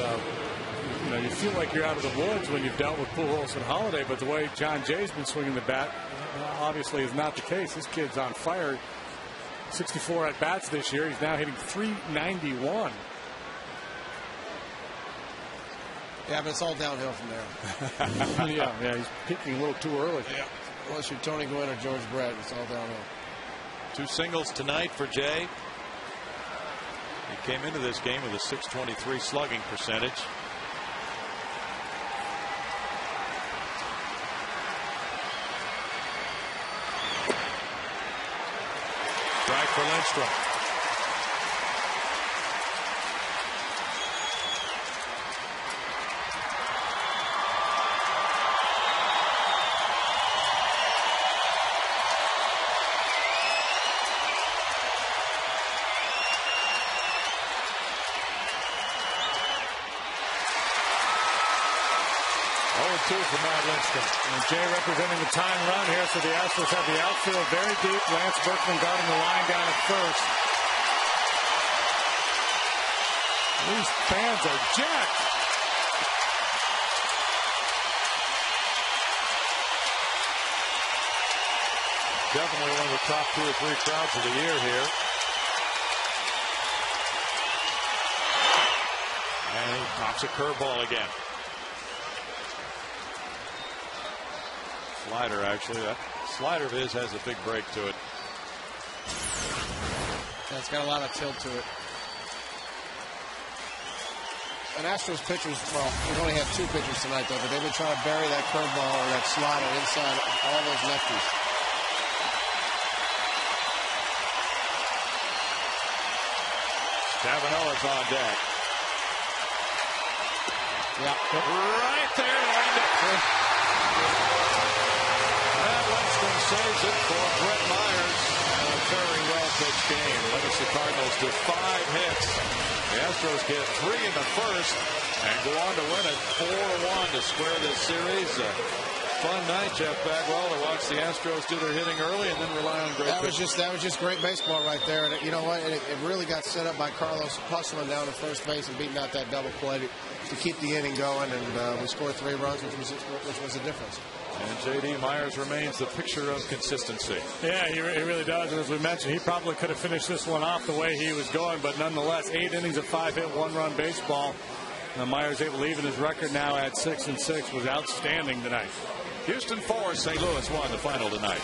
you feel like you're out of the woods when you've dealt with Pujols and Holiday, but the way John Jay's been swinging the bat obviously is not the case. This kid's on fire. 64 at bats this year. He's now hitting .391. Yeah, but it's all downhill from there. yeah, he's peaking a little too early. Yeah. Unless you're Tony Gwynn or George Brett, it's all downhill. 2 singles tonight for Jay. He came into this game with a .623 slugging percentage. Strike for Lindstrom. For Matt Lindstrom. And Jay representing the tying run here, so the Astros have the outfield very deep. Lance Berkman guarding the line down at first. These fans are jacked. Definitely one of the top 2 or 3 crowds of the year here. And he pops a curveball again. Slider, actually. That slider of his has a big break to it. Yeah, it's got a lot of tilt to it. And Astros pitchers, well, we've only had 2 pitchers tonight, though, but they've been trying to bury that curveball or that slider inside all those lefties. Cavanella's on deck. Yeah. Right there, lined it. Lindstrom saves it for Brett Myers. A very well pitched game. Legacy Cardinals to 5 hits. The Astros get 3 in the first and go on to win it 4-1 to square this series. Fun night, Jeff Bagwell, to watch the Astros do their hitting early and then rely on great pitching. That was just great baseball right there. And you know what? It really got set up by Carlos hustling down to first base and beating out that double play to keep the inning going. And we scored 3 runs, which was the difference. And J.D. Myers remains the picture of consistency. Yeah, he really does. And as we mentioned, he probably could have finished this one off the way he was going. But nonetheless, 8 innings of 5-hit, 1-run baseball. Myers able to even his record now at 6-6 was outstanding tonight. Houston 4, St. Louis 1, the final tonight.